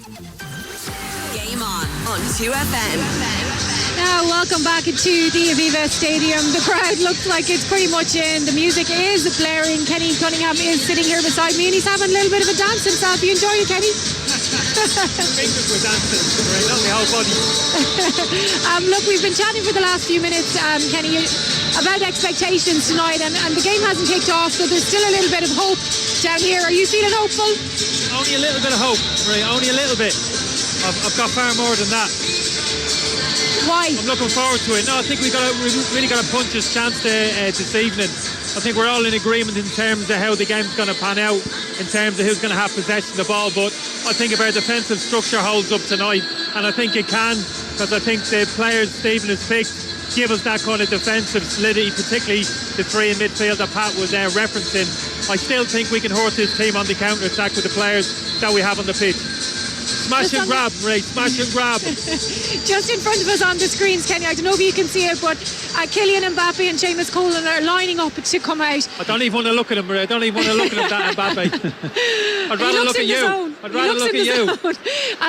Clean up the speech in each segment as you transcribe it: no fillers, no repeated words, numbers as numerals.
Game on 2FM. Now, welcome back to the Aviva Stadium. The crowd looks like it's pretty much in. The music is blaring. Kenny Cunningham is sitting here beside me and he's having a little bit of a dance himself. You enjoy it, Kenny? Fingers were dancing, right? Not my whole body. Look, we've been chatting for the last few minutes, Kenny, about expectations tonight, and the game hasn't kicked off, so there's still a little bit of hope down here. Are you feeling hopeful? Only a little bit of hope, right? Only a little bit. I've got far more than that. Why? I'm looking forward to it. No, I think we really got to punch his chance this evening. I think we're all in agreement in terms of how the game's going to pan out, in terms of who's going to have possession of the ball, but I think if our defensive structure holds up tonight, and I think it can, because I think the players Stephen has picked give us that kind of defensive solidity, particularly the three in midfield that Pat was referencing. I still think we can hurt this team on the counter-attack with the players that we have on the pitch. Smash and grab, right? Smash and grab. Just in front of us on the screens, Kenny, I don't know if you can see it, but Kylian Mbappe and Seamus Coleman are lining up to come out. I don't even want to look at him, Maria. I don't even want to look at him, that Mbappe. I'd rather look at you. I'd rather look at you.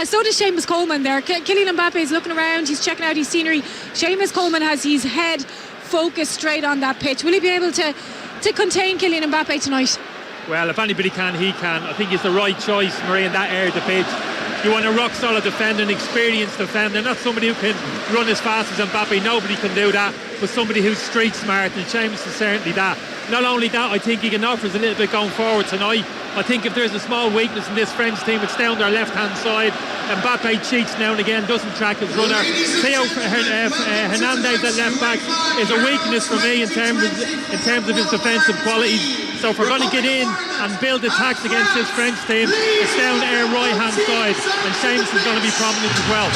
So does Seamus Coleman there. Kylian Mbappe is looking around, he's checking out his scenery. Seamus Coleman has his head focused straight on that pitch. Will he be able to contain Kylian Mbappe tonight? Well, if anybody can, he can. I think he's the right choice, Maria, in that area of the pitch. You want a rock-solid defender, an experienced defender, not somebody who can run as fast as Mbappe. Nobody can do that, but somebody who's street smart, and Seamus is certainly that. Not only that, I think he can offer us a little bit going forward tonight. I think if there's a small weakness in this French team, it's down their left-hand side. Mbappe cheats now and again, doesn't track his runner. Theo Hernandez at left-back is a weakness for me in terms of his defensive qualities. So if we're going to get in and build attacks against this French team, it's down our right-hand side, and Seamus is going to be prominent as well.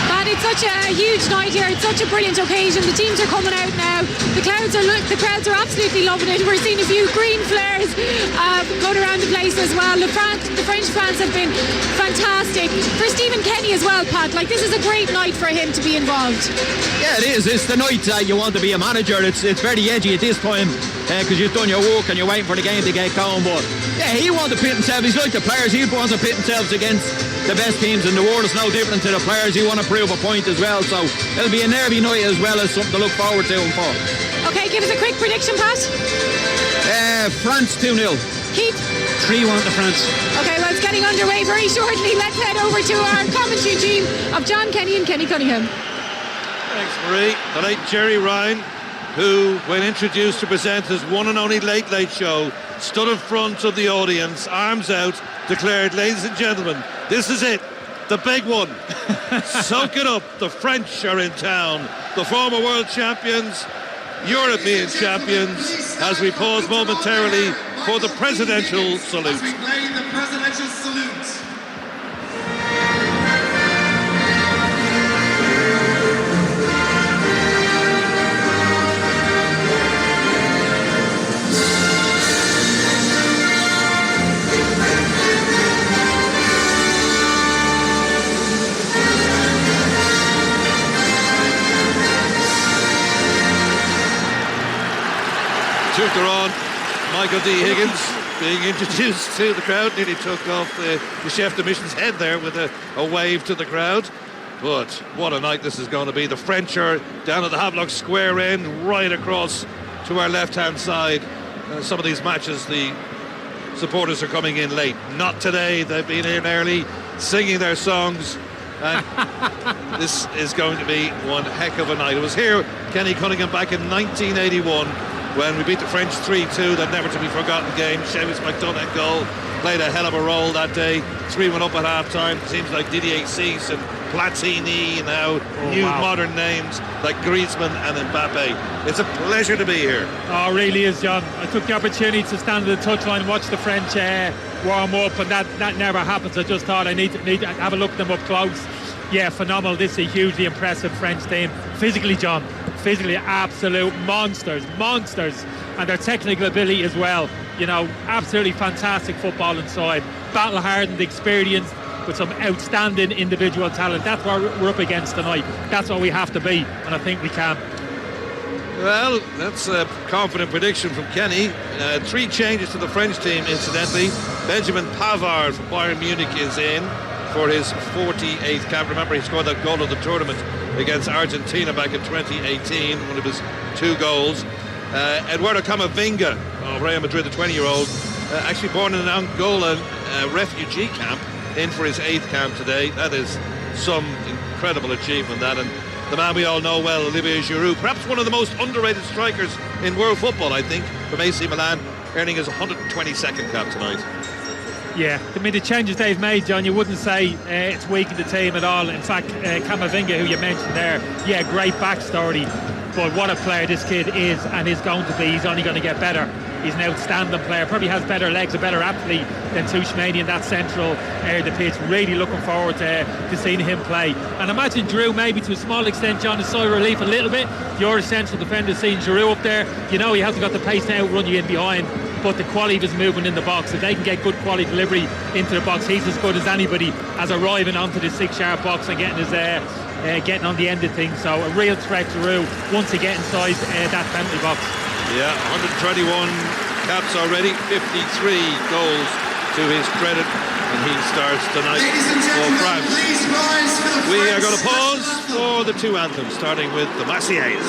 But it's such a huge night here. It's such a brilliant occasion. The teams are coming out now. The crowds are absolutely loving it. We're seeing a few green flares going around the place as well. The French fans have been fantastic. For Stephen Kenny as well, Pat. Like, this is a great night for him to be involved. Yeah, it is. It's the night you want to be a manager. It's very edgy at this time because you've done your work and you're waiting for the game to get going. But yeah, he wants to pit himself. He's like the players. He wants to pit himself against the best teams in the world. It's no different to the players. He want to prove a point as well. So it'll be a nervy night as well as something to look forward to him for. Okay, give us a quick prediction, Pat. France 2-0. Keith? 3-1 to France. Okay, well, it's getting underway very shortly. Let's head over to our commentary team of John Kenny and Kenny Cunningham. Thanks, Marie. The late Jerry Ryan, who, when introduced to present his one and only Late Late Show, stood in front of the audience, arms out, declared, ladies and gentlemen, this is it, the big one. Soak it up. The French are in town. The former world champions, European champions, as we pause momentarily for the presidential salute. As we play the presidential salute. Shooter on, Michael D. Higgins being introduced to the crowd, nearly took off the chef de mission's head there with a wave to the crowd. But what a night this is going to be. The French are down at the Havelock Square end, right across to our left-hand side. Some of these matches, the supporters are coming in late. Not today, they've been in early, singing their songs. And this is going to be one heck of a night. It was here, Kenny Cunningham, back in 1981, when we beat the French 3-2, that never-to-be-forgotten game. Seamus McDonagh goal, played a hell of a role that day. 3-1 up at half-time. Seems like Didier Cisse and Platini now, modern names like Griezmann and Mbappe. It's a pleasure to be here. Oh, it really is, John. I took the opportunity to stand at the touchline and watch the French warm up, and that never happens. I just thought I need to have a look at them up close. Yeah, phenomenal. This is a hugely impressive French team. Physically, John, absolute monsters, and their technical ability as well. You know, absolutely fantastic football inside. Battle-hardened, experienced, with some outstanding individual talent. That's what we're up against tonight. That's what we have to be, and I think we can. Well, that's a confident prediction from Kenny. 3 changes to the French team, incidentally. Benjamin Pavard from Bayern Munich is in. for his 48th cap. Remember, he scored that goal of the tournament against Argentina back in 2018, one of his 2 goals. Eduardo Camavinga of Real Madrid, the 20-year-old, actually born in an Angola refugee camp, in for his 8th camp today. That is some incredible achievement, that. And the man we all know well, Olivier Giroud, perhaps one of the most underrated strikers in world football, I think, from AC Milan, earning his 122nd cap tonight. Yeah, I mean, the changes they've made, John, you wouldn't say it's weakened the team at all. In fact, Camavinga, who you mentioned there, yeah, great backstory, but what a player this kid is and is going to be. He's only going to get better. He's an outstanding player, probably has better legs, a better athlete than Tuchmani in that central area of the pitch. Really looking forward to seeing him play. And imagine Giroud, maybe to a small extent, John, a sigh of relief a little bit. Your central defender seeing Giroud up there, you know he hasn't got the pace now, run you in behind, but the quality of his movement in the box, if they can get good quality delivery into the box, he's as good as anybody as arriving onto the 6-yard box and getting his getting on the end of things. So a real threat, Giroud, once he get inside that penalty box. Yeah, 121 caps already, 53 goals to his credit, and he starts tonight for France. We are going to pause for the 2 anthems, starting with the Marseillaise.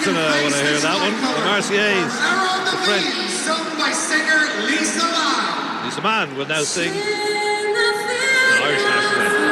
When I hear that one, the Marseillaise, the French. Sung by singer Lisa Mann. Lisa Mann will now sing the Irish national anthem.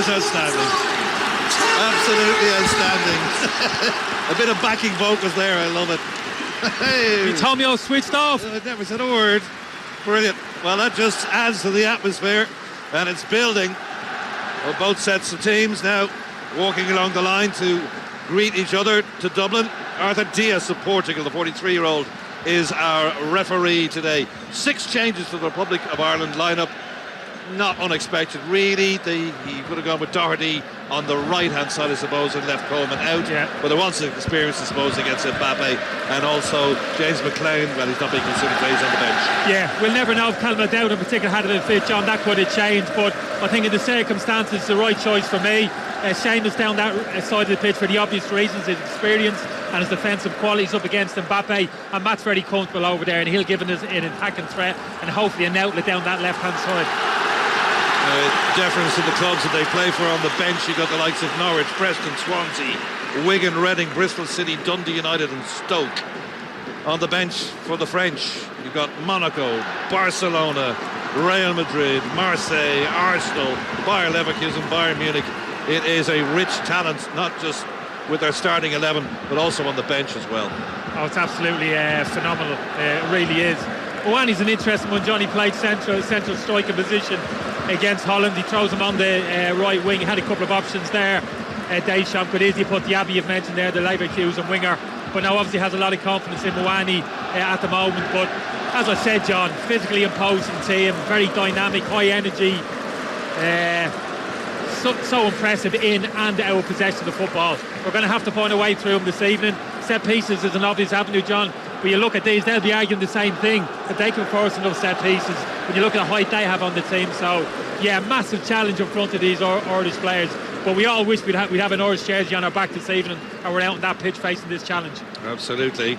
Outstanding. Absolutely outstanding. A bit of backing vocals there, I love it. Hey. You told me I was switched off. I never said a word. Brilliant. Well, that just adds to the atmosphere, and it's building. Well, both sets of teams now walking along the line to greet each other to Dublin. Arthur Dias of Portugal, the 43-year-old, is our referee today. 6 changes to the Republic of Ireland lineup. Not unexpected, really. He could have gone with Doherty on the right-hand side, I suppose, and left Coleman out. Yeah. But there was some experience, I suppose, against Mbappe, and also James McLean. Well, he's not being considered, he's on the bench. Yeah, we'll never know if Calvin Dowd in particular had it fit, John. That could have changed, but I think in the circumstances, the right choice for me. Seamus down that side of the pitch for the obvious reasons, his experience and his defensive qualities up against Mbappe, and Matt's very comfortable over there, and he'll give us an attacking threat and hopefully an outlet down that left-hand side. Deference to the clubs that they play for on the bench. You've got the likes of Norwich, Preston, Swansea, Wigan, Reading, Bristol City, Dundee United and Stoke. On the bench for the French, you've got Monaco, Barcelona, Real Madrid, Marseille, Arsenal, Bayer Leverkusen, Bayern Munich. It is a rich talent, not just with their starting 11, but also on the bench as well. Oh, it's absolutely phenomenal. It really is. Mawani's an interesting one, John. He played central striker position against Holland. He throws him on the right wing. He had a couple of options there. Deschamps could easily put Diaby, you've mentioned there, the Leverkusen winger. But now obviously has a lot of confidence in Mawani at the moment. But as I said, John, physically imposing team, very dynamic, high energy. So impressive in and out of possession of the football. We're going to have to find a way through him this evening. Set pieces is an obvious avenue, John. But you look at these, they'll be arguing the same thing, that they can force enough set pieces when you look at the height they have on the team. So, yeah, massive challenge in front of these Irish players. But we all wish we'd have an Irish jersey on our back this evening and we're out on that pitch facing this challenge. Absolutely.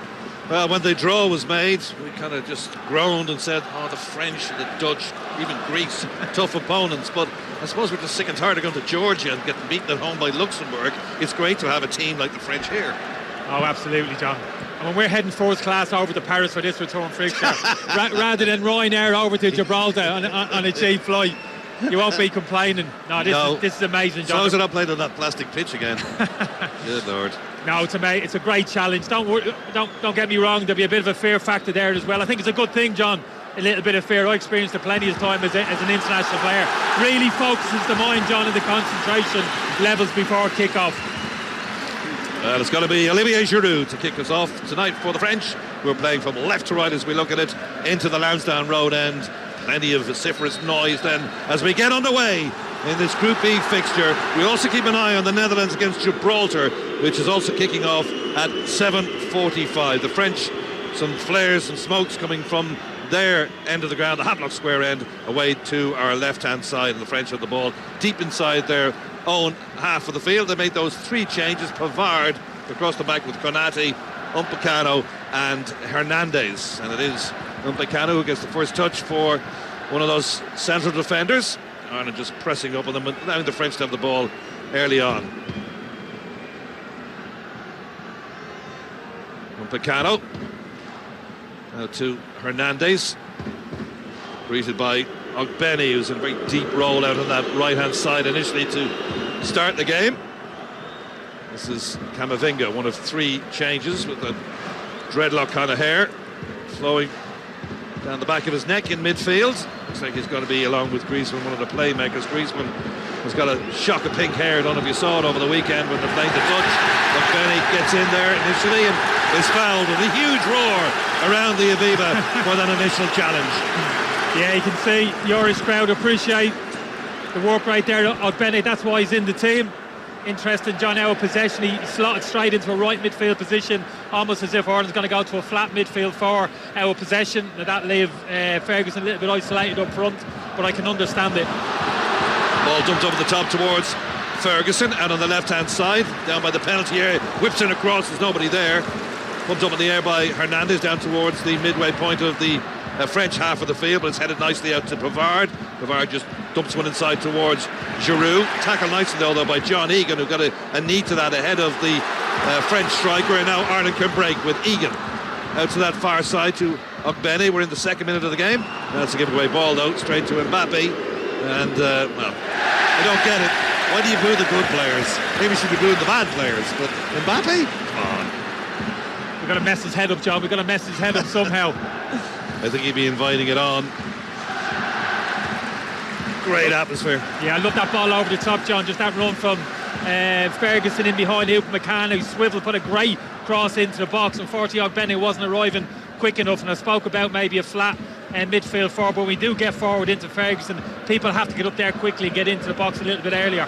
Well, when the draw was made, we kind of just groaned and said, oh, the French, the Dutch, even Greece, tough opponents. But I suppose we're just sick and tired of going to Georgia and getting beaten at home by Luxembourg. It's great to have a team like the French here. Oh, absolutely, John. And when we're heading first class over to Paris for this return fixture, rather than Ryanair over to Gibraltar on a cheap flight, you won't be complaining. No, this is amazing, John. As long as they're not playing on that plastic pitch again. Good Lord. No, it's a great challenge. Don't get me wrong, there'll be a bit of a fear factor there as well. I think it's a good thing, John, a little bit of fear. I experienced it plenty of time as an international player. Really focuses the mind, John, and the concentration levels before kick-off. Well, it's going to be Olivier Giroud to kick us off tonight for the French. We're playing from left to right as we look at it into the Lansdowne Road end. Plenty of vociferous noise then as we get underway in this Group B fixture. We also keep an eye on the Netherlands against Gibraltar, which is also kicking off at 7:45. The French, some flares and smokes coming from their end of the ground, the Havelock Square end, away to our left-hand side, and the French have the ball deep inside their own half of the field. They made those three changes. Pavard across the back with Konate, Upamecano and Hernandez, and it is Upamecano who gets the first touch for one of those central defenders. Ireland just pressing up on them and allowing the French to have the ball early on. Upamecano now to Hernandez, greeted by Ogbeni, who's in a very deep roll out on that right-hand side initially to start the game. This is Camavinga, one of three changes, with the dreadlock kind of hair flowing down the back of his neck in midfield. Looks like he's going to be, along with Griezmann, one of the playmakers. Griezmann has got a shock of pink hair. I don't know if you saw it over the weekend when they're playing the Dutch. Ogbeni gets in there initially and is fouled, with a huge roar around the Aviva for that initial challenge. Yeah, you can see the Irish crowd appreciate the work right there. Ogbeni, that's why he's in the team. Interesting, John, our possession. He slotted straight into a right midfield position, almost as if Ireland's going to go to a flat midfield for our possession. Now that leave Ferguson a little bit isolated up front, but I can understand it. Ball dumped over the top towards Ferguson, and on the left-hand side, down by the penalty area, whips in across, there's nobody there. Pumped up in the air by Hernandez down towards the midway point of the French half of the field, but it's headed nicely out to Pavard. Pavard just dumps one inside towards Giroud. Tackled nicely though by John Egan, who got a knee to that ahead of the French striker, and now Ireland can break with Egan out to that far side to Ogbeni. We're in the second minute of the game. That's a giveaway ball though, straight to Mbappe, and well, I don't get it. Why do you boo the good players? Maybe you should be booing the bad players, but Mbappe? Come on. We've got to mess his head up, John. We've got to mess his head up somehow. I think he'd be inviting it on. Great atmosphere. Yeah, I love that ball over the top, John. Just that run from Ferguson in behind Upamecano, swivel, put a great cross into the box. Unfortunately, Ogbeni wasn't arriving quick enough, and I spoke about maybe a flat midfield forward. But when we do get forward into Ferguson, people have to get up there quickly and get into the box a little bit earlier.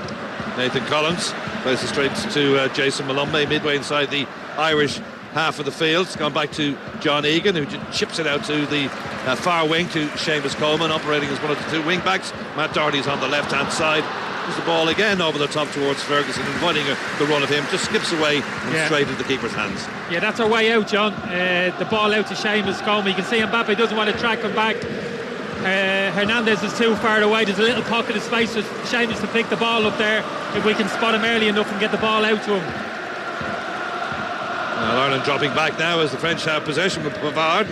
Nathan Collins plays it straight to Jason Malumbe, midway inside the Irish half of the field. It's gone back to John Egan, who chips it out to the far wing to Seamus Coleman, operating as one of the two wing backs. Matt Doherty's on the left hand side. There's the ball again over the top towards Ferguson, inviting the run of him, just skips away and straight into the keeper's hands. Yeah, that's our way out, John. The ball out to Seamus Coleman. You can see Mbappe doesn't want to track him back. Hernandez is too far away. There's a little pocket of space for Seamus to pick the ball up there if we can spot him early enough and get the ball out to him. Well, Ireland dropping back now as the French have possession with Pavard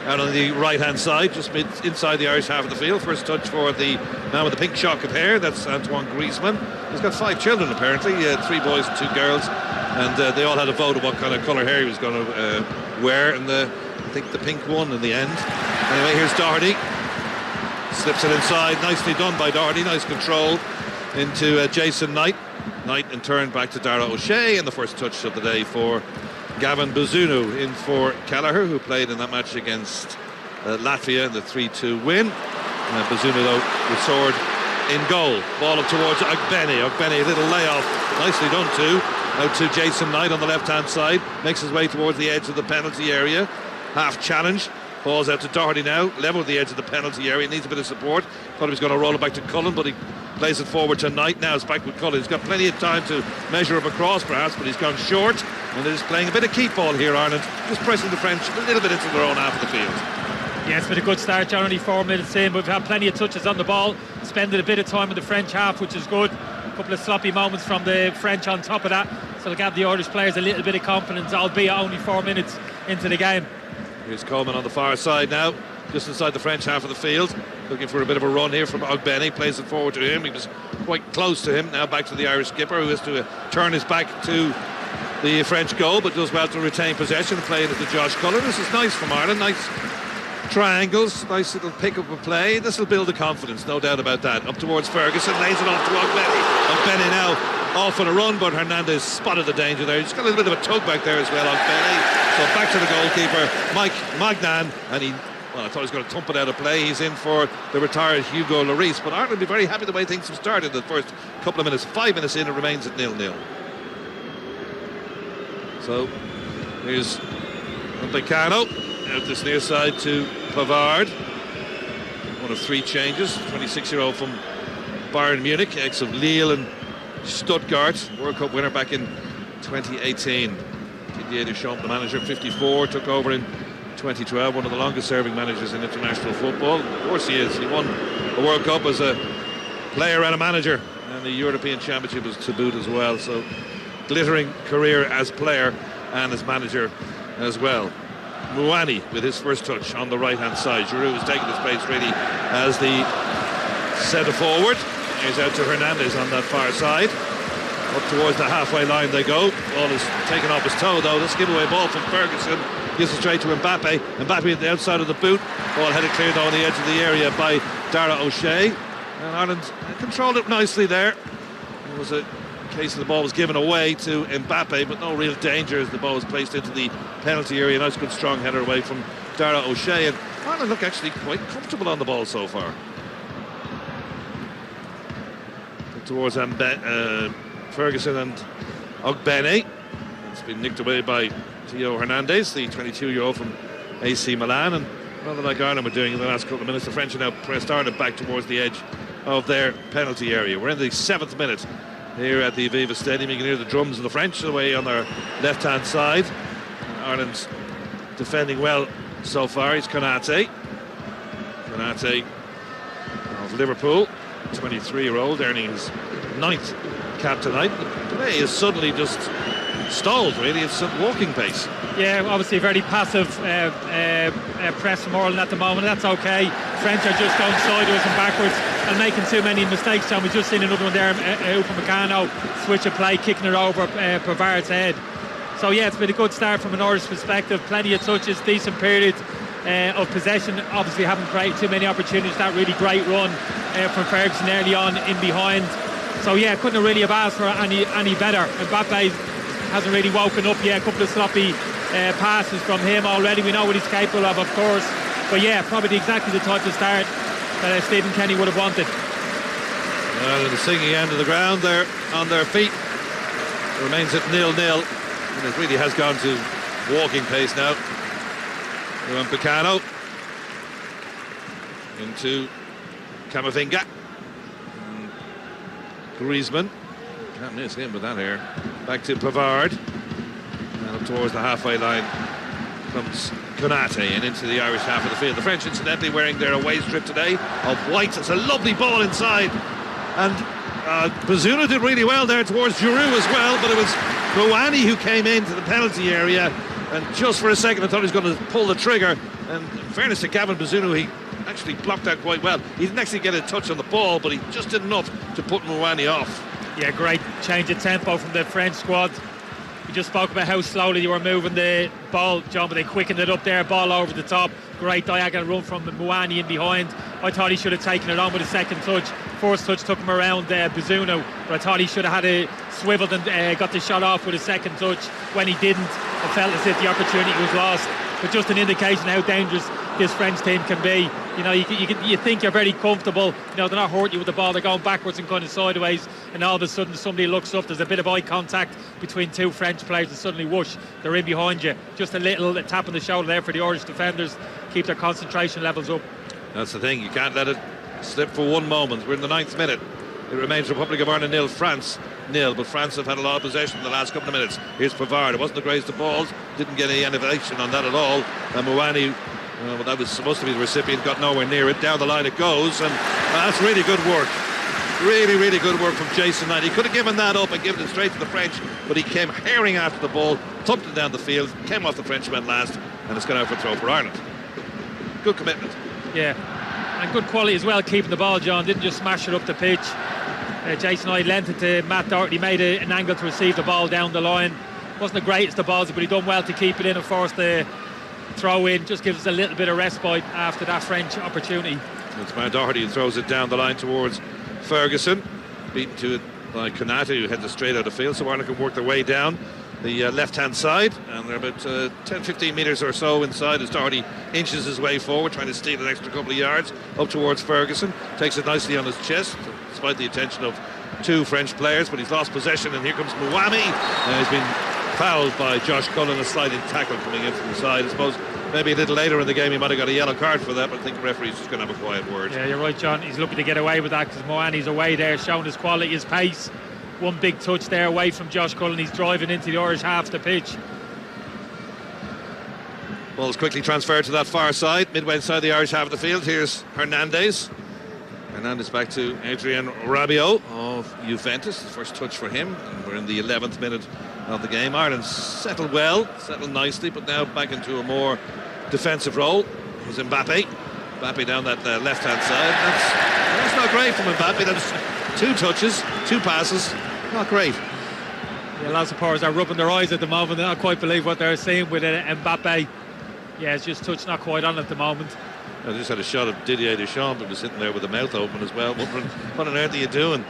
out on the right hand side, just inside the Irish half of the field. First touch for the man with the pink shock of hair, that's Antoine Griezmann. He's got 5 children apparently, 3 boys and 2 girls. and they all had a vote of what kind of colour hair he was going to wear, and I think the pink won in the end. Anyway, here's Doherty, slips it inside, nicely done by Doherty, nice control into Jason Knight. Knight in turn back to Dara O'Shea, and the first touch of the day for Gavin Bazunu, in for Kelleher, who played in that match against Latvia in the 3-2 win. Bazunu though restored in goal. Ball up towards Ogbene. Ogbene, a little layoff, nicely done too. Out to Jason Knight on the left hand side, makes his way towards the edge of the penalty area. Half challenge, falls out to Doherty now, level with the edge of the penalty area, needs a bit of support. Thought he was going to roll it back to Cullen, but he plays it forward to Knight. Now it's back with Cullen. He's got plenty of time to measure up across perhaps, but he's gone short, and they're just playing a bit of keep ball here, Ireland, just pressing the French a little bit into their own half of the field. Yeah, it's been a good start, John, only 4 minutes in, but we've had plenty of touches on the ball, spending a bit of time in the French half, which is good. A couple of sloppy moments from the French on top of that, so they'll give the Irish players a little bit of confidence, albeit only 4 minutes into the game. Here's Coleman on the far side now, just inside the French half of the field, looking for a bit of a run here from Ogbene, plays it forward to him. He was quite close to him. Now back to the Irish skipper, who has to turn his back to the French goal, but does well to retain possession and play it to Josh Cullen. This is nice from Ireland, nice triangles, nice little pick up of play. This will build the confidence, no doubt about that. Up towards Ferguson, lays it off to Ogbene. Ogbene now off on a run, but Hernandez spotted the danger there. He's got a little bit of a tug back there as well, Ogbene. So back to the goalkeeper, Mike Magnan, and I thought he was going to thump it out of play. He's in for the retired Hugo Lloris, but Ireland will be very happy the way things have started the first couple of minutes. 5 minutes in, it remains at 0-0. So here's Upamecano out this near side to Pavard. One of 3 changes. 26-year-old from Bayern Munich, ex of Lille and Stuttgart, World Cup winner back in 2018. Didier Deschamps, the manager, 54, took over in 2012, one of the longest serving managers in international football. Of course he is. He won the World Cup as a player and a manager, and the European Championship was to boot as well. So glittering career as player and as manager as well. Mouani with his first touch on the right hand side. Giroud has taken his place really as the centre forward. He's out to Hernandez on that far side. Up towards the halfway line they go. Ball is taken off his toe though. This giveaway ball from Ferguson gives it straight to Mbappe. Mbappe at the outside of the boot. Ball headed clear down the edge of the area by Dara O'Shea. And Ireland controlled it nicely there. It was a case of the ball was given away to Mbappe, but no real danger as the ball was placed into the penalty area. Nice good strong header away from Dara O'Shea. And Ireland look actually quite comfortable on the ball so far. Towards Ferguson and Ogbene. It's been nicked away by Theo Hernandez, the 22-year-old from AC Milan, and rather like Ireland were doing in the last couple of minutes, the French are now pressed Ireland back towards the edge of their penalty area. We're in the 7th minute here at the Aviva Stadium. You can hear the drums of the French away on their left-hand side. Ireland's defending well so far. He's Konate of Liverpool, 23-year-old, earning his 9th cap tonight. Today is suddenly just stalled, really. It's at walking pace. Yeah, obviously a very passive press from Ireland at the moment. That's okay. French are just going sideways and backwards and making too many mistakes. John, we've just seen another one there. Upamecano switch of play, kicking it over Pavard's head. So yeah, it's been a good start from an Irish perspective. Plenty of touches, decent period of possession. Obviously haven't created too many opportunities. That really great run from Ferguson early on in behind. So yeah, couldn't really have asked for any better. Mbappe hasn't really woken up yet. A couple of sloppy passes from him already. We know what he's capable of course. But yeah, probably exactly the type of start that Stephen Kenny would have wanted. Well, the singing end of the ground there on their feet. It remains at 0-0. And it really has gone to walking pace now. Upamecano into Camavinga. Griezmann, can't miss him with that here. Back to Pavard, and up towards the halfway line comes Konate and into the Irish half of the field. The French incidentally wearing their away strip today of white. It's a lovely ball inside, and Bazunu did really well there towards Giroud as well, but it was Mouani who came into the penalty area, and just for a second I thought he was going to pull the trigger. And in fairness to Gavin Bazunu, he actually blocked that quite well. He didn't actually get a touch on the ball, but he just did enough to put Mouani off. Yeah, great change of tempo from the French squad. We just spoke about how slowly they were moving the ball, John, but they quickened it up there, ball over the top. Great diagonal run from Muani in behind. I thought he should have taken it on with a second touch. First touch took him around Bazunu, but I thought he should have had a swiveled and got the shot off with a second touch. When he didn't, it felt as if the opportunity was lost. But just an indication how dangerous this French team can be. You know, you think you're very comfortable. You know, they're not hurting you with the ball. They're going backwards and kind of sideways, and all of a sudden somebody looks up. There's a bit of eye contact between two French players, and suddenly whoosh, they're in behind you. Just a little tap on the shoulder there for the Irish defenders. Keep their concentration levels up. That's the thing. You can't let it slip for one moment. We're in the 9th minute. It remains Republic of Ireland 0, France 0, but France have had a lot of possession in the last couple of minutes. Here's Pavard. It wasn't the greatest of balls, didn't get any innovation on that at all. And Muani, well, that was supposed to be the recipient, got nowhere near it. Down the line it goes, and that's really good work. Really, really good work from Jason Knight. He could have given that up and given it straight to the French, but he came herring after the ball, thumped it down the field, came off the Frenchman last, and it's gone out for a throw for Ireland. Good commitment. Yeah, and good quality as well, keeping the ball, John. Didn't just smash it up the pitch. Jason Knight lent it to Matt Doherty, made an angle to receive the ball down the line. Wasn't the greatest of balls, but he done well to keep it in and force the throw in. Just gives us a little bit of respite after that French opportunity. It's Matt Doherty who throws it down the line towards Ferguson, beaten to it by Konate, who heads it straight out of field, so Ireland can work their way down the left-hand side, and they're about 10-15 metres or so inside as Doherty inches his way forward, trying to steal an extra couple of yards up towards Ferguson. Takes it nicely on his chest, despite the attention of two French players, but he's lost possession, and here comes Muami. He's been fouled by Josh Cullen, a sliding tackle coming in from the side. I suppose maybe a little later in the game he might have got a yellow card for that, but I think the referee's just going to have a quiet word. Yeah, you're right, John. He's looking to get away with that because Muani's away there, showing his quality, his pace. One big touch there away from Josh Cullen. He's driving into the Irish half of the pitch. Ball's quickly transferred to that far side, midway inside the Irish half of the field. Here's Hernandez. Hernandez back to Adrien Rabiot of Juventus. The first touch for him, and we're in the 11th minute of the game. Ireland settled well, settled nicely, but now back into a more defensive role. It was Mbappe. Mbappe down that left-hand side. That's not great from Mbappe. That's 2 touches, 2 passes. Not great. Yeah, lots of powers are rubbing their eyes at the moment. They don't quite believe what they're seeing with Mbappe. Yeah, it's just touched not quite on at the moment. I just had a shot of Didier Deschamps, but was sitting there with the mouth open as well, wondering what on earth are you doing?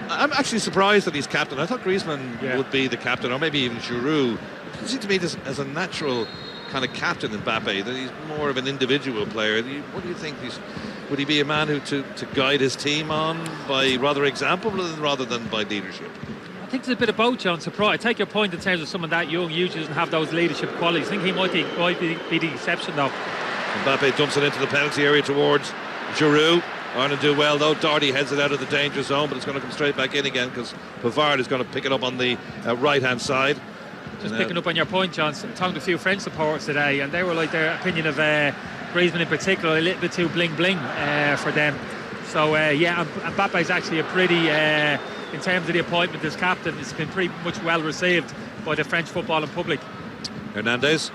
I'm actually surprised that he's captain. I thought Griezmann would be the captain, or maybe even Giroud. It seems to me as a natural kind of captain, Mbappe, that he's more of an individual player. What do you think? Would he be a man who to guide his team on by rather example rather than by leadership? I think there's a bit of both, John. Surprise. I take your point in terms of someone that young usually doesn't have those leadership qualities. I think he might be the exception, though. Mbappe dumps it into the penalty area towards Giroud. Ireland do well, though. Doherty heads it out of the danger zone, but it's going to come straight back in again because Pavard is going to pick it up on the right-hand side. Just picking up on your point, John, talking to a few French supporters today, and they were like their opinion of Griezmann in particular, a little bit too bling-bling for them. So, yeah, Mbappe's actually a pretty, in terms of the appointment as captain, it's been pretty much well received by the French footballing public. Hernandez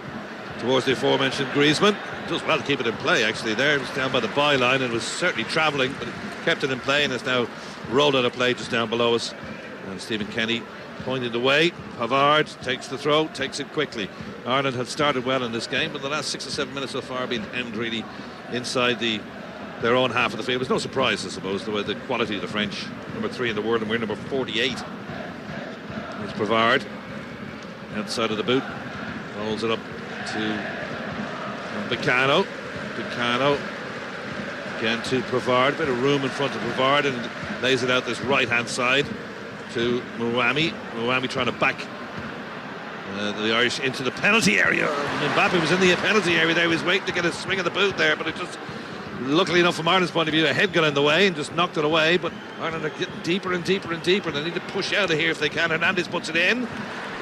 towards the aforementioned Griezmann. Does well to keep it in play, actually. There, it was down by the byline and was certainly travelling, but kept it in play and has now rolled out of play just down below us. And Stephen Kenny pointed away. Pavard takes the throw, takes it quickly. Ireland had started well in this game, but the last 6 or 7 minutes so far have been hemmed really inside their own half of the field. It was no surprise, I suppose, the quality of the French. Number 3 in the world, and we're number 48. There's Pavard outside of the boot, holds it up to Bicano again to Pavard. Bit of room in front of Pavard, and lays it out this right-hand side to Muami. Muami trying to back the Irish into the penalty area. Mbappe was in the penalty area there. He was waiting to get a swing of the boot there, but it just, luckily enough from Ireland's point of view, a head got in the way and just knocked it away. But Ireland are getting deeper and deeper and deeper. They need to push out of here if they can. Hernandez puts it in.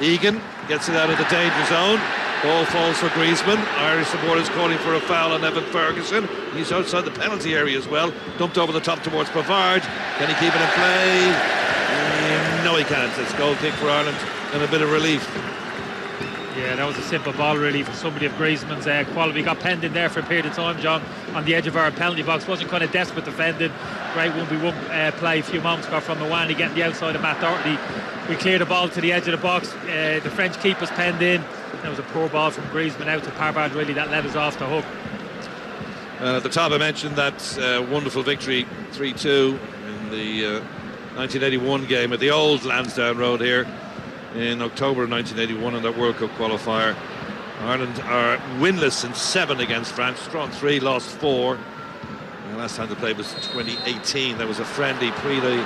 Egan gets it out of the danger zone. Ball falls for Griezmann. Irish supporters calling for a foul on Evan Ferguson. He's outside the penalty area as well. Dumped over the top towards Pavard. Can he keep it in play? No, he can't. It's goal kick for Ireland and a bit of relief. Yeah, that was a simple ball really for somebody of Griezmann's quality. Got penned in there for a period of time, John, on the edge of our penalty box. Wasn't kind of desperate defending. Great 1v1 play a few moments ago from Mwani getting the outside of Matt Doherty. We cleared the ball to the edge of the box. The French keeper's penned in. There was a poor ball from Griezmann out to Pavard really that led us off the hook. At the top I mentioned that wonderful victory 3-2 in the 1981 game at the old Lansdowne Road here in October of 1981 in that World Cup qualifier. Ireland are winless in 7 against France, drawn 3, lost 4. The last time they played was 2018. That was a friendly pre the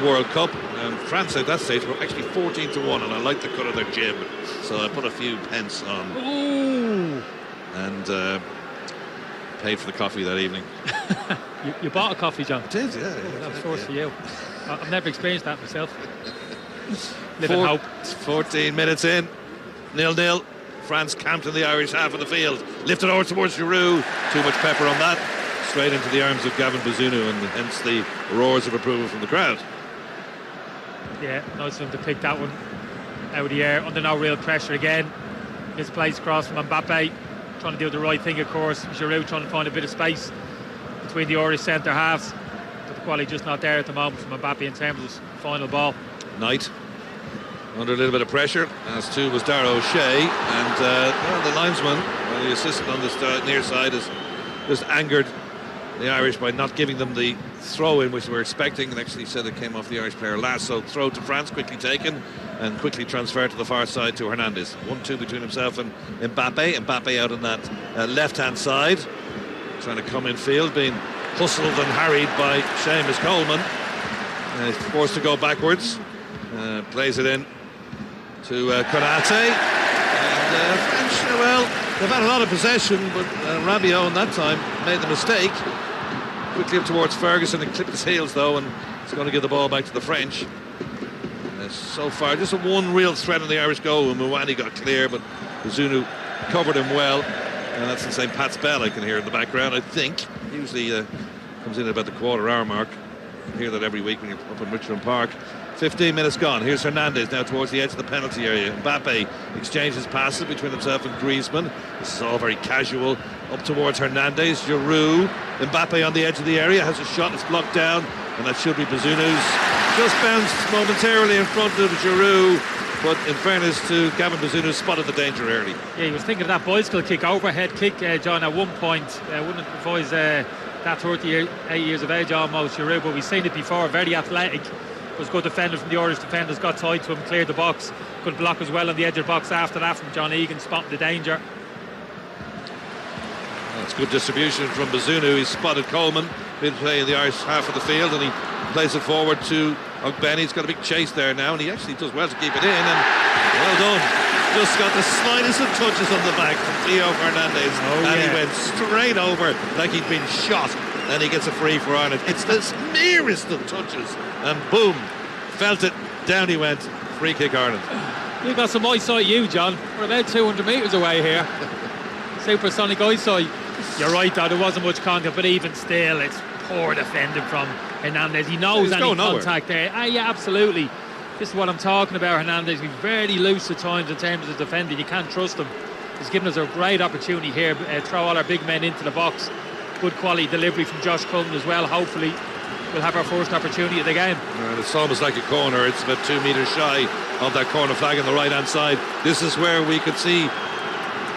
World Cup, and France at that stage were actually 14-1, and I like the cut of their jib, so I put a few pence on. Ooh. And paid for the coffee that evening. you bought a coffee, John? I did, yeah. That was forced for you. I've never experienced that myself. Live in hope. 14 minutes in, 0-0. France camped in the Irish half of the field, lifted over towards Giroud. Too much pepper on that. Straight into the arms of Gavin Bazunu, and hence the roars of approval from the crowd. Yeah, nice of him to pick that one out of the air under no real pressure again. Misplaced cross from Mbappe, trying to do the right thing, of course. Giroud trying to find a bit of space between the Irish centre halves, but the quality just not there at the moment from Mbappe in terms of final ball. Knight under a little bit of pressure, as too was Dara O'Shea, and the linesman, the assistant on the near side, is just angered the Irish by not giving them the throw-in which they were expecting, and actually said it came off the Irish player last. So throw to France, quickly taken and quickly transferred to the far side to Hernandez. 1-2 between himself and Mbappe out on that left-hand side, trying to come in field, being hustled and harried by Seamus Coleman. He's forced to go backwards, plays it in to Konate, and French, well, they've had a lot of possession, but Rabiot in that time made the mistake. Quickly up towards Ferguson and clipped his heels though, and he's going to give the ball back to the French. So far, just one real threat on the Irish goal when Mwani got clear, but Bazunu covered him well, and that's the St. Pat's bell I can hear in the background, I think. Usually comes in at about the quarter-hour mark. I hear that every week when you're up in Richmond Park. 15 minutes gone. Here's Hernandez now towards the edge of the penalty area. Mbappe exchanges passes between himself and Griezmann. This is all very casual. Up towards Hernandez. Giroud. Mbappe on the edge of the area has a shot. It's blocked down, and that should be Bazunu's. Just bounced momentarily in front of Giroud, but in fairness to Gavin Bazunu, spotted the danger early. Yeah, he was thinking of that bicycle kick, overhead kick, John, at one point. Wouldn't advise that 38 years of age almost, Giroud, but we've seen it before. Very athletic. Was good defender from the Irish defenders, got tied to him, cleared the box, could block as well on the edge of the box after that from John Egan, spotting the danger. That's good distribution from Bazunu. He's spotted Coleman mid-play in the Irish half of the field, and he plays it forward to Ogbenny. He's got a big chase there now, and he actually does well to keep it in, and well done. Just got the slightest of touches on the back from Theo Fernandez, he went straight over like he'd been shot, and he gets a free for Ireland. It's the merest of touches, and boom, felt it, down he went. Free kick Ireland. You've got some eyesight, you, John. We're about 200 metres away here. Supersonic eyesight. You're right, though, there wasn't much contact, but even still, it's poor defending from Hernandez. He knows any contact there. Yeah, absolutely. This is what I'm talking about. Hernandez, he's very loose at times in terms of defending. You can't trust him. He's given us a great opportunity here. Throw all our big men into the box. Good quality delivery from Josh Cullen as well. Hopefully we'll have our first opportunity of the game. And it's almost like a corner. It's about 2 metres shy of that corner flag on the right hand side. This is where we could see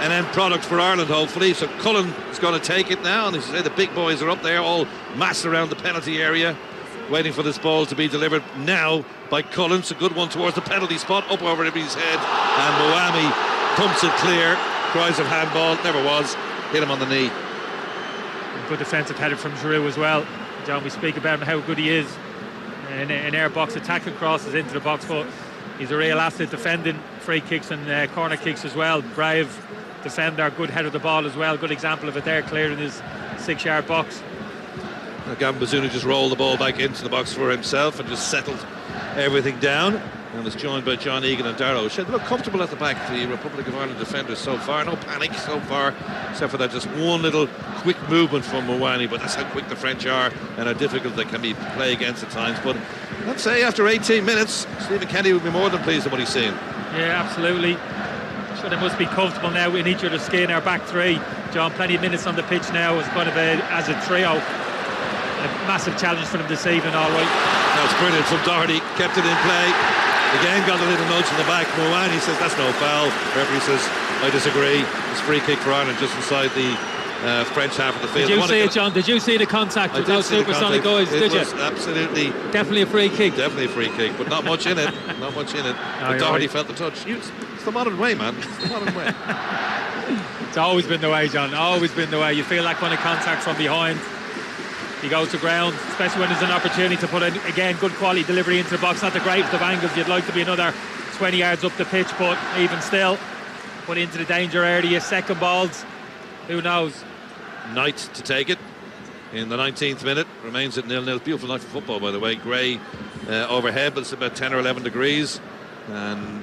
an end product for Ireland, hopefully. So Cullen is going to take it now, and as you say, the big boys are up there, all massed around the penalty area, waiting for this ball to be delivered now by Cullen. It's a good one towards the penalty spot, up over everybody's head, and Mwani pumps it clear. Cries of handball, never was. Hit him on the knee. Good defensive header from Giroud as well. John, we speak about him, how good he is in air box attacking crosses into the box, but he's a real asset defending free kicks and corner kicks as well. Brave defender, good head of the ball as well. Good example of it there, clearing his 6-yard box. Gavin Bazunu just rolled the ball back into the box for himself and just settled everything down, and is joined by John Egan and Dara O'Shea. They look comfortable at the back, the Republic of Ireland defenders so far. No panic so far, except for that just one little quick movement from Mwani, but that's how quick the French are and how difficult they can be to play against at times. But let's say after 18 minutes, Stephen Kenny would be more than pleased with what he's seen. Yeah, absolutely. Sure, they must be comfortable now in each other's skin. Our back three, John, plenty of minutes on the pitch now as kind of as a trio. A massive challenge for them this evening, all right. That's brilliant from Doherty, kept it in play. Again, got a little nudge in the back. Mouani says that's no foul. Referee says I disagree. It's free kick for Ireland just inside the French half of the field. Did you see it, John? Did you see the contact with those supersonic guys? Did you? Absolutely. Definitely a free kick. Definitely a free kick, but not much in it. Not much in it. But Doherty felt the touch. It's the modern way, man. It's the modern way. It's always been the way, John. Always been the way. You feel that kind of contact from behind. He goes to ground, especially when there's an opportunity to put in, again, good quality delivery into the box. Not the greatest of angles. You'd like to be another 20 yards up the pitch, but even still, put into the danger area. Second balls, who knows? Knight to take it in the 19th minute. Remains at 0-0. Beautiful night for football, by the way. Grey overhead, but it's about 10 or 11 degrees. And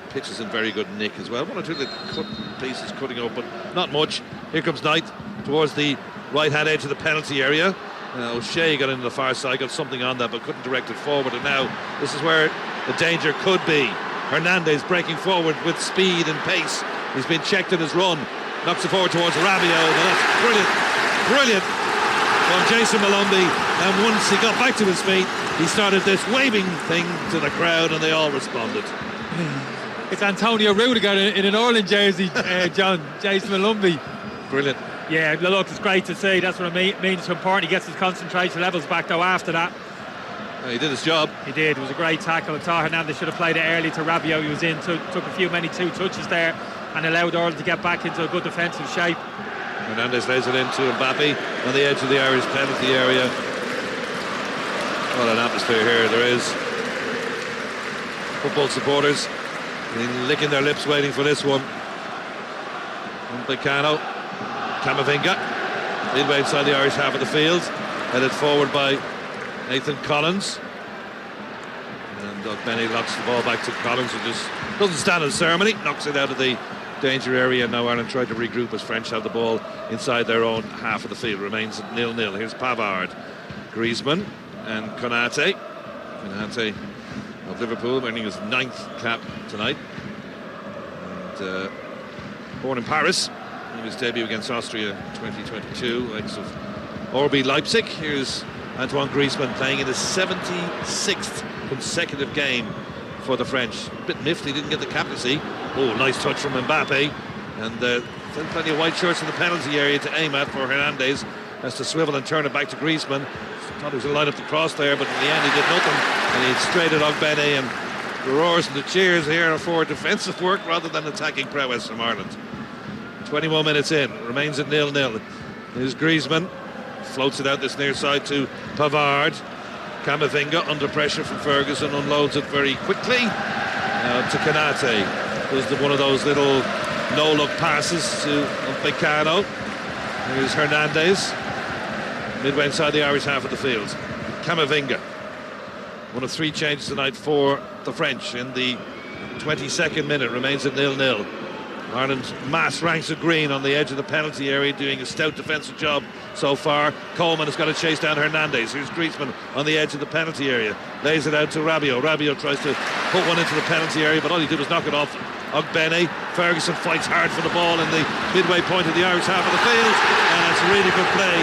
pitch is in very good nick as well. One or two little pieces cutting up, but not much. Here comes Knight towards the right-hand edge of the penalty area. O'Shea got into the far side, got something on that, but couldn't direct it forward. And now this is where the danger could be. Hernandez breaking forward with speed and pace. He's been checked in his run. Knocks it forward towards Rabiot. And that's brilliant from Jason Malumbi. And once he got back to his feet, he started this waving thing to the crowd, and they all responded. It's Antonio Rudiger in an Ireland jersey, John. Jason Malumbi. Brilliant. Yeah, look, it's great to see. That's what it means to important. He gets his concentration levels back, though, after that. He did his job. He did. It was a great tackle. I thought Hernandez should have played it early to Rabiot. He was in, took many two touches there and allowed Ireland to get back into a good defensive shape. Hernandez lays it into Mbappe on the edge of the Irish penalty area. What an atmosphere here there is. Football supporters licking their lips waiting for this one. Upamecano, Camavinga, midway inside the Irish half of the field, headed forward by Nathan Collins. And Doug Benny knocks the ball back to Collins, who just doesn't stand in ceremony, knocks it out of the danger area. Now Ireland tried to regroup as French have the ball inside their own half of the field. Remains at 0-0. Here's Pavard, Griezmann and Konate. Konate of Liverpool, earning his 9th cap tonight. And born in Paris, in his debut against Austria 2022, likes of RB Leipzig. Here's Antoine Griezmann playing in his 76th consecutive game for the French. A bit miffed he didn't get the captaincy. Oh, nice touch from Mbappe. And plenty of white shirts in the penalty area to aim at for Hernandez. Has to swivel and turn it back to Griezmann. Thought he was going to line up the cross there, but in the end he did nothing. And he straight at Ogbene, and the roars and the cheers here are for defensive work rather than attacking prowess from Ireland. 21 minutes in, remains at 0-0. Here's Griezmann, floats it out this near side to Pavard. Camavinga under pressure from Ferguson, unloads it very quickly. Now to Konate. Does one of those little no-look passes to Upamecano. Here's Hernandez, midway inside the Irish half of the field. Camavinga, one of 3 changes tonight for the French in the 22nd minute, remains at 0-0. Ireland's mass ranks of green on the edge of the penalty area, doing a stout defensive job so far. Coleman has got to chase down Hernandez. Here's Griezmann on the edge of the penalty area, lays it out to Rabiot. Rabiot tries to put one into the penalty area, but all he did was knock it off Ogbene. Ferguson fights hard for the ball in the midway point of the Irish half of the field, and it's really good play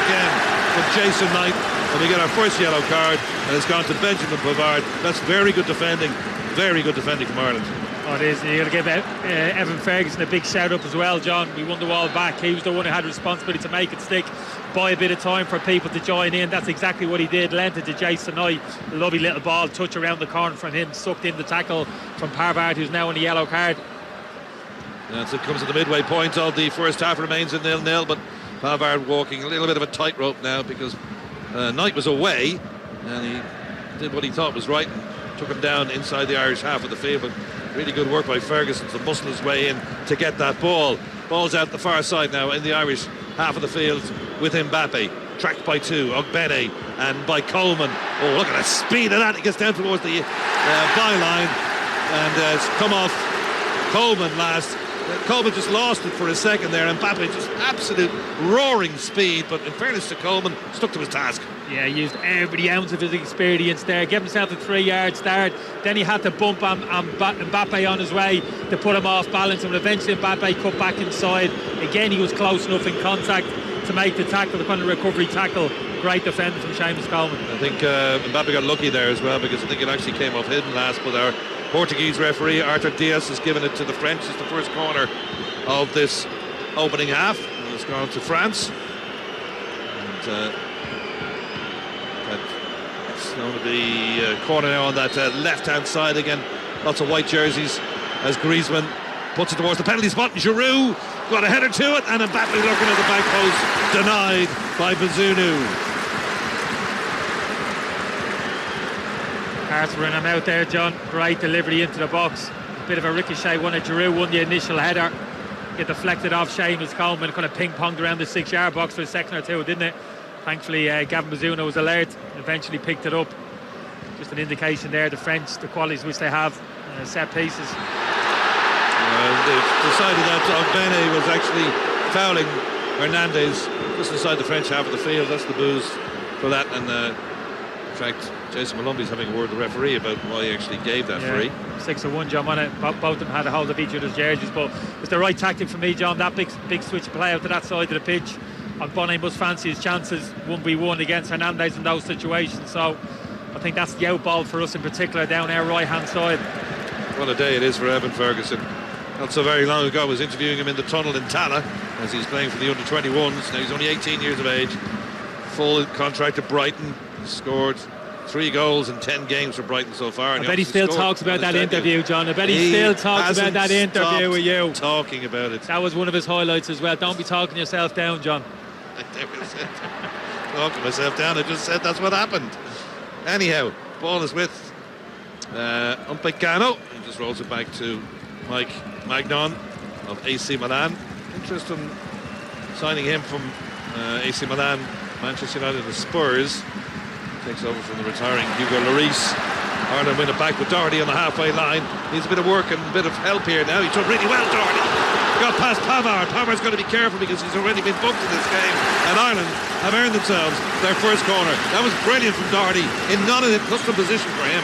again from Jason Knight, and we get our first yellow card, and it's gone to Benjamin Pavard. That's very good defending from Ireland. Oh, it is. You're going to give Evan Ferguson a big shout up as well, John. We won the wall back. He was the one who had responsibility to make it stick, buy a bit of time for people to join in. That's exactly what he did. Lent it to Jason Knight. A lovely little ball, touch around the corner from him, sucked in the tackle from Pavard, who's now on the yellow card. And so it comes to the midway point of the first half, remains at 0-0, but Pavard walking a little bit of a tightrope now because Knight was away and he did what he thought was right and took him down inside the Irish half of the field. But really good work by Ferguson to muscle his way in to get that ball. Ball's out the far side now in the Irish half of the field with Mbappe. Tracked by 2, Ogbene and by Coleman. Oh, look at the speed of that. He gets down towards the byline and it's come off Coleman last. Coleman just lost it for a second there, and Mbappe just absolute roaring speed, but in fairness to Coleman, stuck to his task. Yeah, he used every ounce of his experience there, gave himself a 3-yard start, then he had to bump Mbappe on his way to put him off balance, and eventually Mbappe cut back inside. Again, he was close enough in contact to make the tackle, the kind of recovery tackle. Great defence from Seamus Coleman. I think Mbappe got lucky there as well, because I think it actually came off hidden last, but our Portuguese referee RTÉ has given it to the French. It's the first corner of this opening half, and it's gone to France. And it's going to be a corner now on that left-hand side again. Lots of white jerseys as Griezmann puts it towards the penalty spot. Giroud got a header to it, and Mbappe looking at the back post, denied by Bazunu. Arsenal him out there, John. Great delivery into the box. A bit of a ricochet one. Giroud won the initial header. It deflected off Seamus Coleman, kind of ping-ponged around the 6-yard box for a second or two, didn't it? Thankfully, Gavin Bazunu was alert, eventually picked it up. Just an indication there, the French, the qualities which they have, set pieces. They've decided that Bene was actually fouling Hernandez just inside the French half of the field. That's the booze for that. And in fact, Jason Malumbi's having a word with the referee about why he actually gave that free. 6-1, John, on it. Both of them had a hold of each other's jerseys, but it's the right tactic for me, John. That big switch play out to that side of the pitch. Bonnet must fancy his chances 1v1 against Hernandez in those situations, so I think that's the out ball for us in particular down our right hand side. What a day it is for Evan Ferguson. Not so very long ago I was interviewing him in the tunnel in Tala as he's playing for the under-21s. Now he's only 18 years of age, full contract at Brighton, scored 3 goals in 10 games for Brighton so far. I bet he still talks about that interview, John. I bet he still talks about that interview with you. Talking about it. That was one of his highlights as well. Don't be talking yourself down, John. I never said talking myself down. I just said that's what happened. Anyhow, ball is with Upamecano. He just rolls it back to Mike Magnon of AC Milan. Interesting signing him from AC Milan, Manchester United and Spurs. Takes over from the retiring Hugo Lloris. Ireland win it back with Doherty on the halfway line. Needs a bit of work and a bit of help here now. He's done really well, Doherty. Got past Pavard. Pavard's going to be careful because he's already been booked in this game. And Ireland have earned themselves their first corner. That was brilliant from Doherty in not a custom position for him.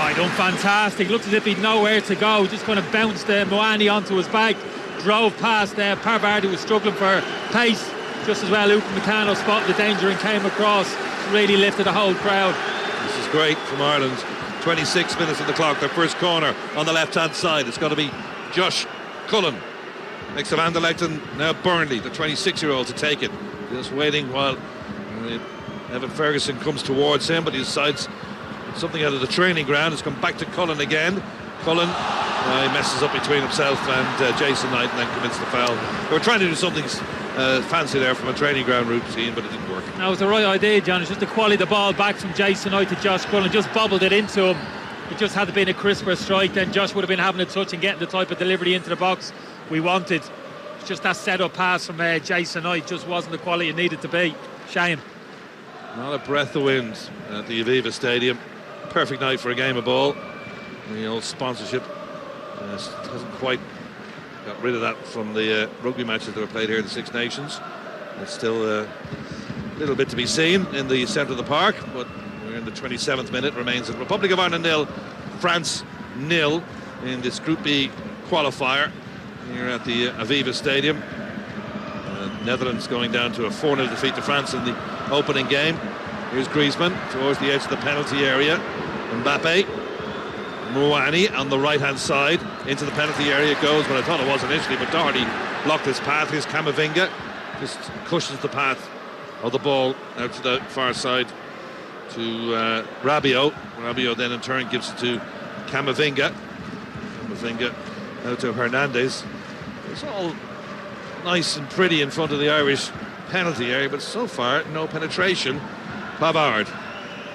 Oh, he done fantastic. Looked as if he'd nowhere to go. Just kind of bounced Moani onto his back. Drove past Pavard, who was struggling for pace. Just as well, Upamecano spotted the danger and came across. Really lifted the whole crowd. This is great from Ireland. 26 minutes on the clock. Their first corner on the left-hand side. It's got to be Josh Cullen. Next to Anderlecht and now Burnley, the 26-year-old, to take it. Just waiting while Evan Ferguson comes towards him, but he decides something out of the training ground. It's come back to Cullen again. Cullen, he messes up between himself and Jason Knight and then commits the foul. They were trying to do something fancy there from a training ground routine, but it didn't work. That was the right idea, John. It's just to quality the ball back from Jason Knight to Josh Cullen, just bobbled it into him. It just had to been a crisper strike, then Josh would have been having a touch and getting the type of delivery into the box we wanted. It's just that set-up pass from Jason Knight just wasn't the quality it needed to be. Shame. Not a breath of wind at the Aviva Stadium. Perfect night for a game of ball. The old sponsorship hasn't quite got rid of that from the rugby matches that were played here in the Six Nations. It's still a little bit to be seen in the centre of the park, but we're in the 27th minute. Remains at Republic of Ireland 0, France 0 in this Group B qualifier here at the Aviva Stadium. Netherlands going down to a 4-0 defeat to France in the opening game. Here's Griezmann towards the edge of the penalty area. Mbappe, Moani on the right-hand side into the penalty area goes, but I thought it was initially, but Doherty blocked his path. Here's Camavinga, just cushions the path of the ball out to the far side to Rabiot. Rabiot then in turn gives it to Camavinga. Camavinga out to Hernandez. It's all nice and pretty in front of the Irish penalty area, but so far no penetration. Pavard,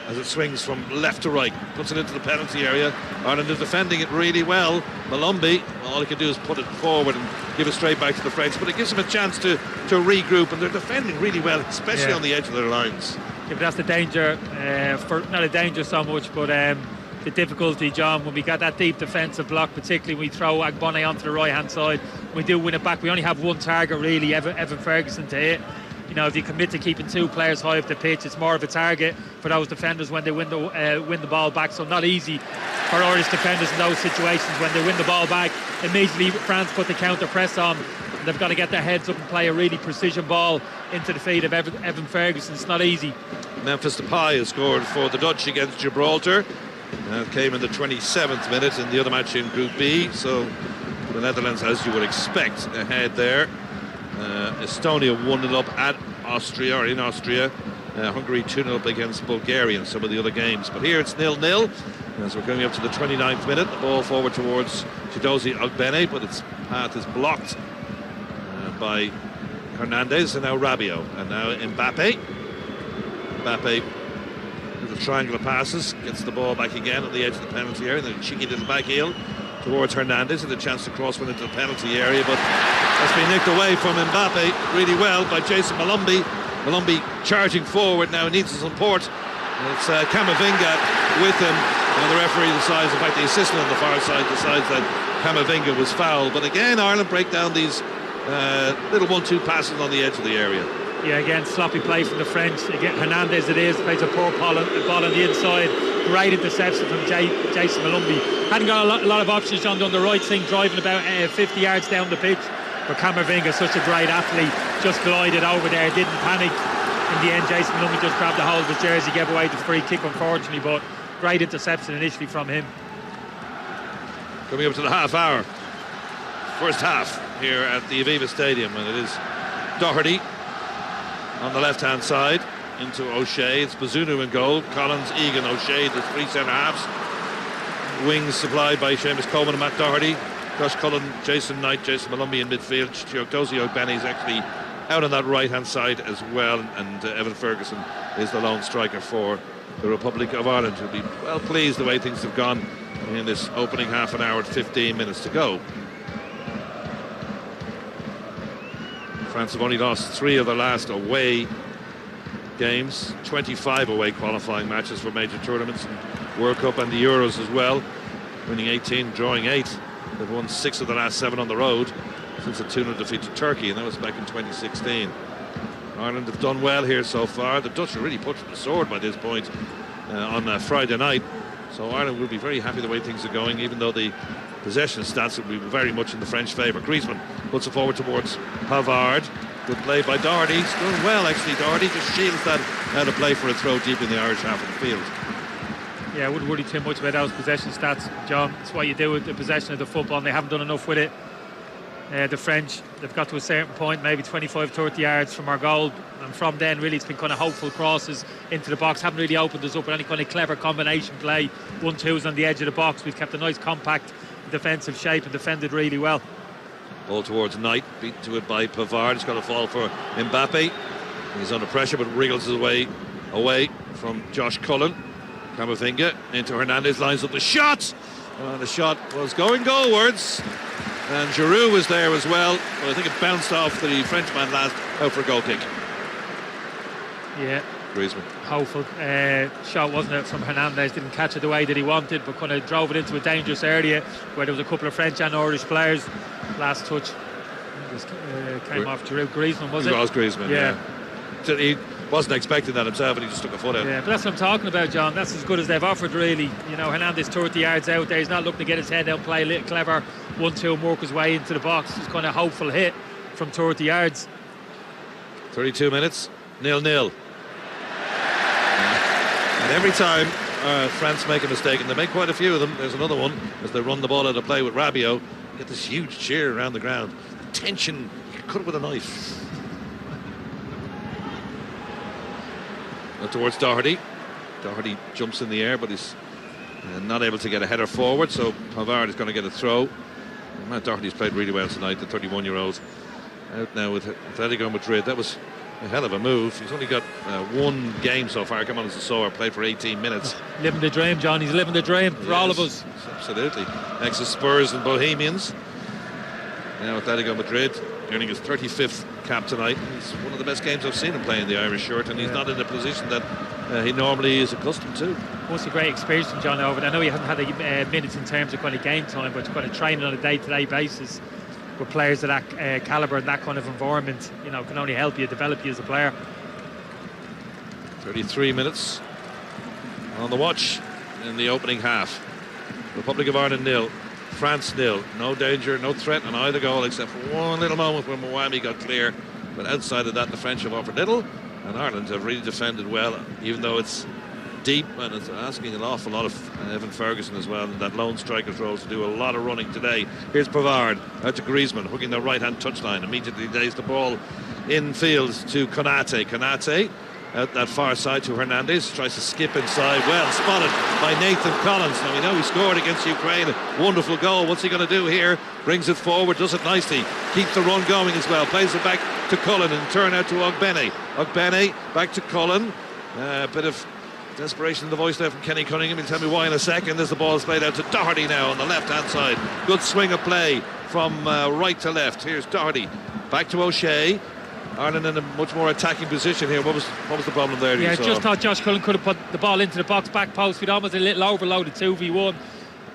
as it swings from left to right, puts it into the penalty area. Ireland is defending it really well. Malumbi, all he can do is put it forward and give it straight back to the French, but it gives them a chance to regroup, and they're defending really well, especially on the edge of their lines. Yeah, but that's the danger, not a danger so much, but the difficulty, John, when we got that deep defensive block, particularly when we throw Agbonne onto the right hand side, we do win it back. We only have one target really, Evan Ferguson, to hit. if you commit to keeping 2 players high up the pitch, it's more of a target for those defenders when they win the ball back. So not easy for Irish defenders in those situations. When they win the ball back, immediately France put the counter press on. They've got to get their heads up and play a really precision ball into the feet of Evan Ferguson. It's not easy. Memphis Depay has scored for the Dutch against Gibraltar. It came in the 27th minute in the other match in Group B. So the Netherlands, as you would expect, ahead there. Estonia 1-0 up at Austria, or in Austria. Hungary 2-0 up against Bulgaria in some of the other games. But here it's 0-0 as we're going up to the 29th minute. The ball forward towards Chidozie Ogbene, but its path is blocked by Hernandez, and now Rabiot, and now Mbappe. Mbappe with the triangular passes, gets the ball back again at the edge of the penalty area, and then a cheeky little back heel towards Hernandez, and a chance to cross one into the penalty area, but that's been nicked away from Mbappe really well by Jason Malumbi. Malumbi charging forward now, needs some support. It's Camavinga with him, and the referee decides, in fact the assistant on the far side decides that Camavinga was fouled. But again, Ireland break down these little 1-2 passes on the edge of the area. Yeah, again, sloppy play from the French. Again, Hernandez it is, plays a poor ball on the inside. Great interception from Jason Malumbi. Hadn't got a lot of options, John, on the right thing, driving about 50 yards down the pitch. But Camavinga, such a great athlete, just glided over there, didn't panic. In the end, Jason Malumbi just grabbed the hold of his jersey, gave away the free kick, unfortunately, but great interception initially from him. Coming up to the half hour. First half here at the Aviva Stadium, and it is Doherty on the left-hand side into O'Shea. It's Bazunu in goal. Collins, Egan, O'Shea, the 3 centre-halves. Wings supplied by Seamus Coleman and Matt Doherty. Josh Cullen, Jason Knight, Jason Malumbi in midfield. Chidozie Ogbene is actually out on that right-hand side as well, and Evan Ferguson is the lone striker for the Republic of Ireland. He'll be well pleased the way things have gone in this opening half an hour and 15 minutes to go. France have only lost 3 of the last away games, 25 away qualifying matches for major tournaments, and World Cup and the Euros as well, winning 18, drawing 8. They've won 6 of the last 7 on the road since a 2-0 defeat to Turkey, and that was back in 2016. Ireland have done well here so far. The Dutch are really put to the sword by this point on Friday night, so Ireland will be very happy the way things are going, even though the possession stats will be very much in the French favour. Griezmann puts it forward towards Pavard. Good play by Doherty. He's doing well, actually. Doherty just shields that out of play for a throw deep in the Irish half of the field. Yeah, I wouldn't worry too much about those possession stats, John. It's what you do with the possession of the football, and they haven't done enough with it. The French, they've got to a certain point, maybe 25-30 yards from our goal, and from then really it's been kind of hopeful crosses into the box. Haven't really opened us up with any kind of clever combination play. 1-2s on the edge of the box. We've kept a nice compact defensive shape and defended really well. Ball towards Knight, beaten to it by Pavard. It's got a fall for Mbappe. He's under pressure but wriggles his way away from Josh Cullen. Camavinga into Hernandez, lines up the shot, and the shot was going goalwards, and Giroud was there as well, but I think it bounced off the Frenchman last, out for a goal kick. Yeah, Griezmann. Hopeful shot, wasn't it, from Hernandez. Didn't catch it the way that he wanted, but kind of drove it into a dangerous area where there was a couple of French and Irish players. Last touch came off Giroud. Griezmann, was it? It was Griezmann, yeah. He wasn't expecting that himself, and he just took a foot out. Yeah, but that's what I'm talking about, John. That's as good as they've offered, really. You know, Hernandez 30 yards out there. He's not looking to get his head down, play a little clever 1-2 and work his way into the box. It's kind of hopeful hit from 30 yards. 32 minutes, 0-0. And every time France make a mistake, and they make quite a few of them, there's another one, as they run the ball out of play with Rabiot, you get this huge cheer around the ground. The tension, you can cut it with a knife. Towards Doherty. Doherty jumps in the air, but he's not able to get a header forward, so Pavard is going to get a throw. Matt Doherty's played really well tonight, the 31-year-old. Out now with Atletico Madrid. That was a hell of a move. He's only got 1 game so far. Come on as a sower, played for 18 minutes. Living the dream, John. He's living the dream for all of us. Absolutely. Ex of Spurs and Bohemians. Now Atletico Madrid, earning his 35th cap tonight. It's one of the best games I've seen him play in the Irish shirt, and he's not in the position that he normally is accustomed to. What's a great experience from John over. I know he hasn't had a minutes in terms of kind of game time, but kind of training on a day-to-day basis. with players of that calibre and that kind of environment, you know, can only help you, develop you as a player. 33 minutes on the watch in the opening half. Republic of Ireland 0, France 0. No danger, no threat on either goal except for one little moment when Mwami got clear. But outside of that, the French have offered little, and Ireland have really defended well, even though it's deep and it's asking an awful lot of Evan Ferguson as well, and that lone striker's role to do a lot of running today. Here's Pavard out to Griezmann, hooking the right-hand touchline. Immediately lays the ball in field to Konate out that far side to Hernandez, tries to skip inside, well spotted by Nathan Collins. Now we know he scored against Ukraine, a wonderful goal. What's he going to do here? Brings it forward, does it nicely, keeps the run going as well, plays it back to Cullen and turn out to Ogbene back to Cullen. A bit of desperation in the voice there from Kenny Cunningham. He'll tell me why in a second. As the ball is played out to Doherty now on the left hand side. Good swing of play from right to left. Here's Doherty back to O'Shea. Ireland in a much more attacking position here. What was the problem there? Yeah, just thought Josh Cullen could have put the ball into the box back post with almost a little overloaded 2v1.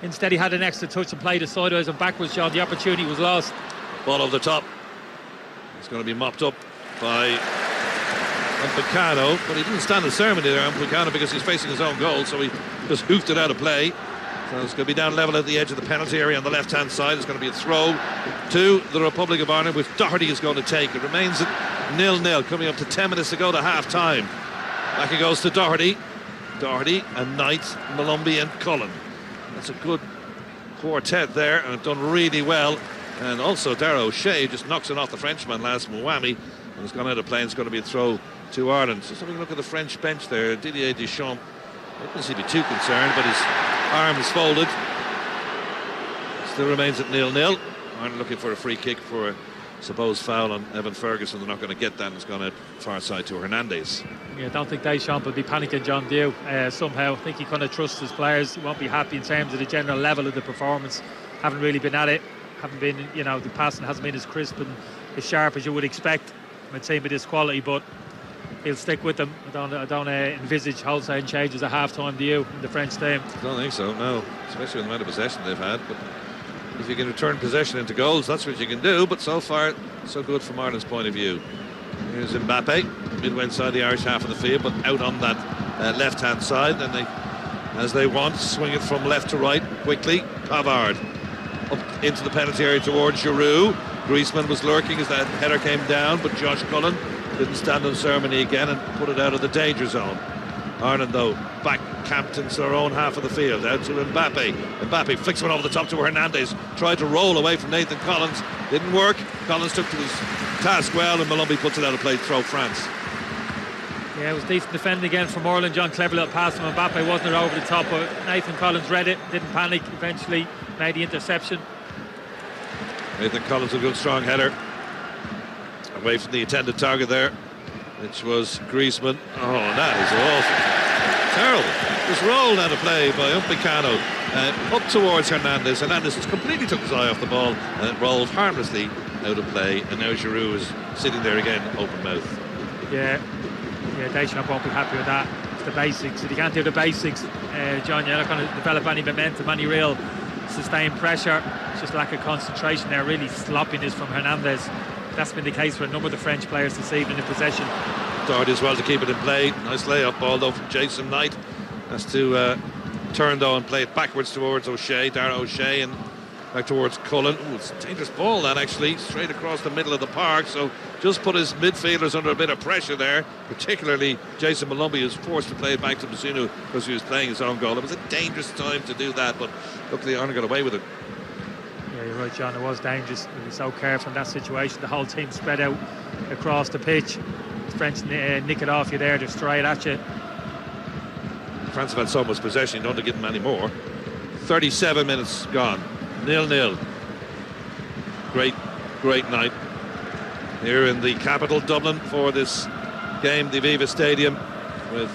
Instead he had an extra touch and played it sideways and backwards, John. The opportunity was lost. Ball over the top. It's going to be mopped up by Amplicano, but he didn't stand the ceremony there, Amplicano, because he's facing his own goal, so he just hoofed it out of play. So it's going to be down level at the edge of the penalty area on the left hand side. It's going to be a throw to the Republic of Ireland, which Doherty is going to take. It remains at 0-0, coming up to 10 minutes to go to half time. Back it goes to Doherty and Knight, Malumbi and Cullen. That's a good quartet there, and done really well. And also Dara O'Shea just knocks it off the Frenchman, last Mwami, and it's gone out of play. It's going to be a throw to Ireland. So having a look at the French bench there. Didier Deschamps, I don't seem to be too concerned, but his arm is folded. Still remains at 0-0. Ireland looking for a free kick for a supposed foul on Evan Ferguson. They're not going to get that, and it's gone out far side to Hernandez. Yeah, I don't think Deschamps will be panicking, John Dew. Somehow I think he kind of trusts his players. He won't be happy in terms of the general level of the performance. Haven't really been at it. Haven't been, you know, the passing hasn't been as crisp and as sharp as you would expect from a team of this quality, but he'll stick with them. I don't envisage wholesale changes at half-time, do you, in the French team? I don't think so, no. Especially with the amount of possession they've had. But if you can return possession into goals, that's what you can do. But so far, so good from Ireland's point of view. Here's Mbappe, midway inside the Irish half of the field, but out on that left-hand side. Then they, as they want, swing it from left to right quickly. Pavard up into the penalty area towards Giroud. Griezmann was lurking as that header came down, but Josh Cullen didn't stand on ceremony again and put it out of the danger zone. Ireland, though, back camped into their own half of the field. Out to Mbappe. Mbappe flicks one over the top to Hernandez. Tried to roll away from Nathan Collins. Didn't work. Collins took to his task well, and Malumbi puts it out of play to throw France. Yeah, it was decent defending again from Ireland. John, clever little pass from Mbappe, wasn't it, over the top, but Nathan Collins read it, didn't panic, eventually made the interception. Nathan Collins, a good strong header away from the intended target there, which was Griezmann. Oh, that is awful. Terrible. Just rolled out of play by Upamecano up towards Hernandez. Hernandez just completely took his eye off the ball and it rolled harmlessly out of play, and now Giroud is sitting there again, open mouth. Yeah, Deschamps won't be happy with that. It's the basics. If you can't do the basics, John, you're not going to develop any momentum, any real sustained pressure. It's just lack of concentration there, really sloppiness from Hernandez. That's been the case for a number of the French players this evening in possession. Doherty as well to keep it in play. Nice layup ball though from Jason Knight. Has to turn though and play it backwards towards O'Shea, Dara O'Shea, and back towards Cullen. Ooh, it's a dangerous ball that actually, straight across the middle of the park. So just put his midfielders under a bit of pressure there, particularly Jason Malumbi, who's forced to play it back to Basunu because he was playing his own goal. It was a dangerous time to do that, but luckily Ireland got away with it. Yeah, you're right, John. It was dangerous. We were so careful in that situation. The whole team spread out across the pitch. The French nick it off you there, they're straight at you. France have had so much possession, you don't have to give them any more. 37 minutes gone. 0-0. Great night here in the capital, Dublin, for this game, the Aviva Stadium, with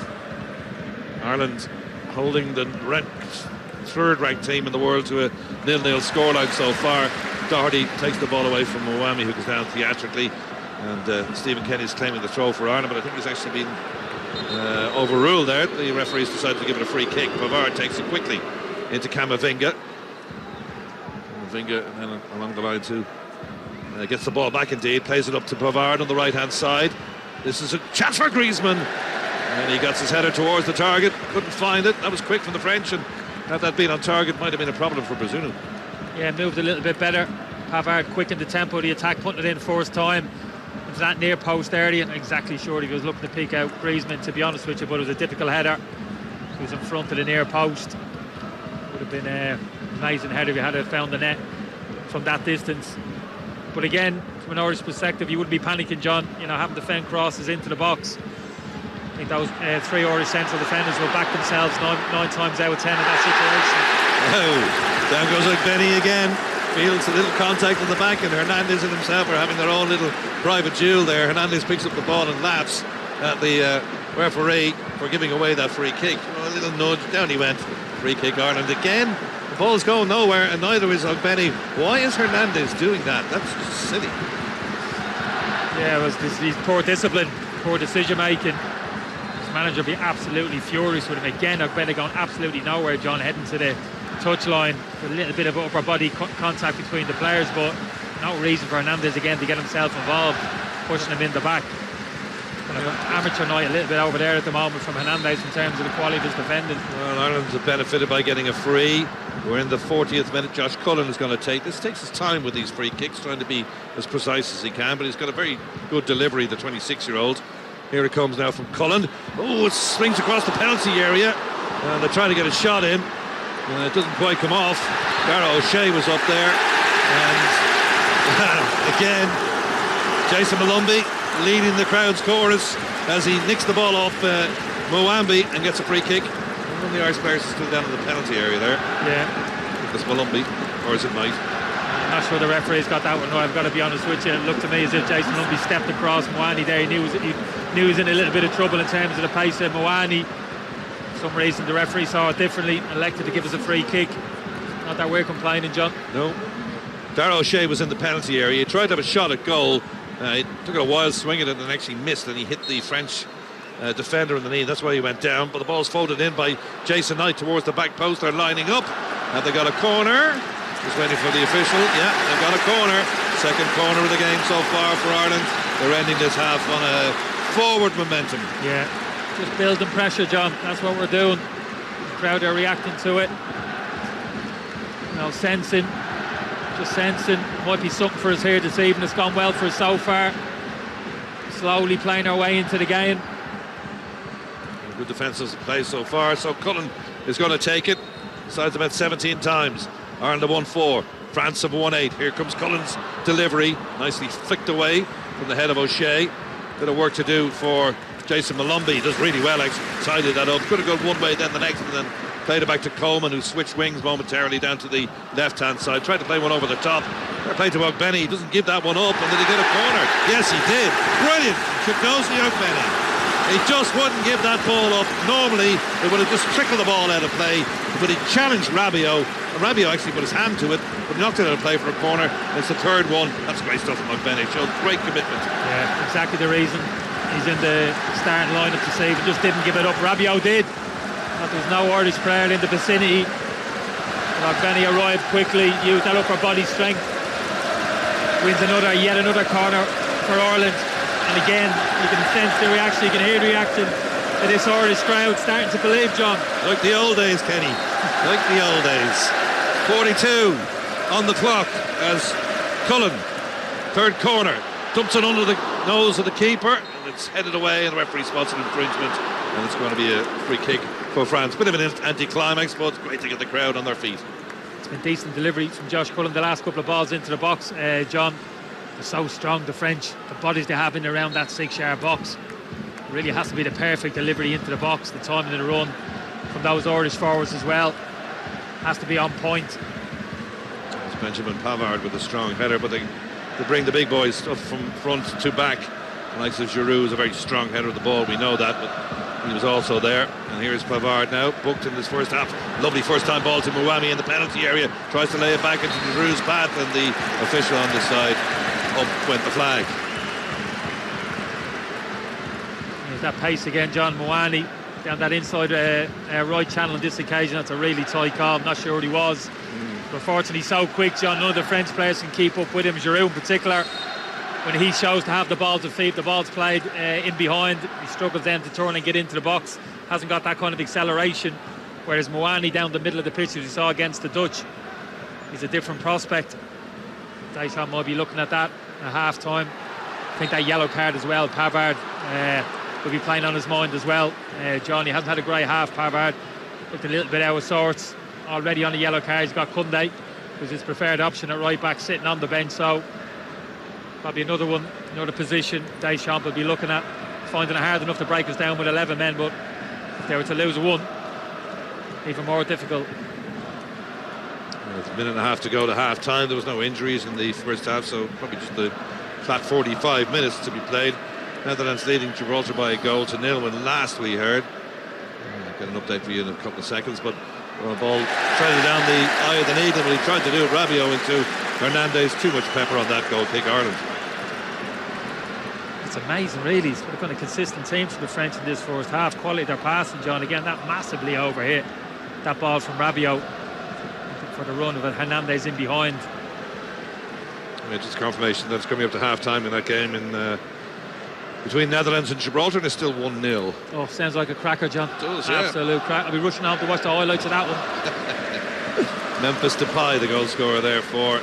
Ireland holding the third-ranked team in the world to a 0-0 scoreline so far. Doherty takes the ball away from Mwami, who goes down theatrically, and Stephen Kenny's claiming the throw for Ireland, but I think he's actually been overruled there. The referees decided to give it a free kick. Pavard takes it quickly into Camavinga. Camavinga, and then along the line to Gets the ball back indeed, plays it up to Pavard on the right hand side. This is a chance for Griezmann, and he gets his header towards the target, couldn't find it. That was quick from the French, and had that been on target might have been a problem for Brazil. Yeah, moved a little bit better. Pavard quickened the tempo of the attack, putting it in first time into that near post area. Not exactly sure if he was looking to pick out Griezmann, to be honest with you, but it was a difficult header. He was in front of the near post. Would have been an amazing header if he had found the net from that distance. But again, from an Irish perspective, you wouldn't be panicking, John, you know, having to defend crosses into the box. I think those 3 Irish central defenders will back themselves nine times out of 10 in that situation. Oh, down goes Benny again. Feels a little contact in the back, and Hernandez and himself are having their own little private duel there. Hernandez picks up the ball and laughs at the referee for giving away that free kick. A little nudge, down he went. Free kick Ireland again. The ball's going nowhere, and neither is Benny. Why is Hernandez doing that? That's just silly. Yeah, it was this poor discipline, poor decision making. His manager would be absolutely furious with him. Again, Benny going absolutely nowhere, John, heading to the touchline. A little bit of upper body contact between the players, but no reason for Hernandez again to get himself involved, pushing him in the back. Amateur night a little bit over there at the moment from Hernandez in terms of the quality of his defending. Well, Ireland's benefited by getting a free. We're in the 40th minute. Josh Cullen is going to take this. Takes his time with these free kicks, trying to be as precise as he can, but he's got a very good delivery, the 26-year-old. Here it comes now from Cullen. Oh, it swings across the penalty area, and they're trying to get a shot in. It doesn't quite come off. Dara O'Shea was up there, and again, Jason Malumbi leading the crowd's chorus as he nicks the ball off Mwambi and gets a free kick. One of the Irish players is still down in the penalty area there. Yeah. It's Malumbi, or is it Knight? I'm not sure the referee's got that one. No, I've got to be honest with you. It looked to me as if Jason Malumbi stepped across Mwani there. He knew he was in a little bit of trouble in terms of the pace of Mwani. For some reason the referee saw it differently, elected to give us a free kick. Not that we're complaining, John. No. Dara O'Shea was in the penalty area. He tried to have a shot at goal. He took a wild swing at it and actually missed, and he hit the French defender in the knee. That's why he went down. But the ball's folded in by Jason Knight towards the back post. They're lining up, and they got a corner. Just waiting for the official. Yeah, they've got a corner. Second corner of the game so far for Ireland. They're ending this half on a forward momentum. Yeah, just building pressure, John. That's what we're doing. The crowd are reacting to it. You know, sensing might be something for us here this evening. It's gone well for us so far. Slowly playing our way into the game. Good defensive play so far. So Cullen is going to take it. Sides about 17 times. Ireland have won 4. France have won 8. Here comes Cullen's delivery. Nicely flicked away from the head of O'Shea. Bit of work to do for Jason Malumbi. Does really well, actually. Tidied that up. Could have gone one way, then the next, and then played it back to Coleman, who switched wings momentarily down to the left-hand side. Tried to play one over the top. Played to Ogbenny. He doesn't give that one up, and did he get a corner? Yes, he did. Brilliant. Chipnosy Ogbenny. He just wouldn't give that ball up. Normally, it would have just trickled the ball out of play, but he challenged Rabiot. And Rabiot actually put his hand to it, but knocked it out of play for a corner. It's the third one. That's great stuff from Ogbenny. Showed great commitment. Yeah, exactly the reason he's in the starting lineup to save. He just didn't give it up. Rabiot did. There was no Irish player in the vicinity. Ogbenny arrived quickly, used that upper body strength, wins yet another corner for Ireland. And again, you can sense the reaction, you can hear the reaction to this Irish crowd starting to believe, John. Like the old days, Kenny. Like the old days. 42 on the clock as Cullen, third corner, dumps it under the nose of the keeper, and it's headed away, and the referee spots an infringement, and it's going to be a free kick for France. Bit of an anti-climax, but it's great to get the crowd on their feet. It's been decent delivery from Josh Cullen. The last couple of balls into the box, John, they're so strong, the French. The bodies they have in around that 6-yard box. It really has to be the perfect delivery into the box. The timing of the run from those Irish forwards as well has to be on point. It's Benjamin Pavard with a strong header, but they bring the big boys up from front to back. The likes of Giroud is a very strong header of the ball, we know that, but he was also there. And here's Pavard now, booked in this first half. Lovely first time ball to Mwami in the penalty area, tries to lay it back into Giroud's path, and the official on the side, up went the flag. There's that pace again, John. Mwani down that inside right channel on this occasion. That's a really tight call. I'm not sure what he was. But fortunately so quick, John, none of the French players can keep up with him. Giroud in particular, when he shows to have the ball to feet, the ball's played in behind, he struggles then to turn and get into the box. Hasn't got that kind of acceleration. Whereas Moani down the middle of the pitch, as we saw against the Dutch, he's a different prospect. Deschamps might be looking at that at half time. I think that yellow card as well, Pavard will be playing on his mind as well. John, he hasn't had a great half. Pavard looked a little bit out of sorts. Already on the yellow card, he's got Koundé, who's his preferred option at right back, sitting on the bench. So probably another one, another position Deschamps will be looking at, finding it hard enough to break us down with 11 men, but if they were to lose one, even more difficult. There's a minute and a half to go to half time. There was no injuries in the first half, so probably just the flat 45 minutes to be played. Netherlands leading Gibraltar by a goal to nil when last we heard. I'll get an update for you in a couple of seconds, but the ball threaded down the eye of the needle, but he tried to do it. Rabiot into Hernandez. Too much pepper on that goal kick, Ireland. It's amazing, really. It's been a consistent team for the French in this first half. Quality of their passing, John. Again, that massively overhit. That ball from Rabiot for the run of it. Hernandez in behind. Just confirmation that it's coming up to half time in that game in between Netherlands and Gibraltar, and it's still 1-0. Oh, sounds like a cracker, John. It does, yeah. Absolute crack. I'll be rushing home to watch the highlights of that one. Memphis Depay, the goal scorer there for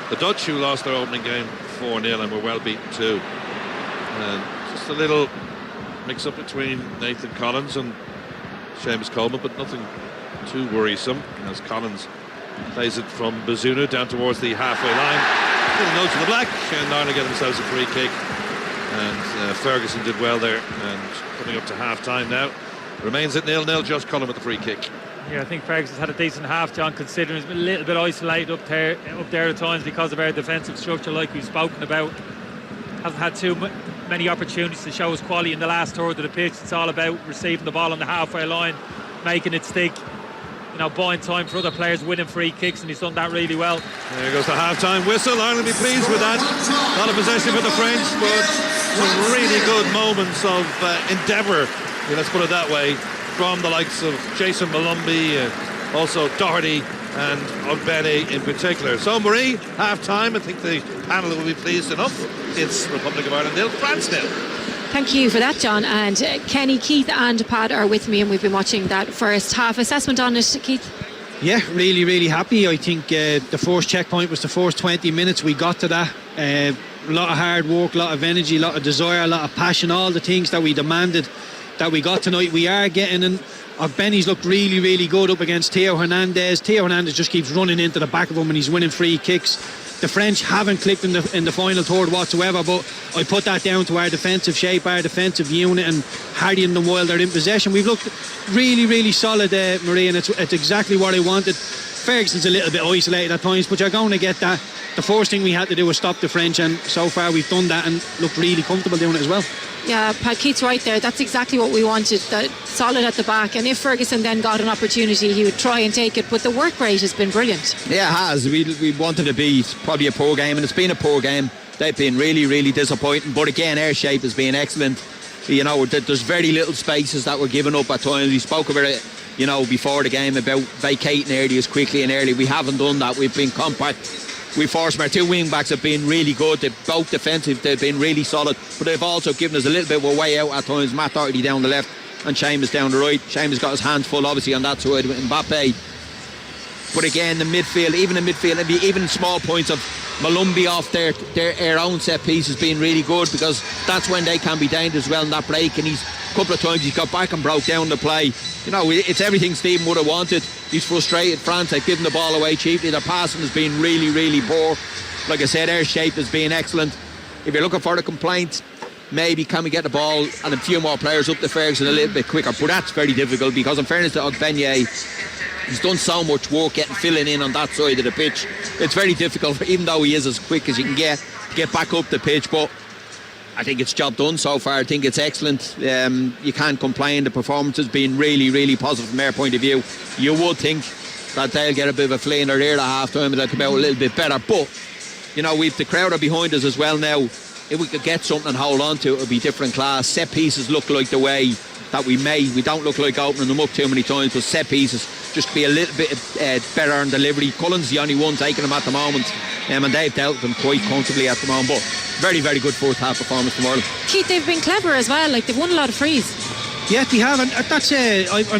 the Dutch, who lost their opening game 4-0 and were well beaten too. And just a little mix-up between Nathan Collins and Seamus Coleman, but nothing too worrisome, as Collins plays it from Bazunu down towards the halfway line. Little nose to the black, and Ireland get themselves a free kick. And Ferguson did well there, and coming up to half-time now. Remains at 0-0, Josh Cullen with the free kick. Yeah, I think Ferguson's had a decent half, John, considering he's been a little bit isolated up there at times because of our defensive structure, like we've spoken about. Hasn't had too many opportunities to show his quality in the last third of the pitch. It's all about receiving the ball on the halfway line, making it stick, buying time for other players, winning free kicks, and he's done that really well. There goes the half-time whistle. Ireland will be pleased with that. A lot of possession for the French, but some really good moments of endeavour, let's put it that way, from the likes of Jason Malumbi, also Doherty and Ogbene in particular. So Marie, half-time, I think the panel will be pleased enough. It's Republic of Ireland 0, France 0. Thank you for that, John. And Kenny, Keith and Pat are with me, and we've been watching that first half. Assessment on it, Keith? Yeah, really, really happy. I think the first checkpoint was the first 20 minutes. We got to that. A lot of hard work, a lot of energy, a lot of desire, a lot of passion, all the things that we demanded that we got tonight. We are getting in. Benny's looked really, really good up against Theo Hernandez. Theo Hernandez just keeps running into the back of him and he's winning free kicks. The French haven't clicked in the final third whatsoever, but I put that down to our defensive shape, our defensive unit, and hardying them while they're in possession. We've looked really, really solid, Marie, and it's exactly what I wanted. Ferguson's a little bit isolated at times, but you're going to get that. The first thing we had to do was stop the French, and so far we've done that and looked really comfortable doing it as well. Yeah, Pat, Keith's right there. That's exactly what we wanted, that solid at the back. And if Ferguson then got an opportunity, he would try and take it. But the work rate has been brilliant. Yeah, it has. We wanted to beat probably a poor game, and it's been a poor game. They've been really, really disappointing. But again, our shape has been excellent. There's very little spaces that were given up at times. We spoke about it, before the game, about vacating areas quickly and early. We haven't done that. We've been compact. We forced our two wing backs have been really good. They're both defensive. They've been really solid, but they've also given us a little bit of a way out at times. Matt Doherty down the left and Seamus down the right. Seamus got his hands full obviously on that side with Mbappe. But again, the midfield, even in small points of Malumbi off their own set piece has been really good, because that's when they can be dangerous as well in that break. And a couple of times he's got back and broke down the play. It's everything Stephen would have wanted. He's frustrated France. They've given the ball away cheaply. Their passing has been really, really poor. Like I said, our shape has been excellent. If you're looking for the complaints, maybe can we get the ball and a few more players up to Ferguson a little bit quicker, but that's very difficult, because in fairness to Ogbene, he's done so much work filling in on that side of the pitch. It's very difficult, even though he is as quick as you can get, to get back up the pitch. But I think it's job done so far. I think it's excellent. You can't complain. The performance has been really, really positive from their point of view. You would think that they'll get a bit of a flea in their ear at half time and they'll come out a little bit better. But we've the crowd are behind us as well now. If we could get something and hold on to it, it would be different class. Set pieces look like the way that we don't look like opening them up too many times, but set pieces just be a little bit better on delivery. Cullen's the only one taking them at the moment, and they've dealt with them quite comfortably at the moment. But very, very good first half performance from Ireland. Keith, they've been clever as well. Like, they've won a lot of frees. Yeah, they have, and that's I've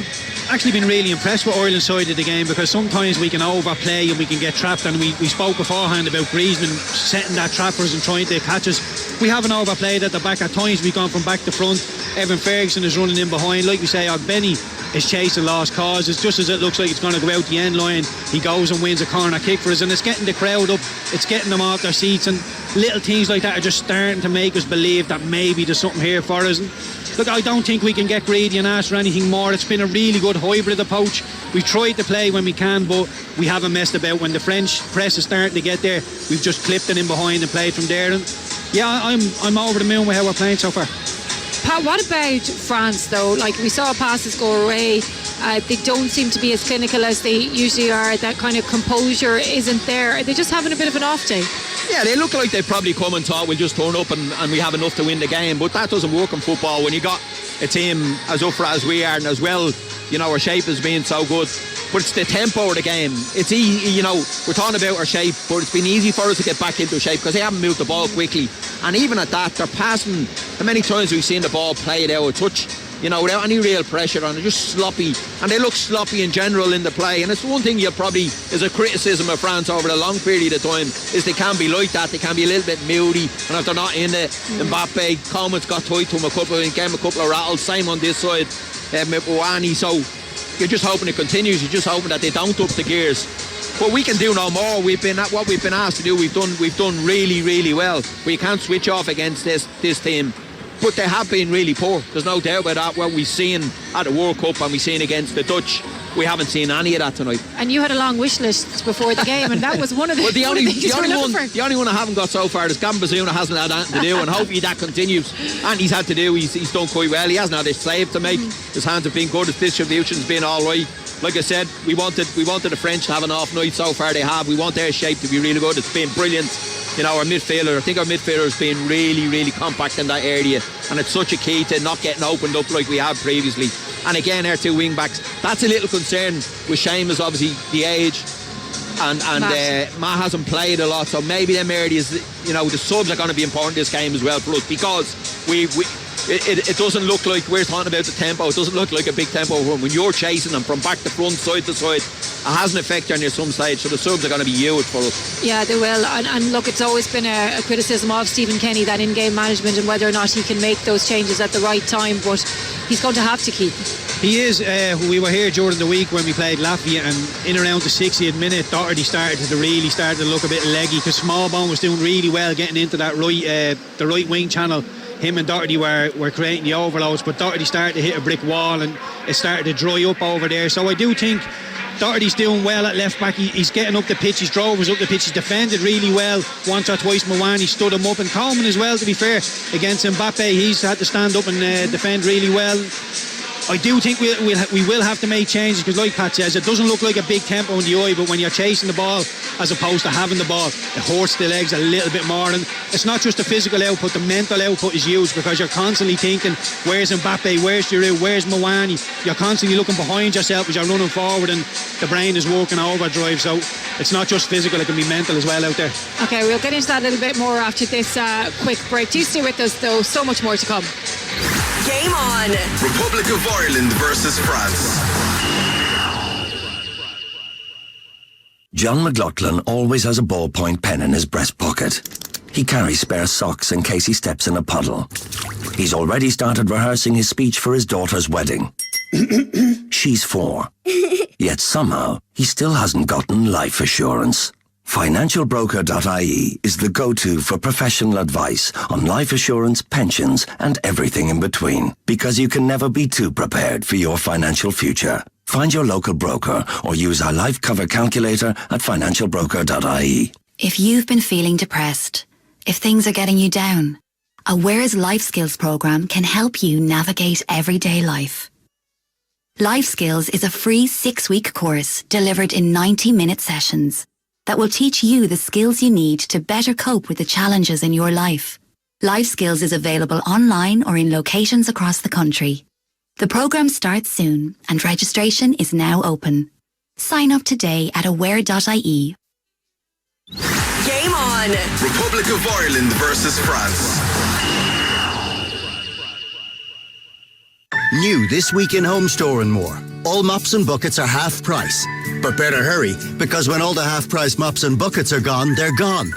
actually been really impressed with Ireland's side of the game, because sometimes we can overplay and we can get trapped, and we spoke beforehand about Griezmann setting that trappers and trying to catch us. We haven't overplayed at the back. At times we've gone from back to front. Evan Ferguson is running in behind, like we say. Benny is chasing lost causes. Just as it looks like it's going to go out the end line, he goes and wins a corner kick for us, and it's getting the crowd up, it's getting them off their seats, and little things like that are just starting to make us believe that maybe there's something here for us. And look, I don't think we can get greedy and ask for anything more. It's been a really good hybrid approach. We've tried to play when we can, but we haven't messed about. When the French press is starting to get there, we've just clipped it in behind and played from there. And yeah, I'm over the moon with how we're playing so far. Pat, what about France though? Like, we saw passes go away. They don't seem to be as clinical as they usually are. That kind of composure isn't there. Are they just having a bit of an off day? Yeah, they look like they probably come and thought we'll just turn up and we have enough to win the game, but that doesn't work in football when you got a team as up for as we are, and as well, you know, our shape has been so good. But it's the tempo of the game. It's easy, you know, we're talking about our shape, but it's been easy for us to get back into shape because they haven't moved the ball quickly. And even at that, they're passing. How many times we've seen the ball played out of touch, you know, without any real pressure on it, just sloppy. And they look sloppy in general in the play. And it's one thing you probably, is a criticism of France over a long period of time, is they can be like that. They can be a little bit moody. And if they're not in it, Mbappe, Coleman's got tight to him gave him a couple of rattles. Same on this side, Mawani. So you're just hoping it continues. You're just hoping that they don't up the gears. But we can do no more. We've been at what we've been asked to do. We've done really, really well. We can't switch off against this team. But they have been really poor. There's no doubt about that. What we've seen at the World Cup and we've seen against the Dutch, we haven't seen any of that tonight. And you had a long wish list before the game, and that was one of the, well, the only one I haven't got so far is Gambazuna hasn't had anything to do, and hopefully that continues. And he's had to do, he's done quite well. He hasn't had a save to make. His hands have been good. His distribution's been all right. Like I said, we wanted the French to have an off night. So far they have. We want their shape to be really good. It's been brilliant. You know, I think our midfielder has been really, really compact in that area, and it's such a key to not getting opened up like we have previously. And again, our two wing backs, that's a little concern with Seamus, obviously the age, and Matt hasn't played a lot, so maybe them areas, you know, the subs are going to be important this game as well for us, because it doesn't look like we're talking about the tempo. It doesn't look like a big tempo when you're chasing them from back to front, side to side. It has an effect on you some stage, so the subs are going to be huge for us. Yeah, they will. And look, it's always been a criticism of Stephen Kenny, that in-game management and whether or not he can make those changes at the right time, but he's going to have to keep. He is. We were here during the week when we played Latvia, and in around the 60th minute, Doherty started to look a bit leggy, because Smallbone was doing really well getting into that the right wing channel. Him and Doherty were creating the overloads, but Doherty started to hit a brick wall and it started to dry up over there. So I do think Doherty's doing well at left back. He's getting up the pitch, his drove was up the pitch, he's defended really well. Once or twice Mawani stood him up, and Coleman as well, to be fair, against Mbappe, he's had to stand up and defend really well. I do think we will have to make changes, because like Pat says, it doesn't look like a big tempo in the eye, but when you're chasing the ball as opposed to having the ball, it hurts the legs a little bit more. And it's not just the physical output, the mental output is huge, because you're constantly thinking, where's Mbappe, where's Giroud, where's Mawani? You're constantly looking behind yourself as you're running forward, and the brain is working overdrive. So it's not just physical, it can be mental as well out there. Okay, we'll get into that a little bit more after this quick break. Do stay with us though, so much more to come. Game on. Republic of Ireland versus France. John McLaughlin always has a ballpoint pen in his breast pocket. He carries spare socks in case he steps in a puddle. He's already started rehearsing his speech for his daughter's wedding. She's 4. Yet somehow, he still hasn't gotten life assurance. FinancialBroker.ie is the go-to for professional advice on life assurance, pensions, and everything in between. Because you can never be too prepared for your financial future. Find your local broker or use our life cover calculator at FinancialBroker.ie. If you've been feeling depressed, if things are getting you down, a Where's Life Skills program can help you navigate everyday life. Life Skills is a free 6-week course delivered in 90-minute sessions that will teach you the skills you need to better cope with the challenges in your life. Life Skills is available online or in locations across the country. The program starts soon and registration is now open. Sign up today at aware.ie. Game on. Republic of Ireland versus France. New this week in Home Store and More. All mops and buckets are half price. But better hurry, because when all the half price mops and buckets are gone, they're gone.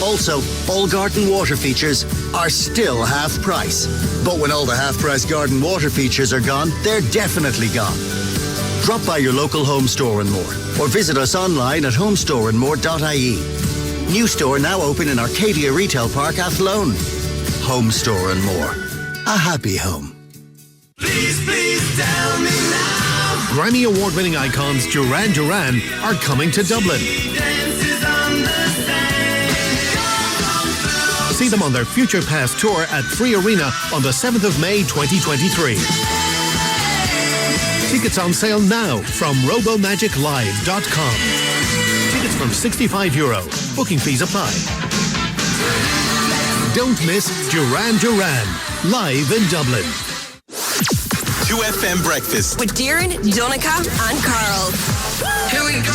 Also, all garden water features are still half price. But when all the half price garden water features are gone, they're definitely gone. Drop by your local Home Store and More, or visit us online at homestoreandmore.ie. New store now open in Arcadia Retail Park, Athlone. Home Store and More. A happy home. Please tell me now. Grammy Award-winning icons Duran Duran are coming to Dublin. See them on their Future Past tour at Free Arena on the 7th of May 2023. Tickets on sale now from robomagiclive.com. Tickets from €65. Booking fees apply. Don't miss Duran Duran, live in Dublin. 2FM Breakfast With Darren, Donica and Carl. Here we go.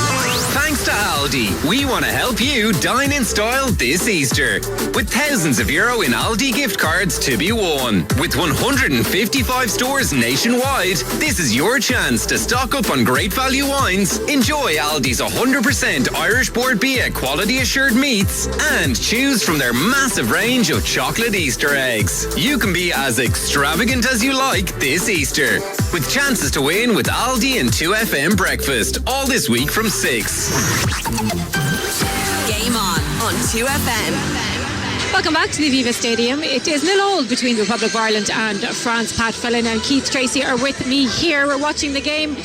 Thanks to Aldi, we want to help you dine in style this Easter. With thousands of euro in Aldi gift cards to be won. With 155 stores nationwide, this is your chance to stock up on great value wines, enjoy Aldi's 100% Irish Board Bia quality assured meats, and choose from their massive range of chocolate Easter eggs. You can be as extravagant as you like this Easter. With chances to win with Aldi and 2FM Breakfast, all this week from 6. Game on 2FM. Welcome back to the Aviva Stadium. It is 0-0 between the Republic of Ireland and France. Pat Fellin and Keith Tracy are with me here. We're watching the game.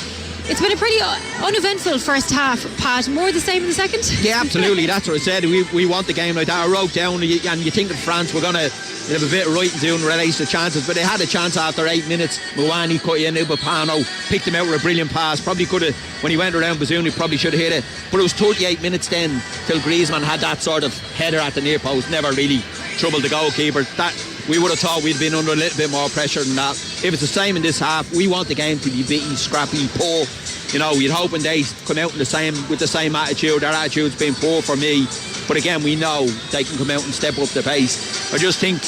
It's been a pretty uneventful first half, Pat. More the same in the second? Yeah, absolutely. That's what I said. We want the game like that. I wrote down, and you think that France were going to have a bit of writing down in relation to chances, but they had a chance after 8 minutes. Mawani cut in, Ubapano picked him out with a brilliant pass. Probably could have, when he went around Bazoon, he probably should have hit it. But it was 38 minutes then till Griezmann had that sort of header at the near post. Never really troubled the goalkeeper. That we would have thought we'd been under a little bit more pressure than that. If it's the same in this half, we want the game to be bitty, scrappy, poor. You know, we'd hope when they come out with the same attitude. Their attitude's been poor for me. But again, we know they can come out and step up the pace. I just think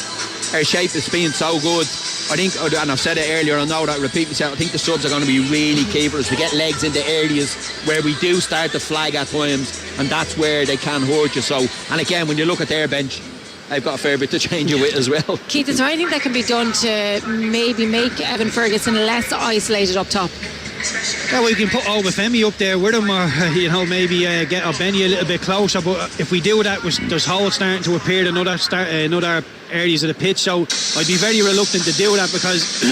our shape has been so good. I think, and I've said it earlier, I know that I repeat myself, I think the subs are going to be really key for us to get legs into areas where we do start to flag at times, and that's where they can hurt you. So, and again, when you look at their bench, they've got a fair bit to change it with as well. Keith, is there anything that can be done to maybe make Evan Ferguson less isolated up top? Yeah, well, you can put Obafemi up there with him, or maybe get Benny a little bit closer. But if we do that, there's holes starting to appear in other areas of the pitch. So I'd be very reluctant to do that, because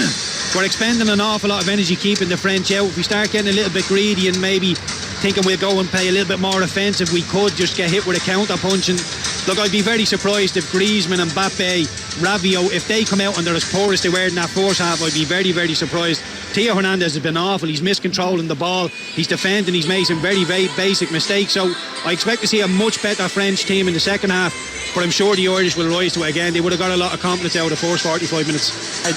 we're expending an awful lot of energy keeping the French out. If we start getting a little bit greedy and maybe thinking we'll go and play a little bit more offensive, we could just get hit with a counter punch. And look, I'd be very surprised if Griezmann, Mbappe, Rabiot, if they come out and they're as poor as they were in that first half. I'd be very, very surprised. Theo Hernandez has been awful. He's miscontrolling the ball, he's defending, he's made some very, very basic mistakes. So I expect to see a much better French team in the second half, but I'm sure the Irish will rise to it again. They would have got a lot of confidence out of the first 45 minutes.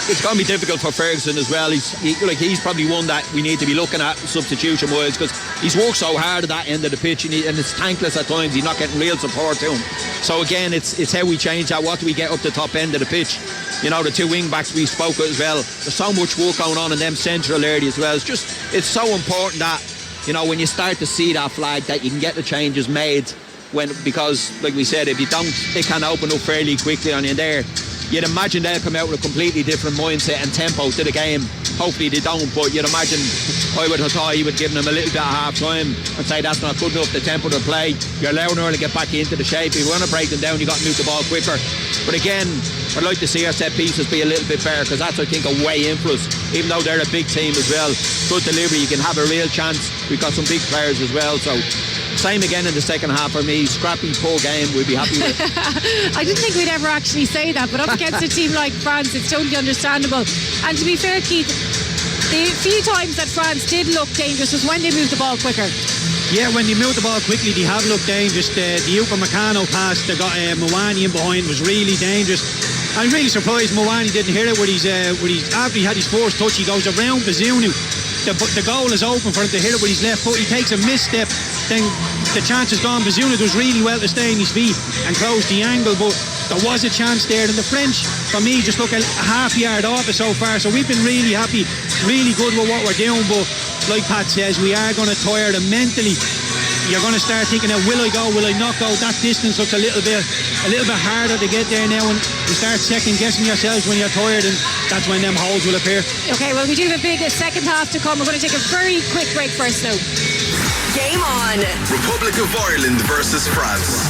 It's going to be difficult for Ferguson as well. He's probably one that we need to be looking at substitution wise, because he's worked so hard at that end of the pitch, and it's thankless at times. He's not getting real support to him. So again, it's how we change that. What do we get up the top end of the pitch? You know, the two wing backs we spoke of as well. There's so much work going on in them central areas as well. It's so important that, you know, when you start to see that flag, that you can get the changes made. Because like we said, if you don't, it can open up fairly quickly on you there. You'd imagine they'll come out with a completely different mindset and tempo to the game. Hopefully they don't, but you'd imagine, I would have thought he would give them a little bit of half time and say that's not good enough, the tempo to play. You're allowing her to get back into the shape. If you want to break them down, you got to move the ball quicker. But again, I'd like to see our set pieces be a little bit better, because that's, I think, a way in for us. Even though they're a big team as well, good delivery, you can have a real chance. We've got some big players as well, so same again in the second half for me. Scrappy, poor game, we'd be happy with. I didn't think we'd ever actually say that, but up against a team like France, it's totally understandable. And to be fair, Keith, the few times that France did look dangerous was when they moved the ball quicker. Yeah, when they moved the ball quickly, they have looked dangerous. The Upamecano pass they got Mawani in behind was really dangerous. I'm really surprised Mawani didn't hit it with his after he had his first touch. He goes around Bazunu, the goal is open for him to hit it with his left foot. He takes a misstep, then the chance is gone. Bazunu does really well to stay on his feet and close the angle, but there was a chance there. And the French, for me, just look a half yard off it so far. So we've been really happy, really good with what we're doing. But like Pat says, we are going to tire them mentally. You're going to start thinking, now, will I go, will I not go? That distance looks a little bit harder to get there now, and you start second guessing yourselves when you're tired, and that's when them holes will appear. Okay, well, we do have a big second half to come. We're going to take a very quick break first though. Game on. Republic of Ireland versus France.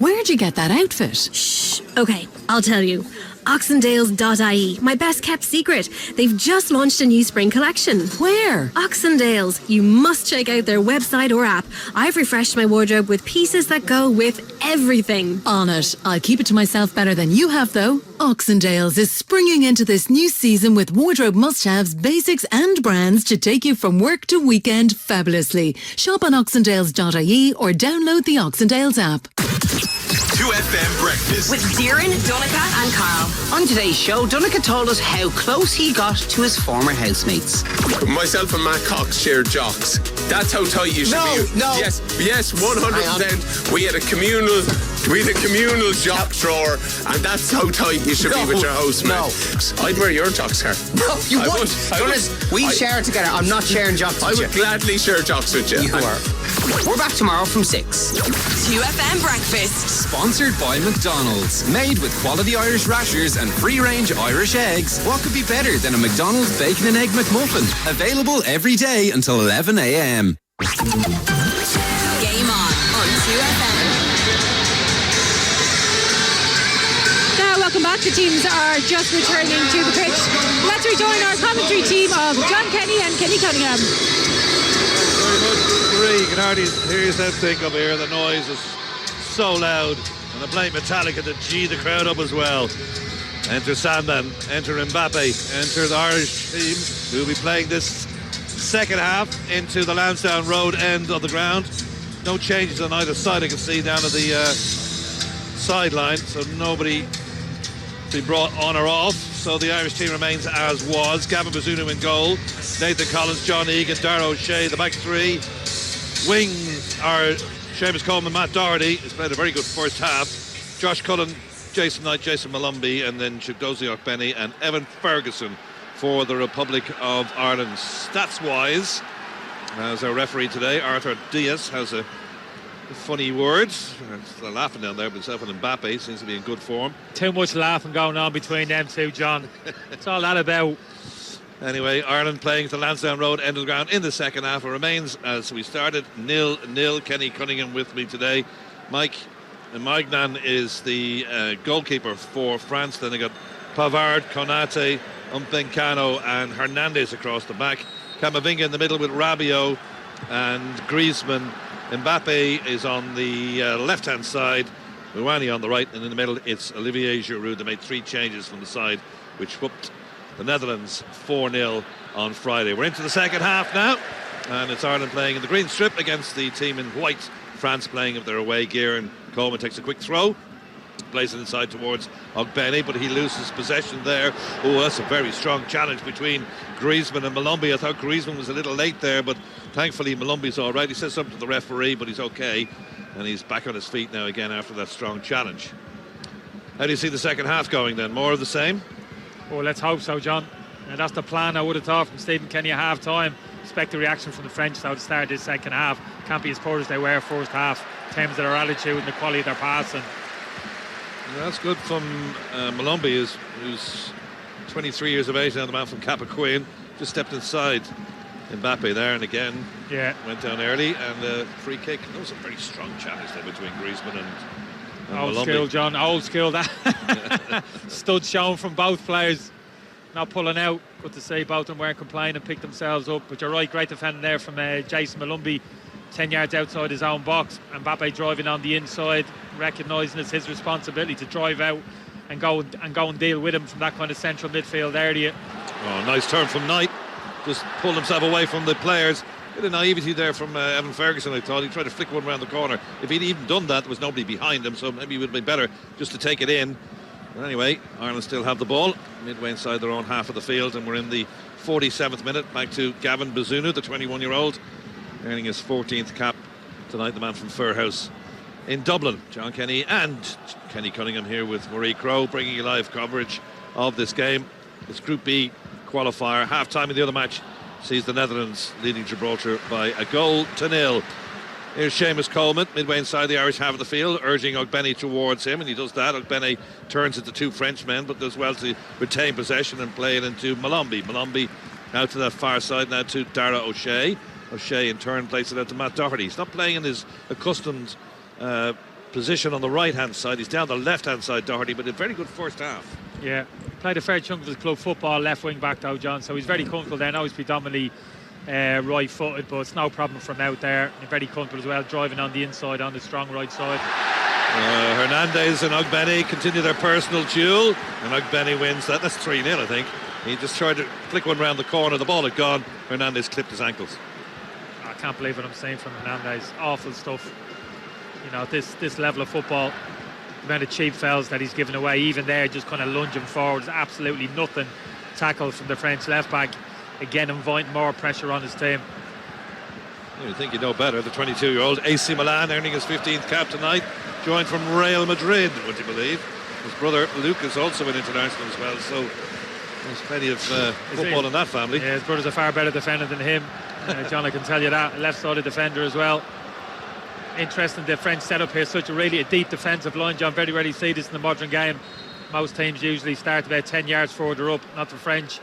Where'd you get that outfit? Shh. Okay, I'll tell you. Oxendales.ie, my best kept secret. They've just launched a new spring collection. Where? Oxendales. You must check out their website or app. I've refreshed my wardrobe with pieces that go with everything. On it. I'll keep it to myself better than you have, though. Oxendales is springing into this new season with wardrobe must-haves, basics and brands to take you from work to weekend fabulously. Shop on oxendales.ie or download the Oxendales app. 2FM Breakfast with Darren, Donica and Carl. On today's show, Donica told us how close he got to his former housemates. Myself and Matt Cox shared jocks. That's how tight you should be. No. Yes, 100%. We had a communal jock drawer, and that's how tight you should be with your housemate. No. I'd wear your jocks, Carl. No, you wouldn't. We share together. I'm not sharing jocks with you. I would gladly share jocks with you. You are. We're back tomorrow from 6. 2FM Breakfast. Sponsored by McDonald's. Made with quality Irish rashers and free-range Irish eggs. What could be better than a McDonald's bacon and egg McMuffin? Available every day until 11 a.m. Game on 2FM. Now, welcome back. The teams are just returning to the pitch. Let's rejoin our commentary team of John Kenny and Kenny Cunningham. You can hardly hear yourself think up here. The noise is so loud, and they're playing Metallica to G the crowd up as well. Enter Sandman, enter Mbappe, enter the Irish team who will be playing this second half into the Lansdowne Road end of the ground. No changes on either side I can see down at the sideline, so nobody to be brought on or off. So the Irish team remains as was. Gavin Bazunu in goal, Nathan Collins, John Egan, Darragh O'Shea, the back three. Wings are Seamus Coleman, Matt Doherty has played a very good first half. Josh Cullen, Jason Knight, Jason Malumbi, and then Chibdozie Okpeni and Evan Ferguson for the Republic of Ireland. Stats-wise, as our referee today, Arthur Diaz, has a funny word. They're laughing down there, but himself and Mbappe seems to be in good form. Too much laughing going on between them two, John. It's all that about. Anyway, Ireland playing at the Lansdowne Road end of the ground in the second half. It remains as we started 0-0. Kenny Cunningham with me today. Mike Magnan is the goalkeeper for France. Then they got Pavard, Konate, Upamecano and Hernandez across the back. Camavinga in the middle with Rabiot and Griezmann. Mbappe is on the left-hand side, Luani on the right, and in the middle it's Olivier Giroud. They made 3 changes from the side, which whooped the Netherlands 4-0 on Friday. We're into the second half now, and it's Ireland playing in the green strip against the team in white. France playing of their away gear, and Coleman takes a quick throw, plays it inside towards Ogbene, but he loses possession there. Oh, that's a very strong challenge between Griezmann and Malumbi. I thought Griezmann was a little late there, but thankfully Malumbi's all right. He says something to the referee, but he's okay, and he's back on his feet now again after that strong challenge. How do you see the second half going then? More of the same? Oh, let's hope so, John. And that's the plan, I would have thought, from Stephen Kenny at half-time. Expect the reaction from the French how to start this second half. Can't be as poor as they were first half in terms of their attitude and the quality of their passing. Yeah, that's good from Malumbi, who's 23 years of age now, the man from Cappoquin. Just stepped inside Mbappe there, and again went down early, and a free kick. That was a very strong challenge there between Griezmann and old Malumbi. School, John, old school. That stud shown from both players, not pulling out. Good to see both of them weren't complaining, picked themselves up. But you're right, great defending there from Jason Malumbi, 10 yards outside his own box. Mbappe driving on the inside, recognising it's his responsibility to drive out and go and deal with him from that kind of central midfield area. Oh, nice turn from Knight. Just pulled himself away from the players. Bit of naivety there from Evan Ferguson, I thought. He tried to flick one around the corner. If he'd even done that, there was nobody behind him, so maybe it would have been better just to take it in. But anyway, Ireland still have the ball midway inside their own half of the field, and we're in the 47th minute. Back to Gavin Bazunu, the 21-year-old, earning his 14th cap tonight, the man from Fairhouse in Dublin. John Kenny and Kenny Cunningham here with Marie Crowe, bringing you live coverage of this game. It's Group B qualifier. Half-time in the other match sees the Netherlands leading Gibraltar by 1-0. Here's Seamus Coleman, midway inside the Irish half of the field, urging Ogbene towards him, and he does that. Ogbene turns into two Frenchmen, but does well to retain possession and play it into Malombi. Malombi out to that far side now to Dara O'Shea. O'Shea in turn plays it out to Matt Doherty. He's not playing in his accustomed position on the right-hand side. He's down the left-hand side, Doherty, but a very good first half. Yeah, played a fair chunk of his club football left wing back though, John, so he's very comfortable there. Now he's predominantly right-footed, but it's no problem from out there. And very comfortable as well, driving on the inside on the strong right side. Hernandez and Ogbene continue their personal duel, and Ogbene wins that. That's 3-0, I think. He just tried to flick one round the corner. The ball had gone. Hernandez clipped his ankles. I can't believe what I'm saying from Hernandez. Awful stuff. You know, this level of football, the amount of cheap fouls that he's given away, even there, just kind of lunging forward, is absolutely nothing. Tackle from the French left-back. Again, inviting more pressure on his team. You think you know better. The 22-year-old AC Milan earning his 15th cap tonight, joined from Real Madrid, would you believe? His brother Luke is also an international as well, so there's plenty of football in that family. Yeah, his brother's a far better defender than him. John, I can tell you that. Left-sided defender as well. Interesting, the French setup here, such a deep defensive line, John. Very rarely see this in the modern game. Most teams usually start about 10 yards further up, not the French.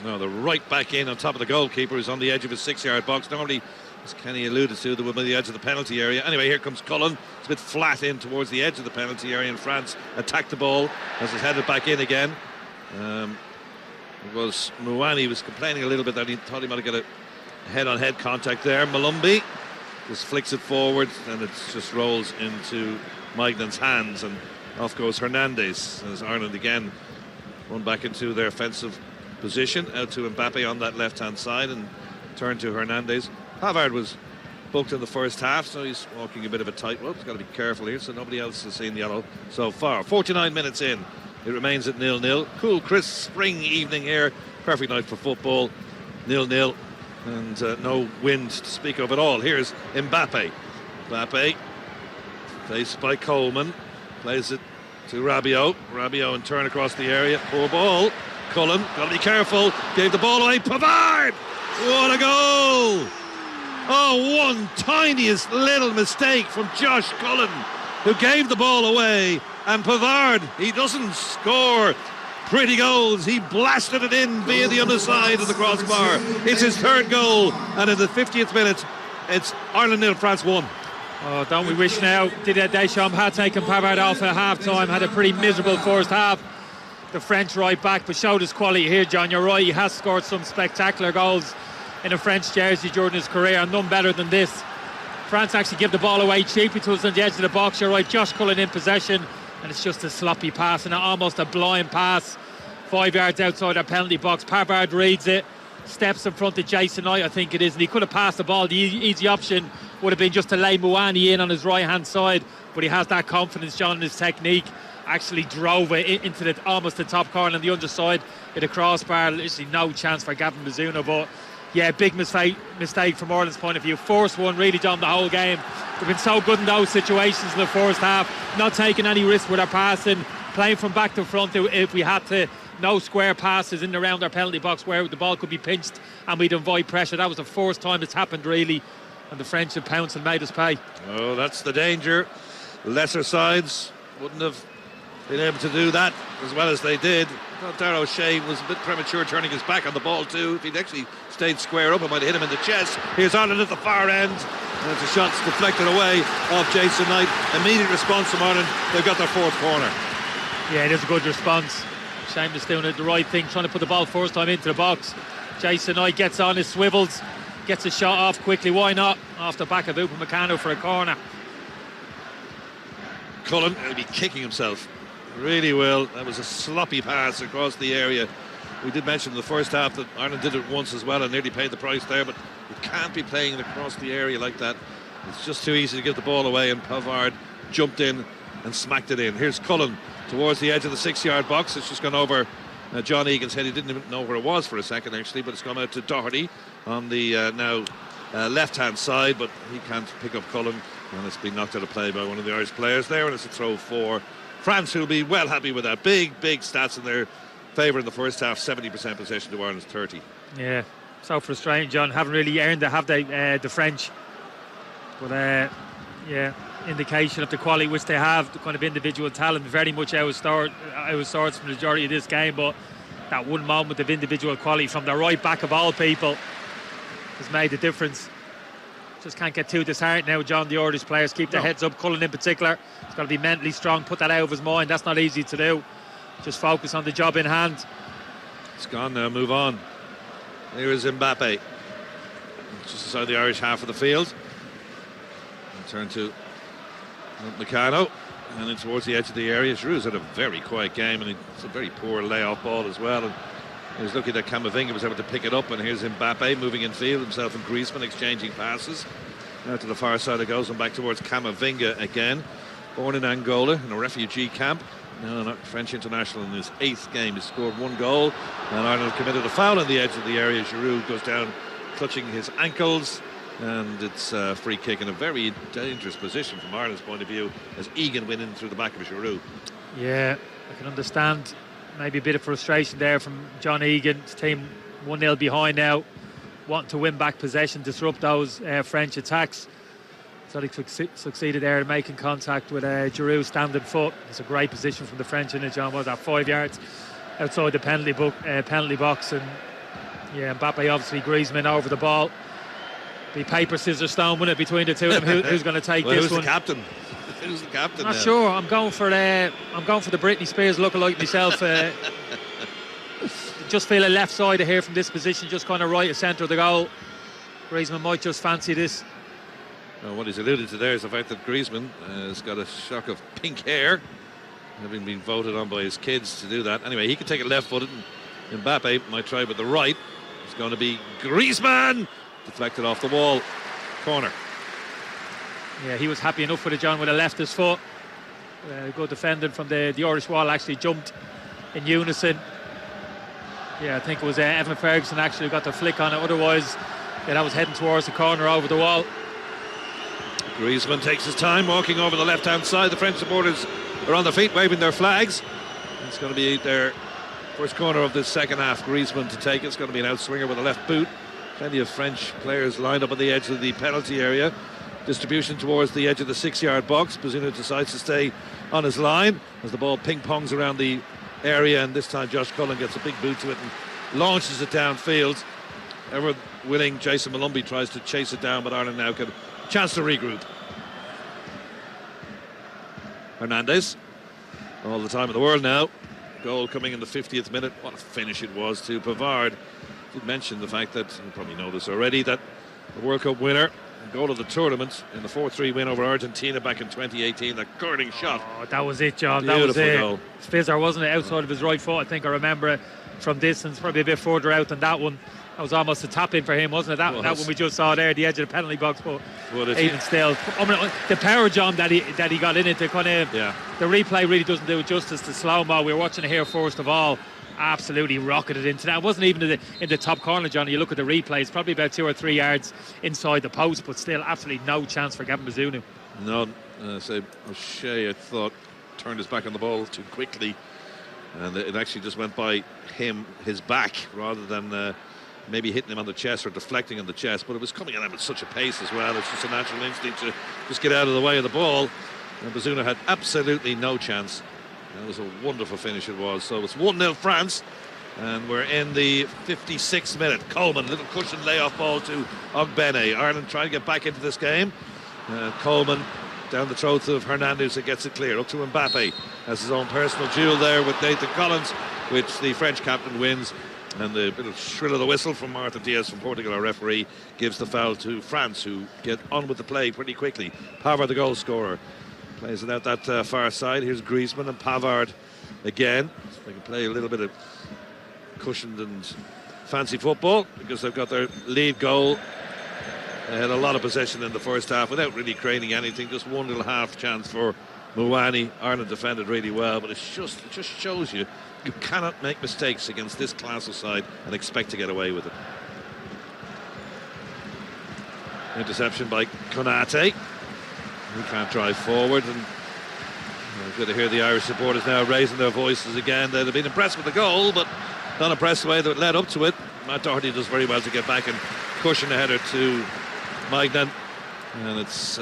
No, they're right back in on top of the goalkeeper, who's on the edge of his 6-yard box. Normally, as Kenny alluded to, they would be the edge of the penalty area. Anyway, here comes Cullen. It's a bit flat in towards the edge of the penalty area, and France attacked the ball as it's headed back in again. It was Mouani was complaining a little bit that he thought he might have got a head-on-head contact there. Malumbi just flicks it forward, and it just rolls into Magnan's hands, and off goes Hernandez as Ireland again run back into their offensive position, out to Mbappe on that left-hand side, and turn to Hernandez. Pavard was booked in the first half, so he's walking a bit of a tightrope. He's got to be careful here, so nobody else has seen yellow so far. 49 minutes in, it remains at 0-0. Cool, crisp spring evening here. Perfect night for football. 0-0, and no wind to speak of at all. Here's Mbappe. Mbappe, faced by Coleman, plays it to Rabiot. Rabiot in turn across the area. Poor ball. Cullen, got to be careful, gave the ball away. Pavard! What a goal! Oh, one tiniest little mistake from Josh Cullen, who gave the ball away. And Pavard, he doesn't score pretty goals. He blasted it in via the underside of the crossbar. It's his third goal, and in the 50th minute, it's Ireland 0, France 1. Oh, don't we wish now Didier Deschamps had taken Pavard off at half-time, had a pretty miserable first half. The French right back, but showed his quality here, John. You're right, he has scored some spectacular goals in a French jersey during his career, and none better than this. France actually give the ball away cheaply to us on the edge of the box. You're right, Josh Cullen in possession, and it's just a sloppy pass and almost a blind pass. 5 yards outside our penalty box. Pavard reads it, steps in front of Jason Knight, I think it is, and he could have passed the ball. The easy option would have been just to lay Mouani in on his right-hand side, but he has that confidence, John, in his technique. Actually drove it into almost the top corner on the underside with a crossbar. Literally no chance for Gavin Bazunu, but yeah, big mistake from Ireland's point of view. Forced one, really, John, the whole game. We've been so good in those situations in the first half, not taking any risk with our passing, playing from back to front if we had to. No square passes in and around our penalty box where the ball could be pinched and we'd invite pressure. That was the first time it's happened, really, and the French have pounced and made us pay. Oh, that's the danger. Lesser sides wouldn't have been able to do that as well as they did. I thought Dara O'Shea was a bit premature turning his back on the ball too. If he'd actually stayed square up, it might have hit him in the chest. Here's Ireland at the far end, and the shot's deflected away off Jason Knight. Immediate response from Ireland. They've got their fourth corner. Yeah, it is a good response. Seamus doing the right thing, trying to put the ball first time into the box. Jason Knight gets on his swivels, gets a shot off quickly. Why not? Off the back of Upamecano for a corner. Cullen will be kicking himself. Really will. That was a sloppy pass across the area. We did mention in the first half that Ireland did it once as well and nearly paid the price there, but you can't be playing it across the area like that. It's just too easy to give the ball away, and Pavard jumped in and smacked it in. Here's Cullen towards the edge of the 6-yard box. It's just gone over John Egan's head. He didn't even know where it was for a second actually, but it's gone out to Doherty on the now left-hand side, but he can't pick up Cullen, and it's been knocked out of play by one of the Irish players there, and it's a throw for France, who'll be well happy with that. Big stats in their favour in the first half. 70% possession to Ireland's 30. Yeah, so frustrating, John. Haven't really earned it, have they, the French? But yeah, indication of the quality which they have, the kind of individual talent, very much outsourced for the majority of this game. But that one moment of individual quality from the right back of all people has made the difference. Just can't get too disheartened now, John. The Irish players keep their heads up. Cullen in particular, he's got to be mentally strong, put that out of his mind. That's not easy to do. Just focus on the job in hand. It's gone now, move on. Here is Mbappe, just inside the Irish half of the field. And turn to Meccano, and then towards the edge of the area. Giroud's had a very quiet game, and it's a very poor layoff ball as well. And he was lucky that Camavinga was able to pick it up, and here's Mbappe moving in field, himself and Griezmann exchanging passes. Now to the far side it goes, and back towards Camavinga again. Born in Angola in a refugee camp. Now a French international in his 8th game. He's scored 1 goal, and Ireland committed a foul on the edge of the area. Giroud goes down clutching his ankles, and it's a free kick in a very dangerous position from Ireland's point of view, as Egan went in through the back of Giroud. Yeah, I can understand maybe a bit of frustration there from John Egan's team. 1-0 behind now, wanting to win back possession, disrupt those French attacks. So he succeeded there in making contact with Giroud standing foot. It's a great position from the French in it, John. Was that 5 yards outside the penalty box? And yeah, Mbappe, obviously Griezmann over the ball. Be paper, scissors, stone, win it between the two of them. Who's going to take this who's one? The captain? Who's the captain? Not sure. I'm going for the Britney Spears lookalike myself. Just feel a left side of here from this position, just kind of right of centre of the goal. Griezmann might just fancy this. Well, what he's alluded to there is the fact that Griezmann has got a shock of pink hair, having been voted on by his kids to do that. Anyway, he can take it left-footed, and Mbappe might try with the right. It's going to be Griezmann, deflected off the wall, corner. Yeah, he was happy enough with it, John, with a leftist foot. Good defending from the Irish wall, actually jumped in unison. Yeah, I think it was Evan Ferguson actually got the flick on it. Otherwise, yeah, that was heading towards the corner over the wall. Griezmann takes his time walking over the left-hand side. The French supporters are on their feet waving their flags. It's going to be their first corner of this second half. Griezmann to take it. It's going to be an outswinger with a left boot. Plenty of French players lined up on the edge of the penalty area. Distribution towards the edge of the 6-yard box. Bazunu decides to stay on his line as the ball ping-pongs around the area, and this time Josh Cullen gets a big boot to it and launches it downfield. Ever willing Jason Malumbi tries to chase it down, but Ireland now get a chance to regroup. Hernandez, all the time in the world now. Goal coming in the 50th minute. What a finish it was to Pavard. Did mention the fact that, you probably know this already, that the World Cup winner, goal of the tournament in the 4-3 win over Argentina back in 2018, that curling shot. Oh, that was it, John. Beautiful that was it. Goal. Fizzer, wasn't it, outside of his right foot? I think I remember it from distance, probably a bit further out than that one. That was almost a tap in for him, wasn't it? That one we just saw there at the edge of the penalty box. But even still, I mean, the power, John, that he got in it, the kind of the replay really doesn't do it justice to slow-mo. We were watching it here first of all. Absolutely rocketed into that. It wasn't even in the top corner, John. You look at the replay, it's probably about 2 or 3 yards inside the post, but still absolutely no chance for Gavin Bazunu. No, so O'Shea, I thought, turned his back on the ball too quickly, and it actually just went by his back, rather than maybe hitting him on the chest or deflecting on the chest, but it was coming at him at such a pace as well. It's just a natural instinct to just get out of the way of the ball, and Bazunu had absolutely no chance. That was a wonderful finish it was. So it's 1-0 France, and we're in the 56th minute. Coleman, little cushion layoff ball to Ogbene. Ireland trying to get back into this game. Coleman down the throat of Hernandez and gets it clear. Up to Mbappe. Has his own personal duel there with Nathan Collins, which the French captain wins. And the little shrill of the whistle from Martha Diaz from Portugal, our referee, gives the foul to France, who get on with the play pretty quickly. Pavard, the goal scorer, plays it out that far side. Here's Griezmann and Pavard again. So they can play a little bit of cushioned and fancy football because they've got their lead goal. They had a lot of possession in the first half without really creating anything. Just one little half chance for Mouani. Ireland defended really well, but it just shows you cannot make mistakes against this class of side and expect to get away with it. Interception by Konate. He can't drive forward, and good to hear the Irish supporters now raising their voices again. They'd have been impressed with the goal, but not impressed the way that it led up to it. Matt Doherty does very well to get back and cushion the header to Magnan. And it's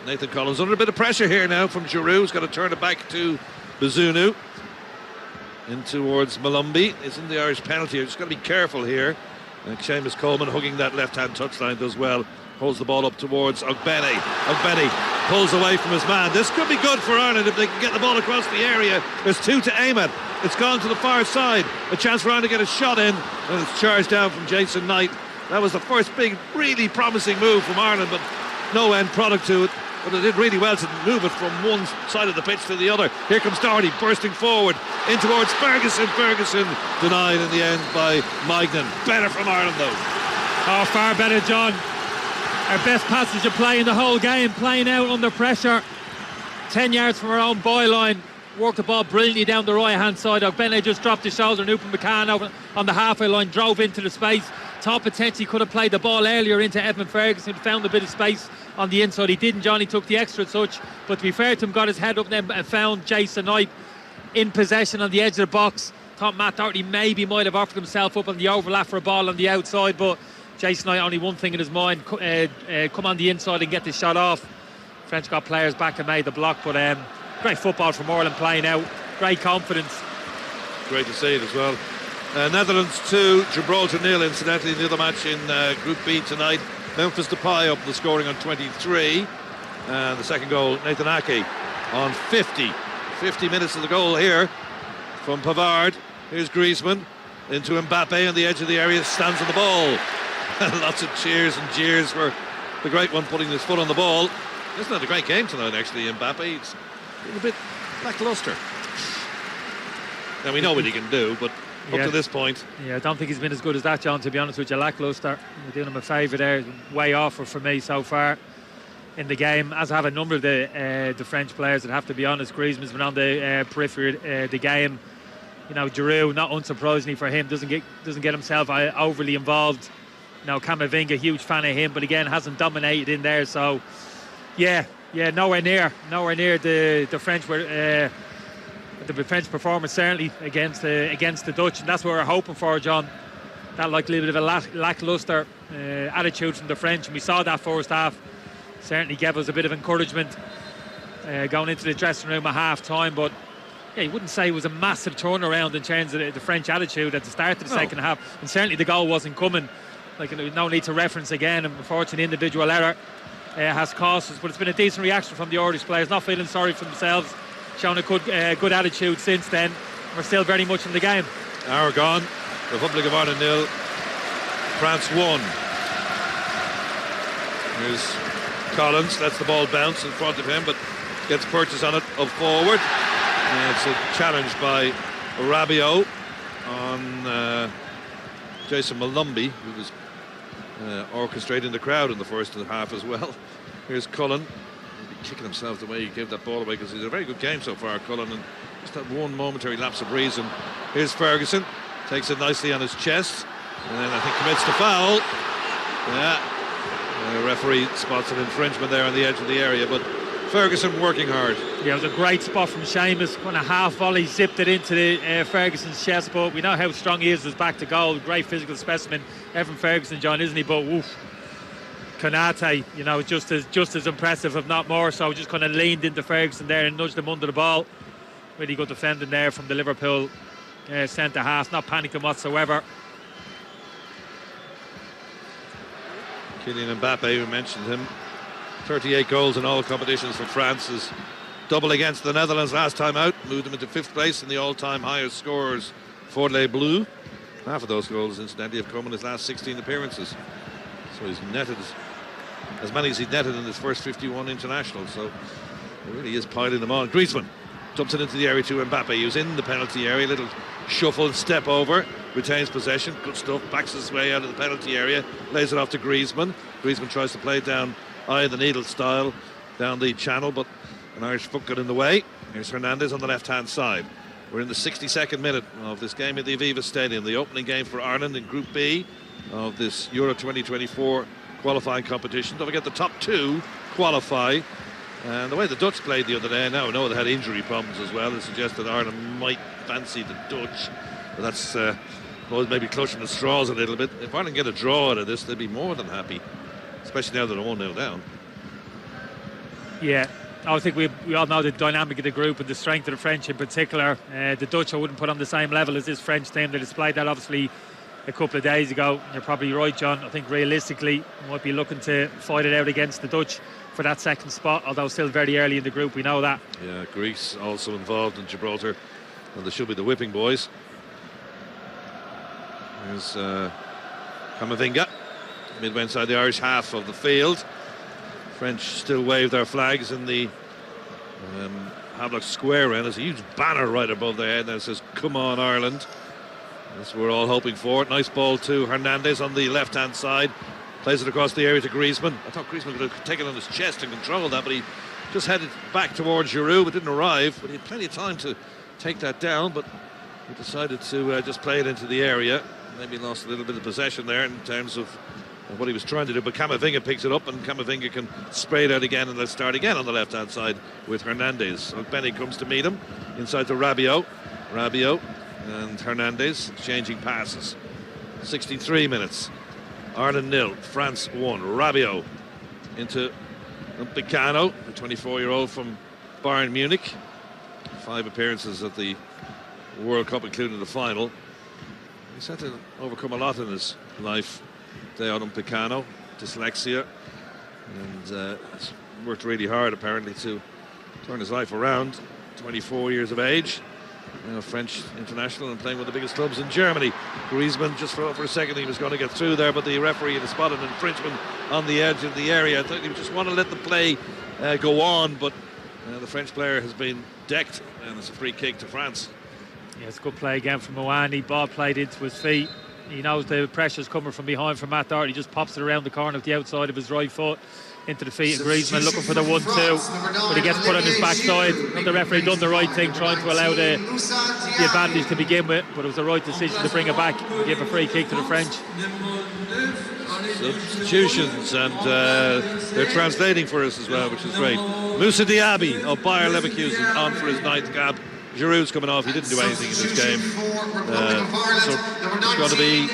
Nathan Collins under a bit of pressure here now from Giroud. He's got to turn it back to Bazunu. In towards Malumbi. It's in the Irish penalty. Just got to be careful here. And Seamus Coleman hugging that left-hand touchline does well. Holds the ball up towards Ogbene. Ogbene pulls away from his man. This could be good for Ireland if they can get the ball across the area. There's 2 to aim at. It's gone to the far side. A chance for Ireland to get a shot in. And it's charged down from Jason Knight. That was the first big, really promising move from Ireland, but no end product to it. But they did really well to move it from one side of the pitch to the other. Here comes Doherty bursting forward in towards Ferguson. Ferguson denied in the end by Magnan. Better from Ireland though. Oh, far better, John. Our best passage of play in the whole game, playing out under pressure. 10 yards from our own byline. Worked the ball brilliantly down the right hand side. Ogbene just dropped his shoulder, and Upa McCann over on the halfway line drove into the space. Thought potentially could have played the ball earlier into Evan Ferguson, who found a bit of space on the inside. He didn't. Johnny took the extra touch, but to be fair to him, got his head up then and found Jason Knight in possession on the edge of the box. Thought Matt Doherty maybe might have offered himself up on the overlap for a ball on the outside, but Jason Knight only one thing in his mind, come on the inside and get the shot off. French got players back and made the block, but great football from Ireland playing out. Great confidence. Great to see it as well. Netherlands 2, Gibraltar 0, incidentally, the other match in Group B tonight. Memphis Depay up the scoring on 23. And the second goal, Nathan Ake on 50. 50 minutes of the goal here from Pavard. Here's Griezmann into Mbappe on the edge of the area, stands on the ball. Lots of cheers and jeers for the great one putting his foot on the ball. Isn't that a great game tonight, actually, Mbappe? It's a bit lacklustre. Now, we know what he can do, but up to this point. Yeah, I don't think he's been as good as that, John, to be honest with you. Lacklustre. You're doing him a favour there. Way off for me so far in the game, as have a number of the French players that have to be honest. Griezmann's been on the periphery of the game. You know, Giroud, not unsurprisingly for him, doesn't get himself overly involved. You know, Camavinga, huge fan of him, but again, hasn't dominated in there. So, yeah, nowhere near the French were. The French performance certainly against the Dutch, and that's what we're hoping for, John. That like a little bit of a lacklustre attitude from the French, and we saw that first half. Certainly gave us a bit of encouragement going into the dressing room at half time, but yeah, you wouldn't say it was a massive turnaround in terms of the French attitude at the start of the second half, and certainly the goal wasn't coming. Like, no need to reference again, and unfortunately individual error has cost us, but it's been a decent reaction from the Irish players, not feeling sorry for themselves, shown a good attitude since then. We're still very much in the game. Hour gone. Republic of Ireland 0, France 1. Here's Collins, lets the ball bounce in front of him, but gets purchase on it up forward. And it's a challenge by Rabiot on Jason Malumbi, who was orchestrating the crowd in the first half as well. Here's Cullen, kicking himself the way he gave that ball away, because he's had a very good game so far, Cullen, and just that one momentary lapse of reason. Here's Ferguson, takes it nicely on his chest, and then I think commits the foul. Yeah, the referee spots an infringement there on the edge of the area, but Ferguson working hard. Yeah, it was a great spot from Seamus. Kind of half volley, zipped it into the Ferguson's chest, but we know how strong he is with his back to goal. Great physical specimen, Evan Ferguson, John, isn't he? But woof, Konate, you know, just as impressive, if not more so. Just kind of leaned into Ferguson there and nudged him under the ball. Really good defending there from the Liverpool centre half, not panicking whatsoever. Kylian Mbappe, we mentioned him, 38 goals in all competitions for France, is double against the Netherlands last time out, moved them into 5th place in the all-time highest scorers for Les Bleus. Half of those goals, incidentally, have come in his last 16 appearances. So he's netted as many as he'd netted in his first 51 internationals. So he really is piling them on. Griezmann dumps it into the area to Mbappe, who's in the penalty area. Little shuffle, step over, retains possession. Good stuff, backs his way out of the penalty area, lays it off to Griezmann. Griezmann tries to play it down eye of the needle style down the channel, but An Irish foot got in the way. Here's Hernandez on the left-hand side. We're in the 62nd minute of this game at the Aviva Stadium, the opening game for Ireland in Group B of this Euro 2024 qualifying competition. Don't forget the top 2 qualify. And the way the Dutch played the other day, now I know they had injury problems as well. It suggests that Ireland might fancy the Dutch. But that's maybe clutching the straws a little bit. If Ireland get a draw out of this, they'd be more than happy, especially now that they're 1-0 down. Yeah, I think we all know the dynamic of the group and the strength of the French in particular. The Dutch I wouldn't put on the same level as this French team. They displayed that obviously a couple of days ago. You're probably right, John. I think realistically we might be looking to fight it out against the Dutch for that second spot, although still very early in the group, we know that. Yeah, Greece also involved in Gibraltar, and they should be the whipping boys. Here's Camavinga, midway inside the Irish half of the field. French still wave their flags in the Havelock Square end. There's a huge banner right above their head that says "Come on, Ireland." That's what we're all hoping for. Nice ball to Hernandez on the left-hand side. Plays it across the area to Griezmann. I thought Griezmann could have taken it on his chest and controlled that, but he just headed back towards Giroud, but didn't arrive. But he had plenty of time to take that down, but he decided to just play it into the area. Maybe lost a little bit of possession there in terms of what he was trying to do, but Camavinga picks it up, and Camavinga can spray it out again, and let's start again on the left-hand side with Hernandez. So Benny comes to meet him inside to Rabiot and Hernandez exchanging passes. 63 minutes. Ireland 0, France 1. Rabiot into Picano, the 24-year-old from Bayern Munich. 5 appearances at the World Cup, including the final. He's had to overcome a lot in his life. Deon Picano, dyslexia, and he's worked really hard apparently to turn his life around. 24 years of age, French international and playing with the biggest clubs in Germany. Griezmann just for a second he was going to get through there, but the referee had spotted an infringement on the edge of the area. I think he just want to let the play go on, but the French player has been decked, and it's a free kick to France. Yeah, it's a good play again from Mawani. Ball played into his feet. He knows the pressure's coming from behind from Matt Doherty. He just pops it around the corner with the outside of his right foot into the feet of Griezmann, looking for the 1-2, but he gets put on his backside. And the referee done the right thing, trying to allow the advantage to begin with, but it was the right decision to bring it back and give a free kick to the French. Substitutions, and they're translating for us as well, which is great. Moussa Diaby of Bayer Leverkusen on for his 9th cap. Giroud's coming off. He didn't do anything in this game. So it's going to be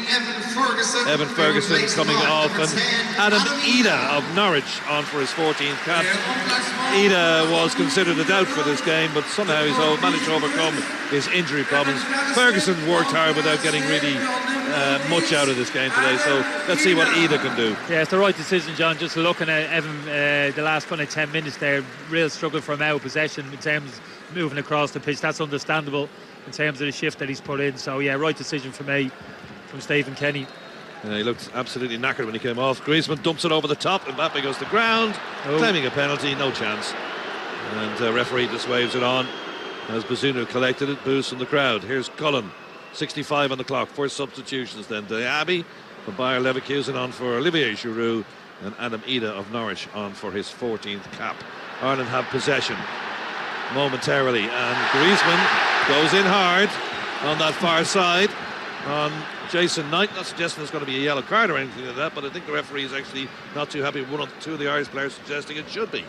Evan Ferguson coming off, and Adam Ida of Norwich on for his 14th cap. Ida was considered a doubt for this game, but somehow he's managed to overcome his injury problems. Ferguson worked hard without getting really much out of this game today, so let's see what Ida can do. Yeah, it's the right decision, John. Just looking at Evan, the last kind of 10 minutes there, real struggle for him out of possession in terms of moving across the pitch. That's understandable in terms of the shift that he's put in. So yeah, right decision for me from Stephen Kenny. He looked absolutely knackered when he came off. Griezmann dumps it over the top. Mbappe goes to ground, claiming a penalty, no chance. And the referee just waves it on as Bazunu collected it. Boos from the crowd. Here's Cullen, 65 on the clock. 4 substitutions then. Diaby from Bayer Leverkusen on for Olivier Giroud, and Adam Ida of Norwich on for his 14th cap. Ireland have possession momentarily, and Griezmann goes in hard on that far side on Jason Knight. Not suggesting there's going to be a yellow card or anything like that, but I think the referee is actually not too happy with 1 or 2 of the Irish players suggesting it should be.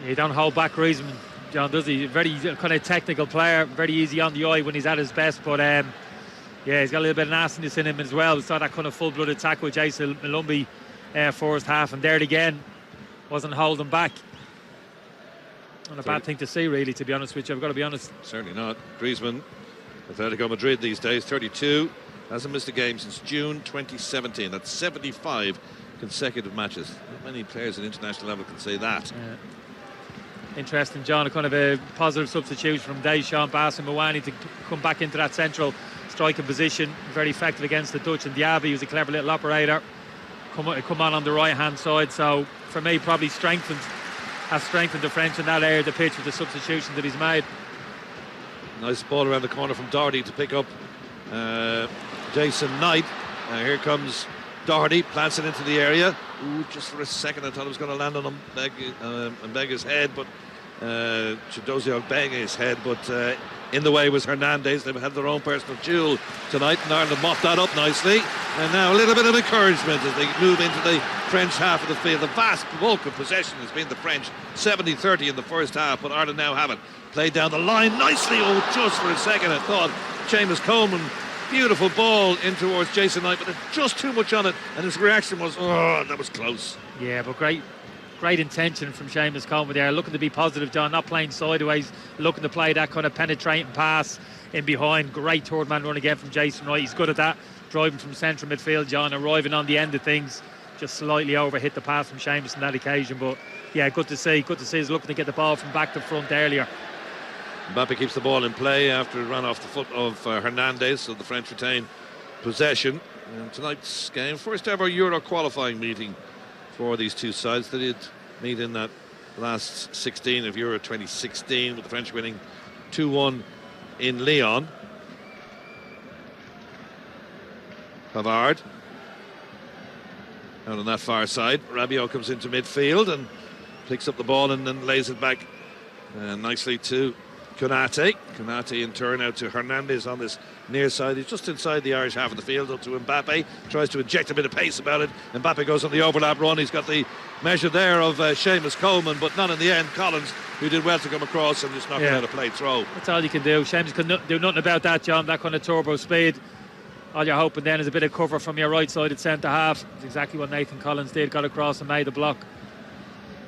You don't hold back Griezmann, John, does he? Very kind of technical player, very easy on the eye when he's at his best, but yeah, he's got a little bit of nastiness in him as well. We saw that kind of full-blooded tackle with Jason Malumbi first half, and there it again, wasn't holding back. Not a bad thing to see, really, to be honest with you. I've got to be honest. Certainly not. Griezmann, Atletico Madrid these days, 32, hasn't missed a game since June 2017. That's 75 consecutive matches. Not many players at international level can say that. Interesting, John. A kind of a positive substitution from Deschamps, asking Mawani to come back into that central striking position. Very effective against the Dutch. And Diaby was a clever little operator. Come on the right-hand side. So, for me, probably has strengthened the French in that area of the pitch with the substitution that he's made. Nice ball around the corner from Doherty to pick up Jason Knight. Here comes Doherty, plants it into the area. just for a second I thought it was going to land on Mbega's head, but Chidozie Ogbege's head, but in the way was Hernandez. They've had their own personal duel tonight, and Ireland mopped that up nicely. And now a little bit of encouragement as they move into the French half of the field. The vast bulk of possession has been the French, 70-30 in the first half, but Ireland now have it. Played down the line nicely. Oh, just for a second I thought Seamus Coleman, beautiful ball in towards Jason Knight, but just too much on it, and his reaction was, oh, that was close. Yeah, but great intention from Seamus Coleman there, looking to be positive, John, not playing sideways, looking to play that kind of penetrating pass in behind. Great third man run again from Jason Knight. He's good at that, driving from central midfield, John, arriving on the end of things, just slightly overhit the pass from Seamus on that occasion. But yeah, good to see he's looking to get the ball from back to front earlier. Mbappe keeps the ball in play after it ran off the foot of Hernandez, so the French retain possession. And tonight's game, first ever Euro qualifying meeting for these two sides. They did meet in that last 16 of Euro 2016, with the French winning 2-1 in Lyon. Pavard out on that far side. Rabiot comes into midfield and picks up the ball and then lays it back nicely to Konate. Konate in turn out to Hernandez on this near side. He's just inside the Irish half of the field, up to Mbappe. Tries to inject a bit of pace about it. Mbappe goes on the overlap run. He's got the measure there of Seamus Coleman, but not in the end. Collins, who did well to come across and just knocked out a play throw. That's all you can do. Seamus can do nothing about that, John, that kind of turbo speed. All you're hoping then is a bit of cover from your right-sided centre half. It's exactly what Nathan Collins did, got across and made the block.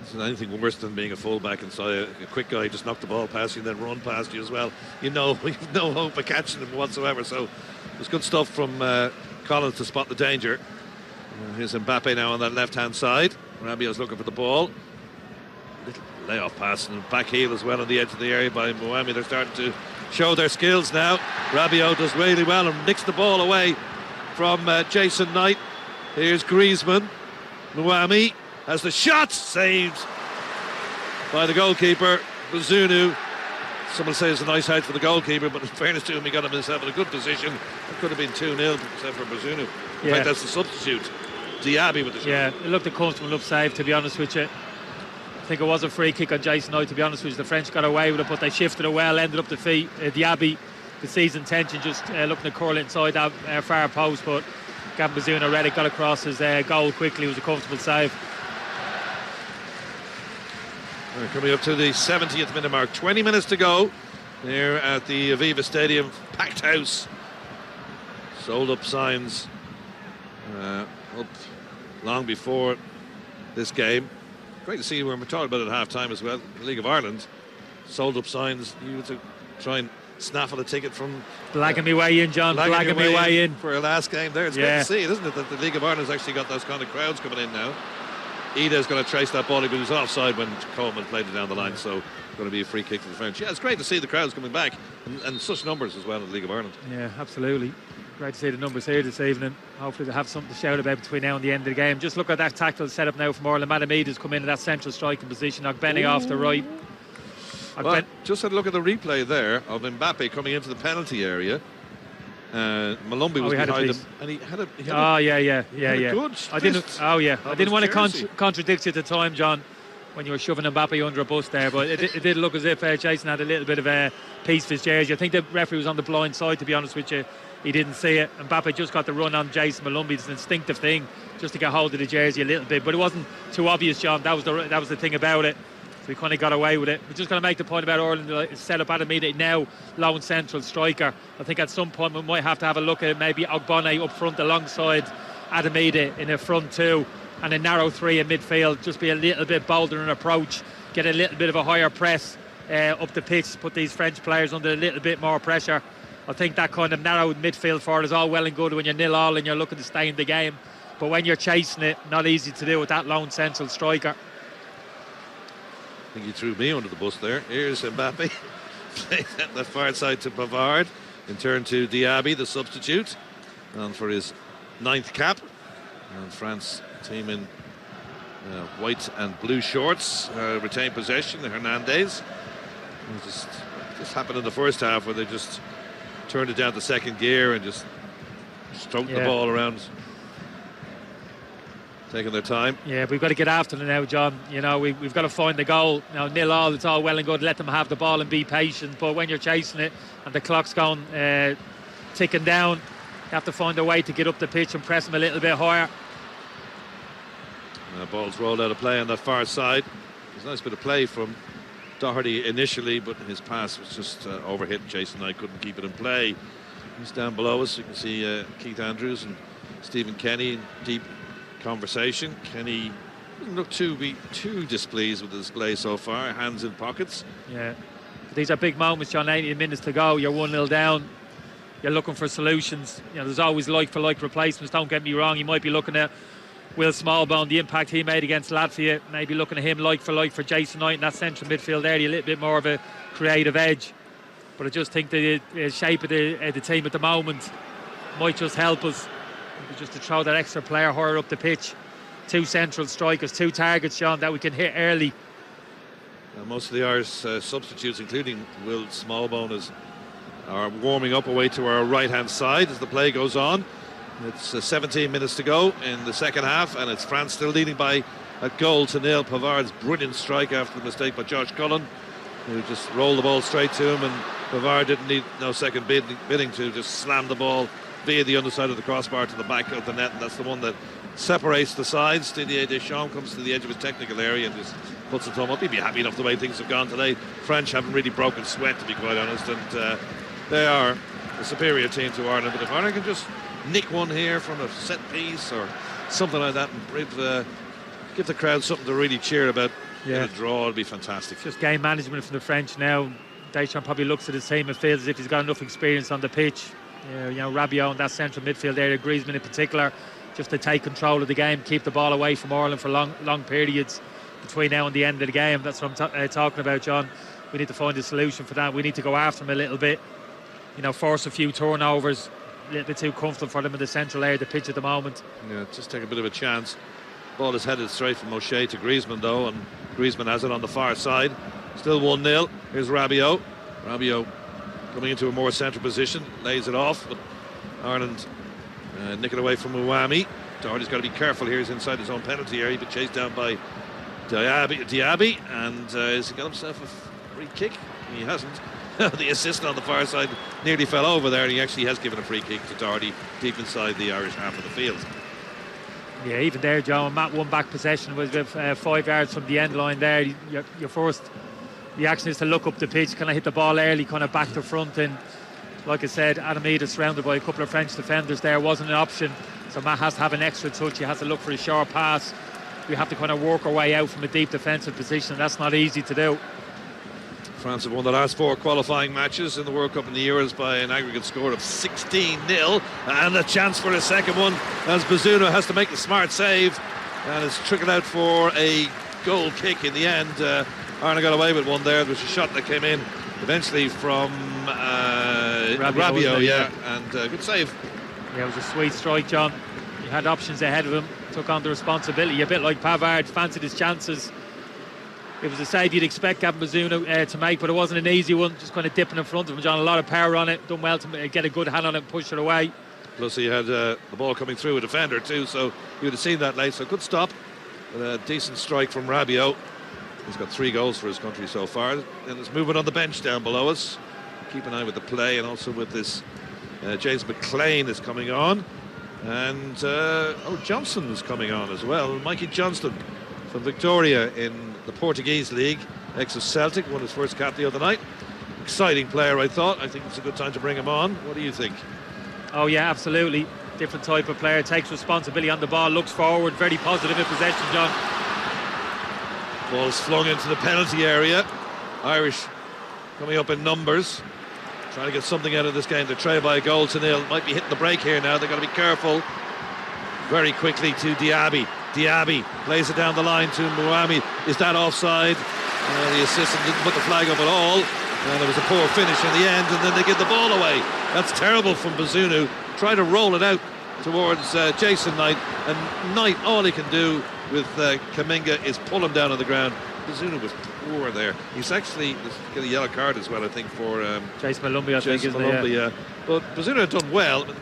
Isn't anything worse than being a fullback and saw a quick guy just knock the ball past you and then run past you as well. You know, you've no hope of catching him whatsoever. So it was good stuff from Collins to spot the danger. Here's Mbappe now on that left-hand side. Rabiot's looking for the ball. Little layoff pass and back heel as well on the edge of the area by Mouami. They're starting to show their skills now. Rabiot does really well and nicks the ball away from Jason Knight. Here's Griezmann. Mouami has the shot, saved by the goalkeeper, Bazunu. Someone says a nice height for the goalkeeper, but in fairness to him, he got himself in a good position. It could have been 2-0 except for Bazunu. In fact, that's the substitute, Diaby with the shot. Yeah, it looked a comfortable enough save, to be honest with you. I think it was a free kick on Jason Knight, to be honest with you. The French got away with it, but they shifted it well, ended up the feet. Diaby, the season intention, just looking to curl inside that far post, but Gavin Bazunu read it, got across his goal quickly. It was a comfortable save. We're coming up to the 70th minute mark. 20 minutes to go here at the Aviva Stadium. Packed house. Sold up signs up long before this game. Great to see when we're talking about it at half time as well. The League of Ireland sold up signs. You to try and snaffle a ticket from blagging me way in, John. Blagging me way in for a last game there. It's great to see it, isn't it, that the League of Ireland has actually got those kind of crowds coming in now. Ida's going to trace that ball, but he was offside when Coleman played it down the line, so going to be a free kick to the French. Yeah, it's great to see the crowds coming back and such numbers as well in the League of Ireland. Yeah, absolutely. Great to see the numbers here this evening. Hopefully they'll have something to shout about between now and the end of the game. Just look at that tactical setup now from Orla. Madamid has come in that central striking position. Ogbene off the right. Well, just had a look at the replay there of Mbappe coming into the penalty area. Malumbi was behind him, and he had a good I didn't want to contradict you at the time, John, when you were shoving Mbappe under a bus there, but it did look as if Jason had a little bit of a piece of his jersey. I think the referee was on the blind side, to be honest with you. He didn't see it. Mbappe just got the run on Jason Malumbi. It's an instinctive thing just to get hold of the jersey a little bit, but it wasn't too obvious, John. That was the thing about it. So we kind of got away with it. We're just going to make the point about Ireland set up Adamida now lone central striker. I think at some point we might have to have a look at maybe Ogbene up front alongside Adamida in a front two, and a narrow three in midfield. Just be a little bit bolder in approach, get a little bit of a higher press up the pitch, put these French players under a little bit more pressure. I think that kind of narrow midfield forward is all well and good when you're 0-0 and you're looking to stay in the game, but when you're chasing it, not easy to do with that lone central striker. I think he threw me under the bus there. Here's Mbappe. Played at the far side to Pavard. In turn to Diaby, the substitute. And for his 9th cap. And France team in white and blue shorts. Retain possession, Hernandez. It just happened in the first half where they just turned it down to second gear and just stroked the ball around. taking their time. Yeah, we've got to get after them now, John. You know, we've got to find the goal. You know, 0-0, it's all well and good. Let them have the ball and be patient. But when you're chasing it and the clock's going ticking down, you have to find a way to get up the pitch and press them a little bit higher. Ball's rolled out of play on that far side. There's a nice bit of play from Doherty initially, but his pass was just overhit. Jason Knight couldn't keep it in play. He's down below us. You can see Keith Andrews and Stephen Kenny in deep conversation. Kenny doesn't look to be too displeased with the display so far. Hands in pockets. Yeah, these are big moments, John. 80 minutes to go. You're 1-0 down. You're looking for solutions. You know, there's always like-for-like replacements. Don't get me wrong. You might be looking at Will Smallbone, the impact he made against Latvia, maybe looking at him like for Jason Knight in that central midfield area, a little bit more of a creative edge. But I just think the shape of the team at the moment might just help us, just to throw that extra player higher up the pitch. 2 central strikers, 2 targets, John, that we can hit early. Most of the Irish substitutes, including Will Smallbone, are warming up away to our right-hand side as the play goes on. It's 17 minutes to go in the second half, and it's France still leading by a goal to nil. Pavard's brilliant strike after the mistake by Josh Cullen, who just rolled the ball straight to him, and Pavard didn't need no second bidding to just slam the ball via the underside of the crossbar to the back of the net, and that's the one that separates the sides. Didier Deschamps comes to the edge of his technical area and just puts the thumb up. He'd be happy enough the way things have gone today. French haven't really broken sweat, to be quite honest, and they are a superior team to Ireland. But if Ireland can just nick one here from a set piece or something like that and give the crowd something to really cheer about, get a draw, it'd be fantastic. Just game management from the French now. Deschamps probably looks at his team and feels as if he's got enough experience on the pitch. You know, Rabiot in that central midfield area, Griezmann in particular, just to take control of the game, keep the ball away from Ireland for long periods between now and the end of the game. That's what I'm talking about, John. We need to find a solution for that. We need to go after them a little bit, you know, force a few turnovers. A little bit too comfortable for them in the central area of the pitch at the moment. Yeah, just take a bit of a chance. Ball is headed straight from O'Shea to Griezmann though, and Griezmann has it on the far side. Still 1-0. Here's Rabiot. Rabiot coming into a more central position, lays it off, but Ireland nick it away from Uwami. Doherty's got to be careful here. He's inside his own penalty area, but chased down by Diaby, and has he got himself a free kick? He hasn't. The assistant on the far side nearly fell over there, and he actually has given a free kick to Doherty deep inside the Irish half of the field. Yeah, even there, John, Matt won back possession was 5 yards from the end line there. Your first reaction is to look up the pitch. Can I hit the ball early, kind of back to front? And like I said, Adam Ida surrounded by a couple of French defenders there wasn't an option. So Matt has to have an extra touch. He has to look for a short pass. We have to kind of work our way out from a deep defensive position, and that's not easy to do. France have won the last 4 qualifying matches in the World Cup and the Euros by an aggregate score of 16-0, and a chance for a second one as Bazunu has to make the smart save, and it's trickled out for a goal kick in the end. Ireland got away with one there. There was a shot that came in eventually from Rabiot, and good save. Yeah, it was a sweet strike, John. He had options ahead of him, took on the responsibility, a bit like Pavard, fancied his chances. It was a save you'd expect Gavin Bazunu to make, but it wasn't an easy one, just kind of dipping in front of him, John. A lot of power on it, done well to get a good hand on it and push it away. Plus he had the ball coming through a defender too, so you would have seen that late. So good stop, but a decent strike from Rabiot. He's got 3 goals for his country so far, and there's movement on the bench down below us. Keep an eye with the play, and also with this James McLean is coming on, and Johnson is coming on as well. Mikey Johnston from Victoria in the Portuguese League, ex of Celtic, won his first cap the other night. Exciting player, I thought. I think it's a good time to bring him on. What do you think? Oh yeah, absolutely. Different type of player, takes responsibility on the ball, looks forward, very positive in possession, John. Ball's flung into the penalty area. Irish coming up in numbers, trying to get something out of this game. They're trailed by a goal to nil. Might be hitting the break here now. They've got to be careful. Very quickly to Diaby. Diaby plays it down the line to Muami. Is that offside? The assistant didn't put the flag up at all, and there was a poor finish in the end, and then they give the ball away. That's terrible from Bazunu. Try to roll it out towards Jason Knight, and Knight, all he can do with Kaminga is pull him down on the ground. Bazunu was poor there. He's actually got a yellow card as well, I think, for Jason Malumbi, I think, Malumbi, yeah. But Bazunu had done well, but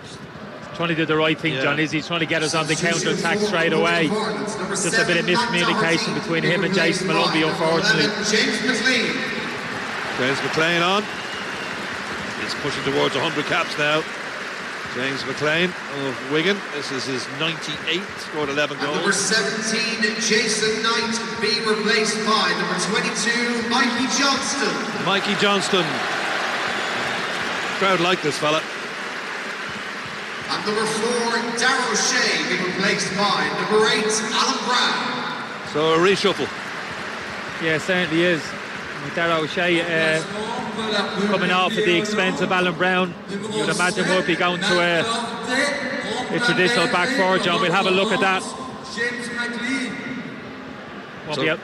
trying to do the right thing, John, is he's trying to get us on the counter-attack straight away. Just a bit of miscommunication between him and Jason Malumbi, unfortunately. James McLean on. He's pushing towards 100 caps now. James McLean of Wigan. This is his 98th, scored 11 goals. Number 17, Jason Knight, being replaced by number 22, Mikey Johnston. Mikey Johnston. Crowd like this fella. And number 4, Darrow O'Shea, being replaced by number 8, Alan Brown. So a reshuffle. Yeah, certainly is. Darrow O'Shea coming off at the expense of Alan Brown, you'd imagine would be going to a traditional back four, John. We'll have a look at that.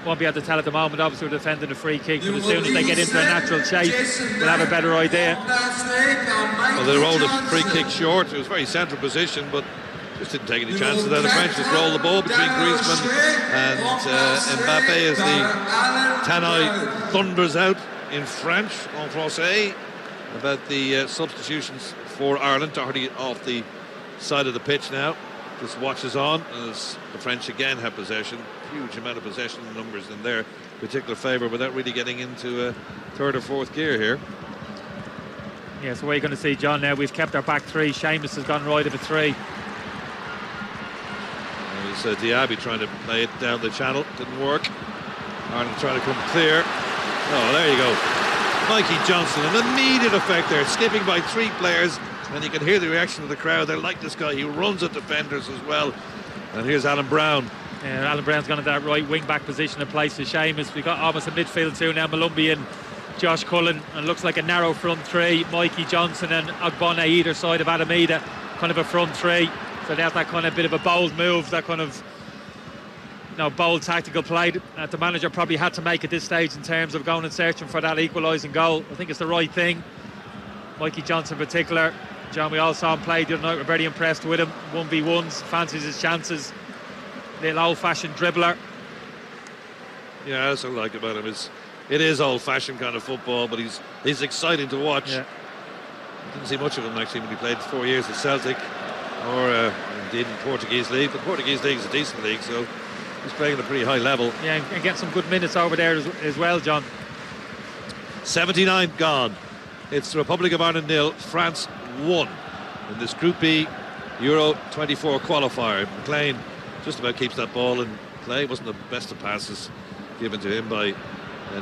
Won't be able to tell at the moment. Obviously we're defending a free kick, but as soon as they get into a natural chase, we'll have a better idea. Well, they rolled a free kick short. It was very central position, but just didn't take any chances there. The French just rolled the ball between Griezmann and Mbappe as the Tannoy thunders out in French, en français, about the substitutions for Ireland. Already off the side of the pitch now. Just watches on as the French again have possession. Huge amount of possession numbers in their particular favour without really getting into a third or fourth gear here. Yeah, so what you're going to see, John, now we've kept our back three. Seamus has gone right of a three. There's Diaby trying to play it down the channel. Didn't work. Ireland trying to come clear. Oh, there you go. Mikey Johnston, an immediate effect there, skipping by 3 players, and you can hear the reaction of the crowd. They like this guy. He runs at defenders as well. And here's Alan Brown. Yeah, Alan Brown's gone into that right wing back position in place of Seamus. We've got almost a midfield two now. Malumbi and Josh Cullen, and looks like a narrow front three. Mikey Johnson and Ogbonna either side of Adamida, kind of a front three. So there's that kind of bit of a bold move, that kind of bold tactical play that the manager probably had to make at this stage in terms of going and searching for that equalising goal. I think it's the right thing. Mikey Johnson in particular, John, we all saw him play the other night. We're very impressed with him. 1v1s, fancies his chances. Little old-fashioned dribbler. Yeah, that's what I like about him. It is old-fashioned kind of football, but he's exciting to watch. Yeah. Didn't see much of him actually when he played 4 years at Celtic, or indeed in the Portuguese league. But the Portuguese league is a decent league, so he's playing at a pretty high level. Yeah, and get some good minutes over there as well, John. 79 gone. It's the Republic of Ireland 0, France 1 in this Group B Euro 24 qualifier. McLean just about keeps that ball in play. Wasn't the best of passes given to him by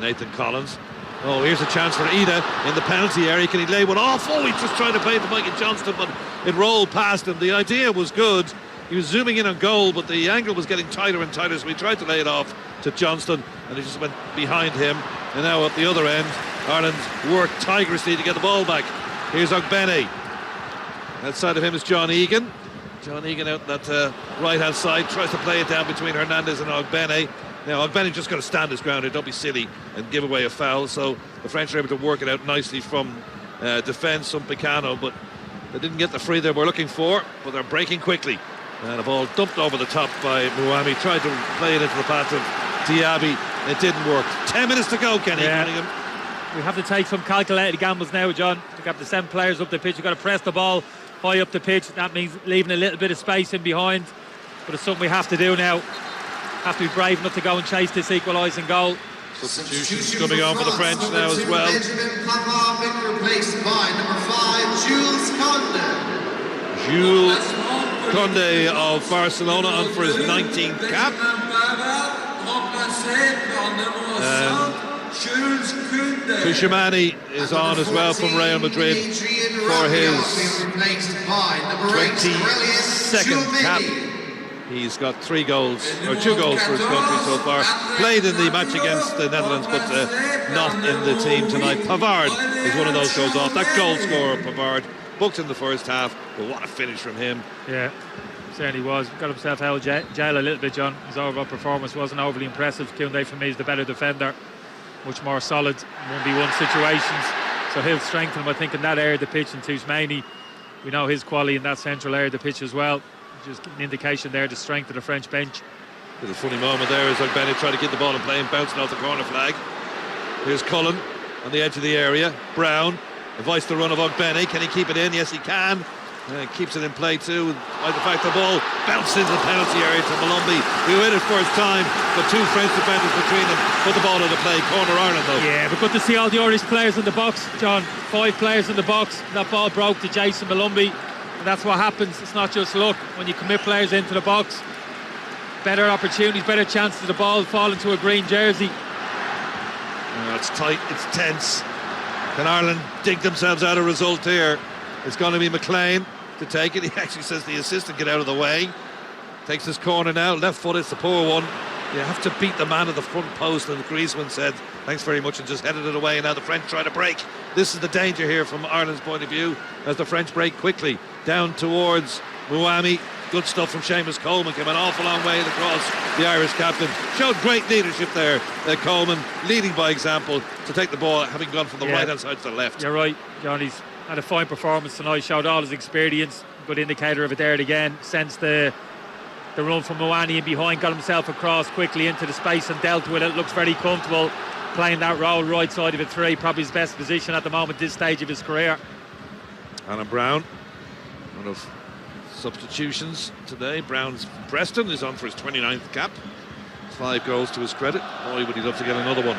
Nathan Collins. Oh, here's a chance for Ida in the penalty area. Can he lay one off? Oh, he's just trying to play it to Mikey Johnston, but it rolled past him. The idea was good. He was zooming in on goal, but the angle was getting tighter and tighter, so he tried to lay it off to Johnston, and he just went behind him. And now at the other end, Ireland worked tigerously to get the ball back. Here's Ogbene. Outside of him is John Egan. John Egan out that right-hand side, tries to play it down between Hernandez and Ogbene. Now, Ogbene just got to stand his ground here, don't be silly and give away a foul. So the French are able to work it out nicely from defence, Picano, but they didn't get the free they were looking for, but they're breaking quickly. And a ball dumped over the top by Muami, tried to play it into the path of Diaby. It didn't work. 10 minutes to go, Kenny Cunningham. We have to take some calculated gambles now, John. We've got to send players up the pitch. We've got to press the ball high up the pitch. That means leaving a little bit of space in behind, but it's something we have to do now. Have to be brave enough to go and chase this equalising goal. Substitutions coming on for the French now as well. Benjamin Pavard being replaced by number 5, Jules Condé. Jules Condé of Barcelona on for his 19th cap. Kouchouamani is on as well from Real Madrid for his 22nd cap. He's got 3 goals, or 2 goals for his country so far. Played in the match against the Netherlands, but not in the team tonight. Pavard is one of those goals off. That goal scorer, Pavard, booked in the first half, but what a finish from him. Yeah, certainly was. Got himself out of jail a little bit, John. His overall performance wasn't overly impressive. Koundé for me is the better defender, much more solid 1v1 situations. So he'll strengthen him, I think, in that area of the pitch. And Tousmani, we know his quality in that central area of the pitch as well. Just an indication there, the strength of the French bench. Little funny moment there as Ogbene tried to get the ball in play and bouncing off the corner flag. Here's Cullen on the edge of the area. Brown avoids the run of Ogbene. Can he keep it in? Yes, he can. Keeps it in play too, by the fact the ball bounced into the penalty area to Malumbi, who hit it first time, but two French defenders between them put the ball into play. Corner Ireland though. Yeah, but good to see all the Irish players in the box, John. 5 players in the box. That ball broke to Jason Malumbi, and that's what happens. It's not just luck when you commit players into the box. Better opportunities, better chances of the ball falling to a green jersey. It's tight, it's tense. Can Ireland dig themselves out a result here? It's going to be McLean to take it. He actually says the assistant get out of the way. Takes his corner now, left foot, it's the poor one. You have to beat the man at the front post, and Griezmann said thanks very much and just headed it away. And now the French try to break. This is the danger here from Ireland's point of view, as the French break quickly down towards Muami. Good stuff from Seamus Coleman, came an awful long way across. The Irish captain showed great leadership there. Coleman leading by example to take the ball, having gone from the right hand side to the left. You're right, John. He's had a fine performance tonight, showed all his experience. Good indicator of it there again. Sensed the run from Muani in behind, got himself across quickly into the space and dealt with it. Looks very comfortable playing that role right side of a 3, probably his best position at the moment, this stage of his career. Alan Brown, one of substitutions today. Brown's from Preston, is on for his 29th cap. 5 goals to his credit. Boy, would he love to get another one.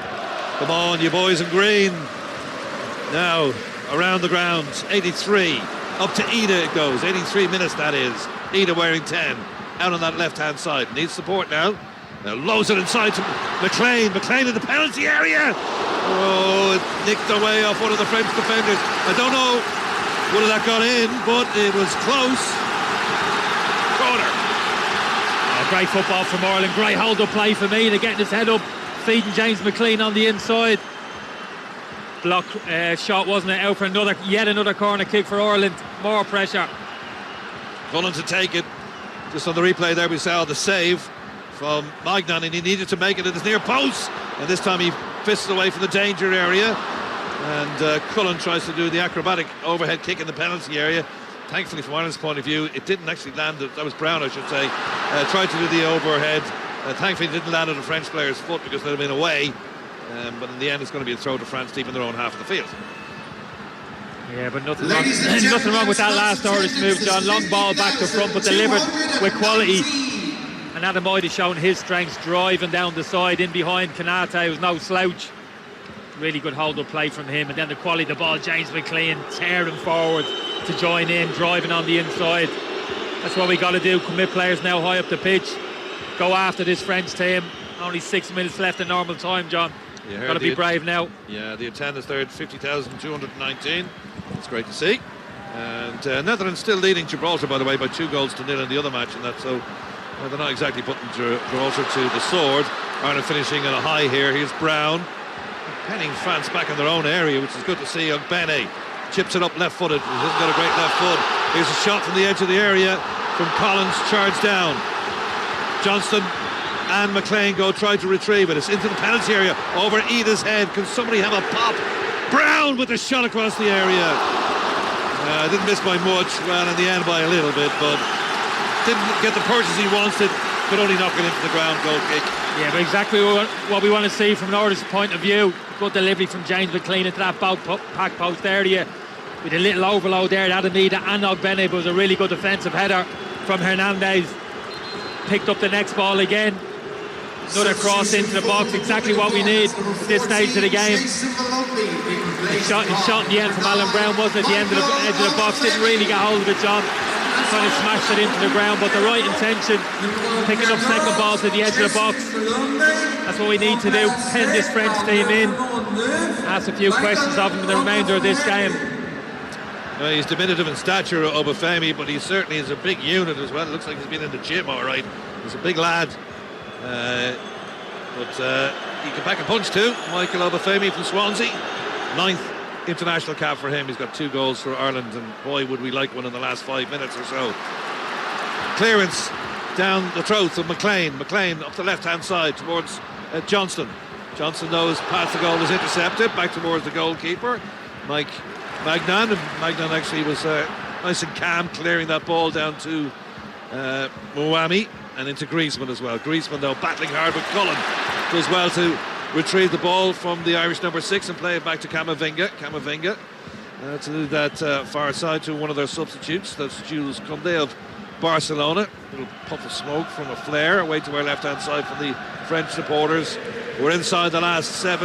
Come on, you boys in green. Now around the grounds, 83 up to Ida it goes. 83 minutes that is. Ida wearing 10 out on that left hand side, needs support now. Loads it inside to McLean in the penalty area. Oh, it nicked away off one of the French defenders. I don't know whether that got in, but it was close. Corner. Great football from Ireland, great hold up play for me. They're getting his head up, feeding James McLean on the inside. Block shot, wasn't it? Out for yet another corner kick for Ireland. More pressure. Cullen to take it. Just on the replay there we saw the save from Magnan, and he needed to make it at his near post, and this time he fists away from the danger area, and Cullen tries to do the acrobatic overhead kick in the penalty area. Thankfully from Ireland's point of view it didn't actually land. That was Brown, I should say. Tried to do the overhead. Thankfully it didn't land on the French player's foot because they'd have been away. But in the end it's going to be a throw to France deep in their own half of the field. Yeah, but nothing wrong with that last Irish move, John. Long ball back to front, but delivered with quality. And Adam Boyd has shown his strengths, driving down the side in behind Kanate, who's no slouch. Really good hold-up play from him, and then the quality of the ball, James McLean tearing forward to join in, driving on the inside. That's what we got to do, commit players now high up the pitch, go after this French team. Only 6 minutes left in normal time, John. Got to be brave now. Yeah, the attendance there at 50,219. It's great to see. And Netherlands still leading Gibraltar, by the way, by 2-0 in the other match, and that, so they're not exactly putting Gibraltar to the sword. Ireland finishing on a high here. Here's Brown penning France back in their own area, which is good to see. Ogbene chips it up left-footed. He hasn't got a great left foot. Here's a shot from the edge of the area from Collins, charged down. Johnston and McLean try to retrieve it. It's into the penalty area, over Ida's head. Can somebody have a pop? Brown with the shot across the area. Didn't miss by much, well in the end by a little bit, but didn't get the purchase he wanted, could only knock it into the ground. Goal kick. Yeah, but exactly what we want to see from an Irish point of view. Good delivery from James McLean into that pack post area with a little overload there. Adam Ida and Ogbene, but it was a really good defensive header from Hernandez. Picked up the next ball again. Another cross into the box, exactly what we need at this stage of the game. Shot in the end from Alan Brown, wasn't it? At the edge of the box, didn't really get hold of it, John. Kind of smashed it into the ground, but the right intention, picking up second balls at the edge of the box. That's what we need to do, pen this French team in. Ask a few questions of him in the remainder of this game. He's diminutive in stature, Obafemi, but he certainly is a big unit as well. It looks like he's been in the gym all right. He's a big lad. But he can pack a punch too. Michael Obafemi from Swansea, 9th international cap for him. He's got 2 goals for Ireland, and boy would we like one in the last 5 minutes or so. Clearance down the throat of McLean up the left hand side towards Johnston. Johnston knows path to goal was intercepted, back towards the goalkeeper Mike Magnan, and Magnan actually was nice and calm, clearing that ball down to Muami and into Griezmann as well. Griezmann though battling hard with Cullen, does well to retrieve the ball from the Irish number 6 and play it back to Camavinga. to that far side to one of their substitutes. That's Jules Koundé of Barcelona. A little puff of smoke from a flare away to our left-hand side from the French supporters. We're inside the last 3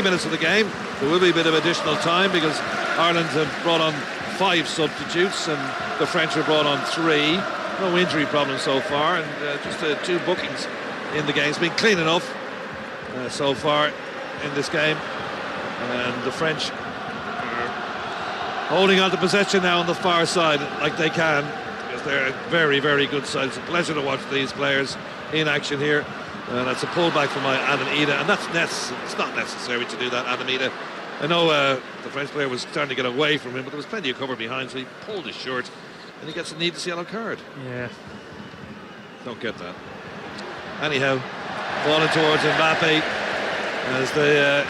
minutes of the game. There will be a bit of additional time because Ireland have brought on 5 substitutes and the French have brought on 3. No injury problems so far, and just 2 bookings in the game. It's been clean enough so far in this game, and the French are holding on to possession now on the far side like they can, because they're a very, very good side. It's a pleasure to watch these players in action here. That's a pullback from Adam Ida, and it's not necessary to do that, Adam Ida. I know the French player was starting to get away from him, but there was plenty of cover behind, so he pulled his shirt, and he gets a needless yellow card. Yeah. Don't get that. Anyhow, falling towards Mbappe as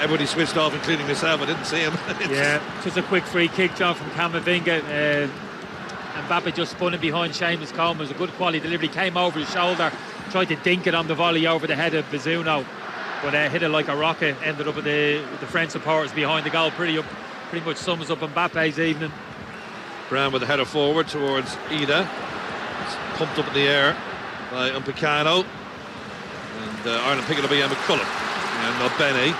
everybody switched off, including myself. I didn't see him. Yeah, just a quick free kick, John, from Camavinga. Mbappe just spun in behind Seamus Coleman. It was a good quality delivery, came over his shoulder, tried to dink it on the volley over the head of Bazzuno, but hit it like a rocket, ended up with the French supporters behind the goal. Pretty much sums up Mbappe's evening. Brown with a header forward towards Ida. It's pumped up in the air by Upamecano. And Ireland picking up again with Cullen. And Benny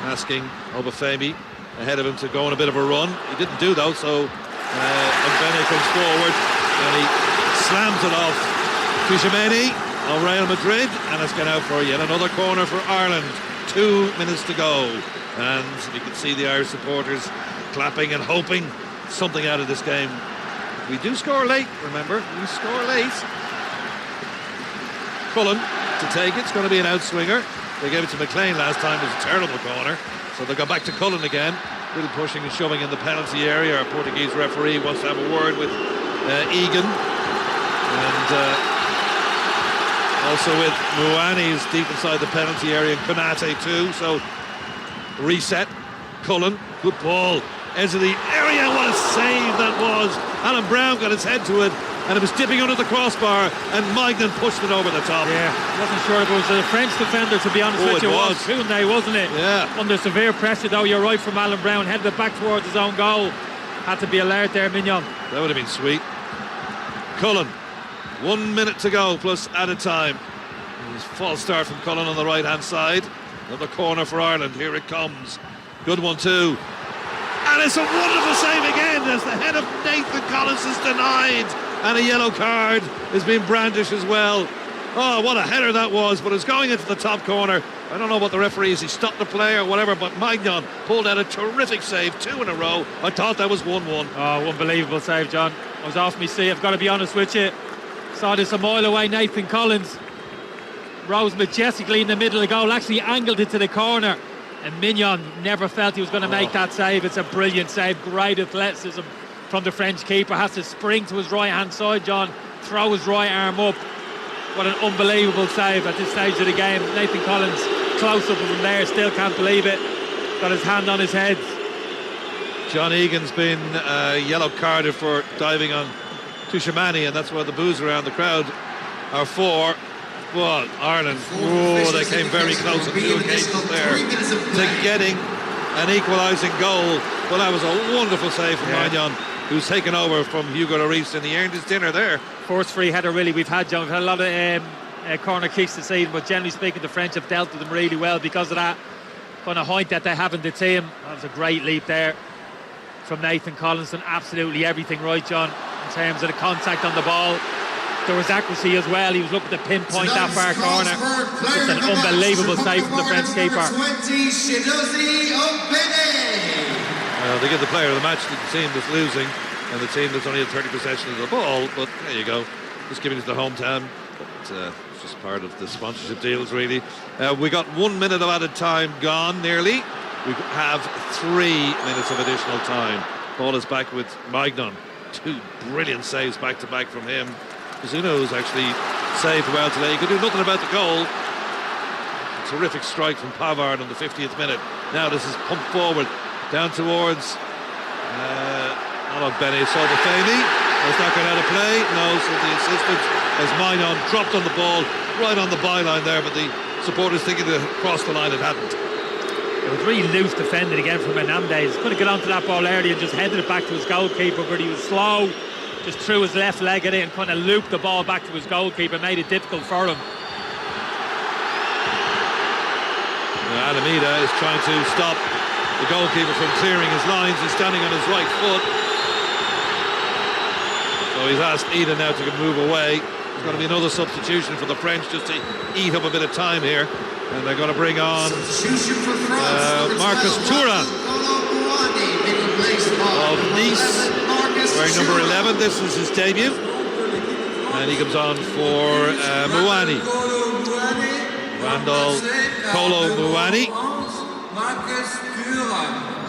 asking Obafemi ahead of him to go on a bit of a run. He didn't do though, so Benny comes forward and he slams it off to Tchouaméni of Real Madrid, and it's gone out for yet another corner for Ireland. 2 minutes to go, and you can see the Irish supporters clapping and hoping something out of this game. We do score late, remember, we score late. Cullen to take it. It's going to be an outswinger. They gave it to McLean last time. It was a terrible corner, so they go back to Cullen again. Little pushing and shoving in the penalty area. Our Portuguese referee wants to have a word with Egan, and also with Mouani is deep inside the penalty area, and Konate too. So reset. Cullen, good ball, edge of the area. What a save that was! Alan Brown got his head to it, and it was dipping under the crossbar, and Magnan pushed it over the top. Yeah, wasn't sure if it was a French defender, to be honest with you. It was Koundé, wasn't it? Yeah. Under severe pressure, though, you're right, from Alan Brown, headed it back towards his own goal. Had to be alert there, Mignon. That would have been sweet. Cullen, 1 minute to go, plus added time. False start from Cullen on the right-hand side. Another corner for Ireland. Here it comes. Good one too. And it's a wonderful save again as the head of Nathan Collins is denied, and a yellow card is being brandished as well. Oh, what a header that was, but it's going into the top corner. I don't know what the referee is, he stopped the play or whatever, but Magnan pulled out a terrific save, 2 in a row. I thought that was 1-1. Oh, unbelievable save, John. I was off me seat, I've got to be honest with you. Saw this a mile away, Nathan Collins rose majestically in the middle of the goal, actually angled it to the corner, and Mignon never felt he was going to make that save. It's a brilliant save, great athleticism from the French keeper. Has to spring to his right hand side, John, throw his right arm up. What an unbelievable save at this stage of the game. Nathan Collins close up from there, still can't believe it, got his hand on his head. John Egan's been yellow carded for diving on Tchouaméni, and that's why the boos around the crowd are for. Well, Ireland, they came very close on 2 occasions there to getting an equalising goal. Well, that was a wonderful save from Magnan, who's taken over from Hugo Lloris, and he earned his dinner there. First free header really we've had, John. We've had a lot of corner kicks this season, but generally speaking the French have dealt with them really well because of that kind of height that they have in the team. That was a great leap there from Nathan Collins, and absolutely everything right, John, in terms of the contact on the ball. There was accuracy as well. He was looking to pinpoint that far corner. Just an unbelievable save from the French keeper. They give the player of the match to the team that's losing and the team that's only at 30% of the ball, but there you go, just giving it to the hometown. It's just part of the sponsorship deals, really. We got 1 minute of added time gone nearly. We have 3 minutes of additional time. Ball is back with Magnan. 2 brilliant saves back to back from him. Bazzuno's actually saved well today. He could do nothing about the goal. A terrific strike from Pavard on the 50th minute. Now this is pumped forward down towards Benny Obafemi. It's not going out of play. No, so the assistant as Magnan dropped on the ball right on the byline there, but the supporters thinking to cross the line, it hadn't. It was really loose defending again from Hernandez. Could have got onto that ball early and just headed it back to his goalkeeper, but he was slow, just threw his left leg at it and kind of looped the ball back to his goalkeeper, made it difficult for him. Alameda is trying to stop the goalkeeper from clearing his lines. He's standing on his right foot. So he's asked Eden now to move away. There's going to be another substitution for the French just to eat up a bit of time here. And they're going to bring on Marcus Thuram of Nice, wearing number 11. This is his debut. And he comes on for Mouani. Randall Kolo Mouani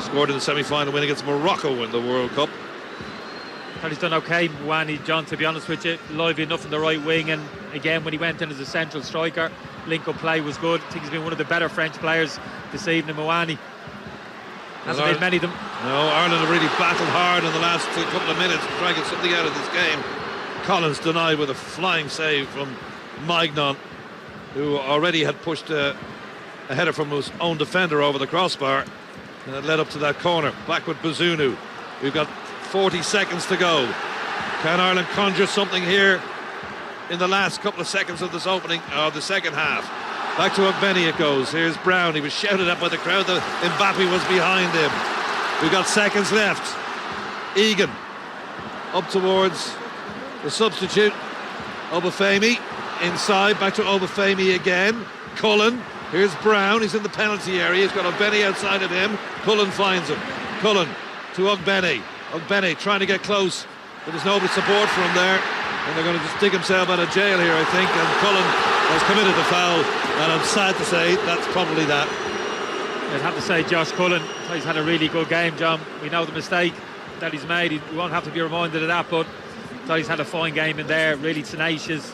scored in the semi-final win against Morocco in the World Cup. Well, he's done okay, Mouani, John, to be honest with you. Lively enough in the right wing, and again, when he went in as a central striker, link-up play was good. I think he's been one of the better French players this evening, Mouani. Hasn't been many of them. No, Ireland have really battled hard in the last couple of minutes to try and get something out of this game. Collins denied with a flying save from Maignan, who already had pushed a header from his own defender over the crossbar, and it led up to that corner. Back with Bazunu. We've got 40 seconds to go. Can Ireland conjure something here in the last couple of seconds of this opening, of the second half? Back to Ogbeni it goes. Here's Brown. He was shouted at by the crowd that Mbappe was behind him. We've got seconds left. Egan up towards the substitute, Obafemi. Inside, back to Obafemi again. Cullen. Here's Brown. He's in the penalty area. He's got Ogbeni outside of him. Cullen finds him. Cullen to Ogbeni. Ogbeni trying to get close, but there's nobody support for him there, and they're going to just dig himself out of jail here, I think. And Cullen has committed a foul, and I'm sad to say that's probably that. I'd have to say Josh Cullen, he's had a really good game, John. We know the mistake that he's made. He won't have to be reminded of that, but he's had a fine game in there, really tenacious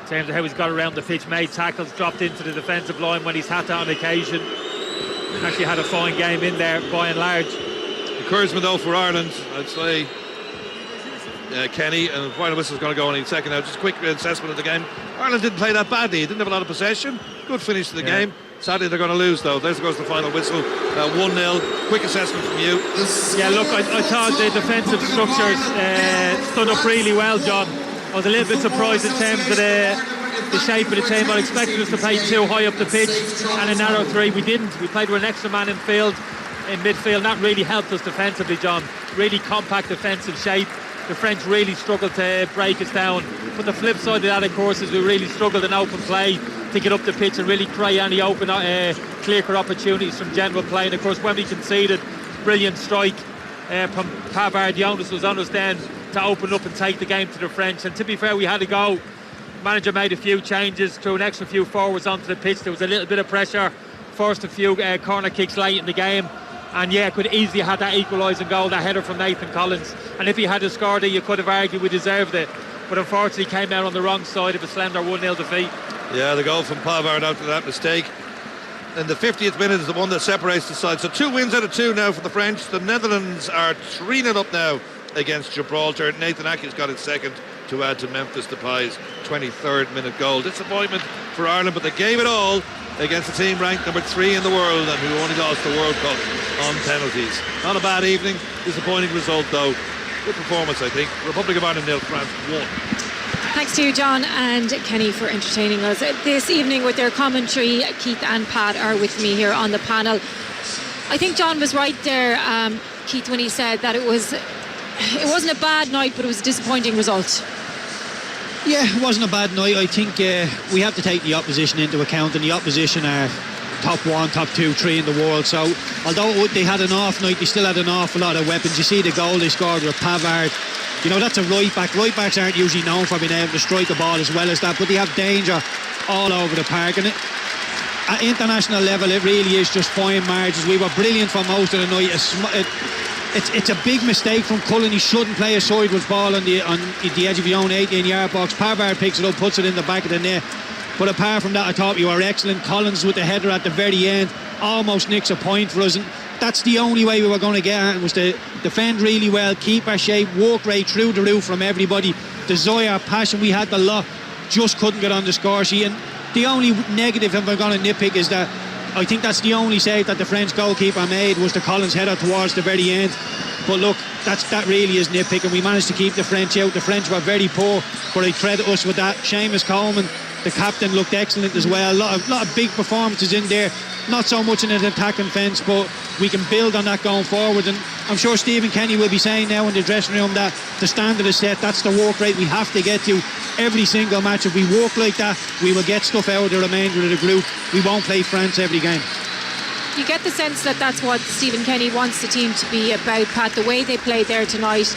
in terms of how he's got around the pitch, made tackles, dropped into the defensive line when he's had that on occasion. Actually had a fine game in there by and large. Encouragement though for Ireland, I'd say. Kenny, and the final whistle's going to go any second now. Just a quick assessment of the game. Ireland didn't play that badly. Didn't have a lot of possession. Good finish to the game. Sadly, they're going to lose though. There goes the final whistle. 1-0. Quick assessment from you. Yeah, look, I thought the defensive structures stood up really well, John. I was a little bit surprised in terms of the shape of the team. I expected us to play too high up the pitch and a narrow three. We didn't. We played with an extra man in midfield. That really helped us defensively, John. Really compact defensive shape. The French really struggled to break us down. But the flip side of that, of course, is we really struggled in open play to get up the pitch and really create any open, clear-cut opportunities from general play. And of course, when we conceded, brilliant strike from Pavard. The onus was on us then to open up and take the game to the French. And to be fair, we had to go. The manager made a few changes, threw an extra few forwards onto the pitch. There was a little bit of pressure, forced a few corner kicks late in the game. And yeah, could easily have that equalising goal, that header from Nathan Collins. And if he had scored it, you could have argued we deserved it. But unfortunately came out on the wrong side of a slender 1-0 defeat. Yeah, the goal from Pavard after that mistake. And the 50th minute is the one that separates the sides. So 2 wins out of 2 now for the French. The Netherlands are 3-0 up now against Gibraltar. Nathan Ake's got his second to add to Memphis Depay's 23rd minute goal. Disappointment for Ireland, but they gave it all against a team ranked number 3 in the world and who only lost the World Cup on penalties. Not a bad evening, disappointing result though. Good performance, I think. Republic of Ireland 0, France 1. Thanks to you, John and Kenny, for entertaining us this evening with their commentary. Keith and Pat are with me here on the panel. I think John was right there, Keith, when he said that it wasn't a bad night, but it was a disappointing result. Yeah, it wasn't a bad night. I think we have to take the opposition into account, and the opposition are top 1, top 2, 3 in the world. So although they had an off night, they still had an awful lot of weapons. You see the goal they scored with Pavard. You know, that's a right back. Right backs aren't usually known for being able to strike a ball as well as that, but they have danger all over the park. And at international level, it really is just fine margins. We were brilliant for most of the night. It's a big mistake from Cullen. He shouldn't play a sideways ball on the edge of your own 18-yard box. Pavard picks it up, puts it in the back of the net. But apart from that, I thought we were excellent. Collins with the header at the very end almost nicks a point for us. And that's the only way we were going to get at it, was to defend really well, keep our shape, walk right through the roof from everybody. Desire, passion, we had the lot, just couldn't get on the score sheet. And the only negative, if we're going to nitpick, is that I think that's the only save that the French goalkeeper made, was the Collins header towards the very end. But look, that really is nitpicking. We managed to keep the French out. The French were very poor, but I credit us with that. Seamus Coleman, the captain, looked excellent as well. A lot of big performances in there. Not so much in an attacking fence, but we can build on that going forward. And I'm sure Stephen Kenny will be saying now in the dressing room that the standard is set. That's the work rate we have to get to every single match. If we work like that, we will get stuff out of the remainder of the group. We won't play France every game. You get the sense that that's what Stephen Kenny wants the team to be about, Pat, the way they played there tonight.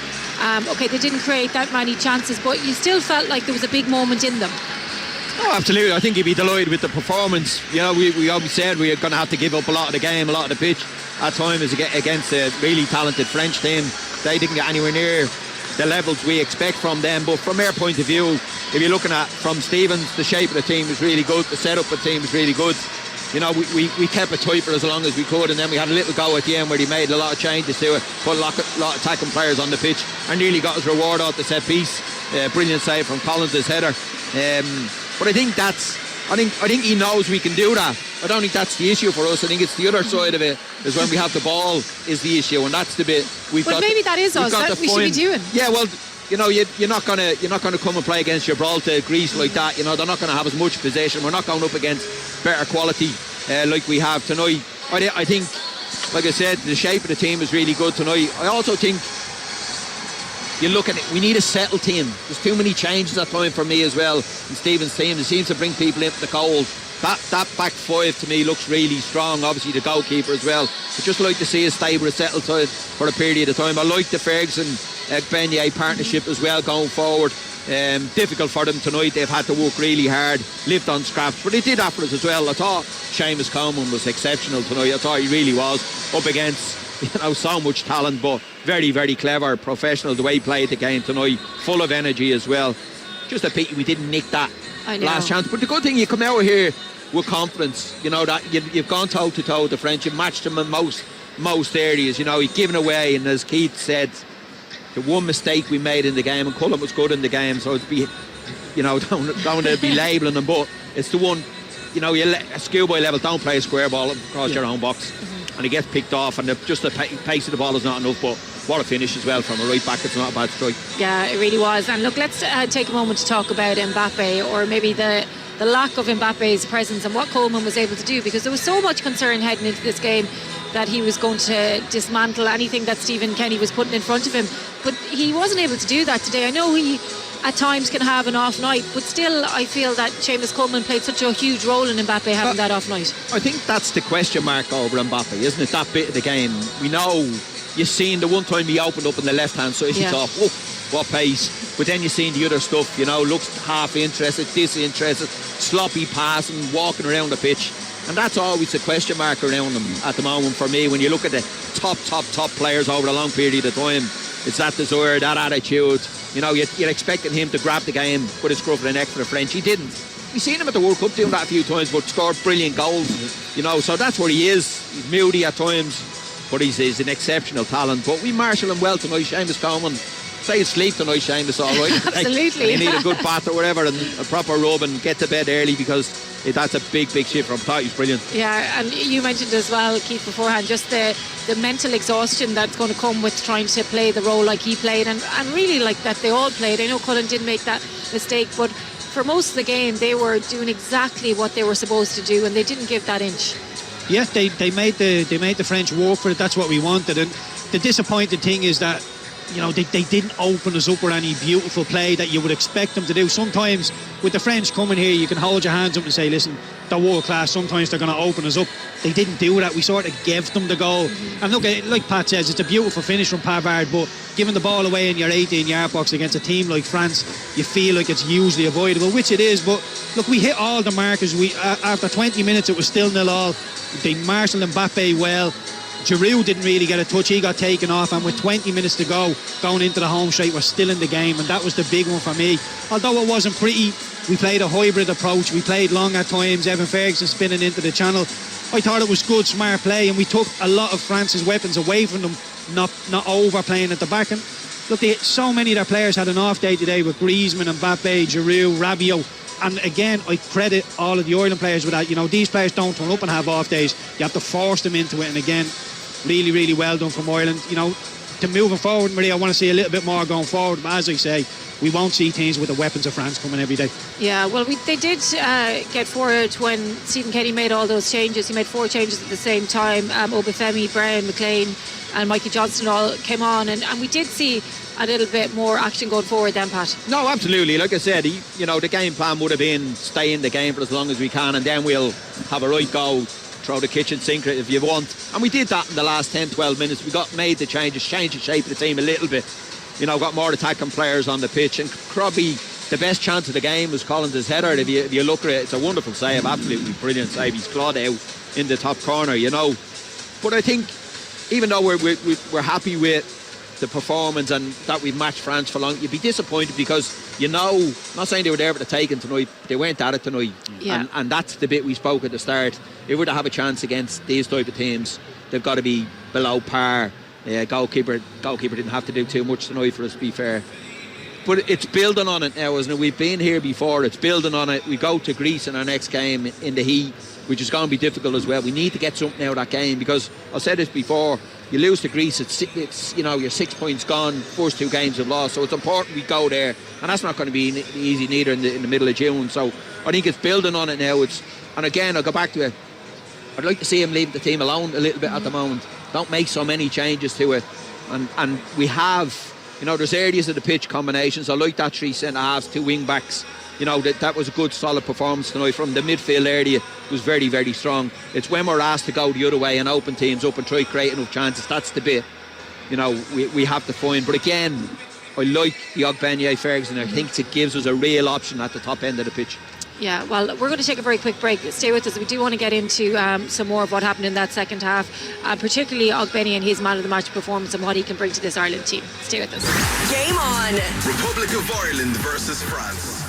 OK, they didn't create that many chances, but you still felt like there was a big moment in them. Oh, absolutely. I think he'd be delighted with the performance. You know, we always said we were going to have to give up a lot of the game, a lot of the pitch at times against a really talented French team. They didn't get anywhere near the levels we expect from them. But from their point of view, if you're looking at from Stevens, the shape of the team was really good. The setup of the team was really good. You know, we kept it tight for as long as we could, and then we had a little go at the end where he made a lot of changes to it, put a lot of attacking players on the pitch, and nearly got his reward out the set piece. Brilliant save from Collins' header. But I think he knows we can do that. I don't think that's the issue for us. I think it's the other side of it, is when we have the ball is the issue, and that's the bit we've got. Well, maybe that is us. That we should be doing. Yeah, well, you know, you're not gonna come and play against Gibraltar, Greece like that. You know, they're not gonna have as much possession. We're not going up against better quality like we have tonight. I think, like I said, the shape of the team is really good tonight. I also think you look at it, we need a settled team. There's too many changes at time for me as well in Stephen's team. It seems to bring people into the cold. That back five to me looks really strong. Obviously the goalkeeper as well. I'd just like to see a stable, settled side for a period of time. I like the Ferguson Beignet partnership as well going forward. Difficult for them tonight. They've had to work really hard, lived on scraps, but they did after us as well. I thought Seamus Coleman was exceptional tonight. I thought he really was, up against, you know, so much talent, but very, very clever, professional the way he played the game tonight, full of energy as well. Just a pity we didn't nick that last chance. But the good thing, you come out here with confidence, you know, that you've gone toe to toe with the French, you've matched them in most areas, you know, you've given away, and as Keith said, the one mistake we made in the game, and Cullen was good in the game, so it'd be, you know, don't be labelling them, but it's the one, you know, a schoolboy level, don't play a square ball across your own box, and he gets picked off, and just the pace of the ball is not enough. But what a finish as well from a right back. It's not a bad strike. Yeah, it really was. And look, let's take a moment to talk about Mbappe, or maybe the lack of Mbappe's presence and what Coleman was able to do, because there was so much concern heading into this game that he was going to dismantle anything that Stephen Kenny was putting in front of him, but he wasn't able to do that today. I know he at times can have an off night, but still I feel that Seamus Coleman played such a huge role in Mbappe having that off night. I think that's the question mark over Mbappe, isn't it? That bit of the game, we know, you've seen the one time he opened up on the left hand side, you thought, oh, what pace, but then you've seen the other stuff, you know, looks half interested, disinterested, sloppy passing, walking around the pitch. And that's always a question mark around him at the moment for me. When you look at the top players over a long period of time, it's that desire, that attitude. You know, you're expecting him to grab the game, put his scruff of the neck for the French. He didn't. We've seen him at the World Cup doing that a few times, but scored brilliant goals. You know, so that's where he is. He's moody at times, but he's an exceptional talent. But we marshal him well tonight. Seamus Coleman, stay asleep tonight, Seamus, all right. Absolutely. You need a good bath or whatever, and a proper rub, and get to bed early, because that's a big shift from thought. He's brilliant. Yeah, and you mentioned as well, Keith, beforehand, just the mental exhaustion that's going to come with trying to play the role like he played, and really like that they all played. I know Cullen did make that mistake, but for most of the game they were doing exactly what they were supposed to do, and they didn't give that inch. Yeah, they made the French work for it. That's what we wanted. And the disappointing thing is that, you know, they didn't open us up with any beautiful play that you would expect them to do. Sometimes with the French coming here, you can hold your hands up and say, listen, they're world class, sometimes they're going to open us up. They didn't do that. We sort of gave them the goal. And look, like Pat says, it's a beautiful finish from Pavard, but giving the ball away in your 18-yard box against a team like France, you feel like it's usually avoidable, which it is. But look, we hit all the markers. After 20 minutes it was still 0-0. They marshalled Mbappe well. Giroud didn't really get a touch. He got taken off, and with 20 minutes to go, going into the home straight, we're still in the game, and that was the big one for me. Although it wasn't pretty, we played a hybrid approach. We played long at times, Evan Ferguson spinning into the channel. I thought it was good, smart play, and we took a lot of France's weapons away from them, not overplaying at the back. And look, so many of their players had an off day today, with Griezmann, Mbappe, Giroud, Rabiot, And again, I credit all of the Ireland players with that. You know, these players don't turn up and have off days. You have to force them into it. And again, really, really well done from Ireland. You know, to moving forward, Marie, I want to see a little bit more going forward. But as I say, we won't see teams with the weapons of France coming every day. Yeah, well, they did get forward when Stephen Kenny made all those changes. He made 4 changes at the same time. Obafemi, Brown, McLean and Mikey Johnston all came on. And we did see a little bit more action going forward then, Pat. No, absolutely. Like I said, you know, the game plan would have been stay in the game for as long as we can, and then we'll have a right go, throw the kitchen sink if you want. And we did that in the last 10-12 minutes. We made the changes, changed the shape of the team a little bit. You know, got more attacking players on the pitch, and probably the best chance of the game was Collins' header. If you look at it, it's a wonderful save, absolutely brilliant save. He's clawed out in the top corner, you know. But I think even though we're happy with the performance and that we've matched France for long, you'd be disappointed because, you know, I'm not saying they were there for the taking tonight, they weren't at it tonight. Yeah. And that's the bit we spoke at the start. If we're to have a chance against these type of teams, they've got to be below par. Goalkeeper didn't have to do too much tonight, for us to be fair. But it's building on it now, isn't it? We've been here before, it's building on it. We go to Greece in our next game in the heat, which is going to be difficult as well. We need to get something out of that game because I've said this before, you lose to Greece, it's you know, you're 6 points gone, first 2 games you've lost, so it's important we go there, and that's not going to be easy neither in the middle of June. So I think it's building on it now. And again, I'll go back to it, I'd like to see him leave the team alone a little bit at the moment. Don't make so many changes to it, and we have, you know, there's areas of the pitch combinations. I like that 3 centre halves, 2 wing backs. You know, that was a good solid performance tonight from the midfield area. Was very, very strong. It's when we're asked to go the other way and open teams up and try create enough chances, that's the bit, you know, we have to find. But again, I like the Ogbenye Ferguson. I think it gives us a real option at the top end of the pitch. Yeah, well, we're going to take a very quick break. Stay with us. We do want to get into some more of what happened in that second half, particularly Ogbenye and his man of the match performance and what he can bring to this Ireland team. Stay with us. Game on. Republic of Ireland versus France.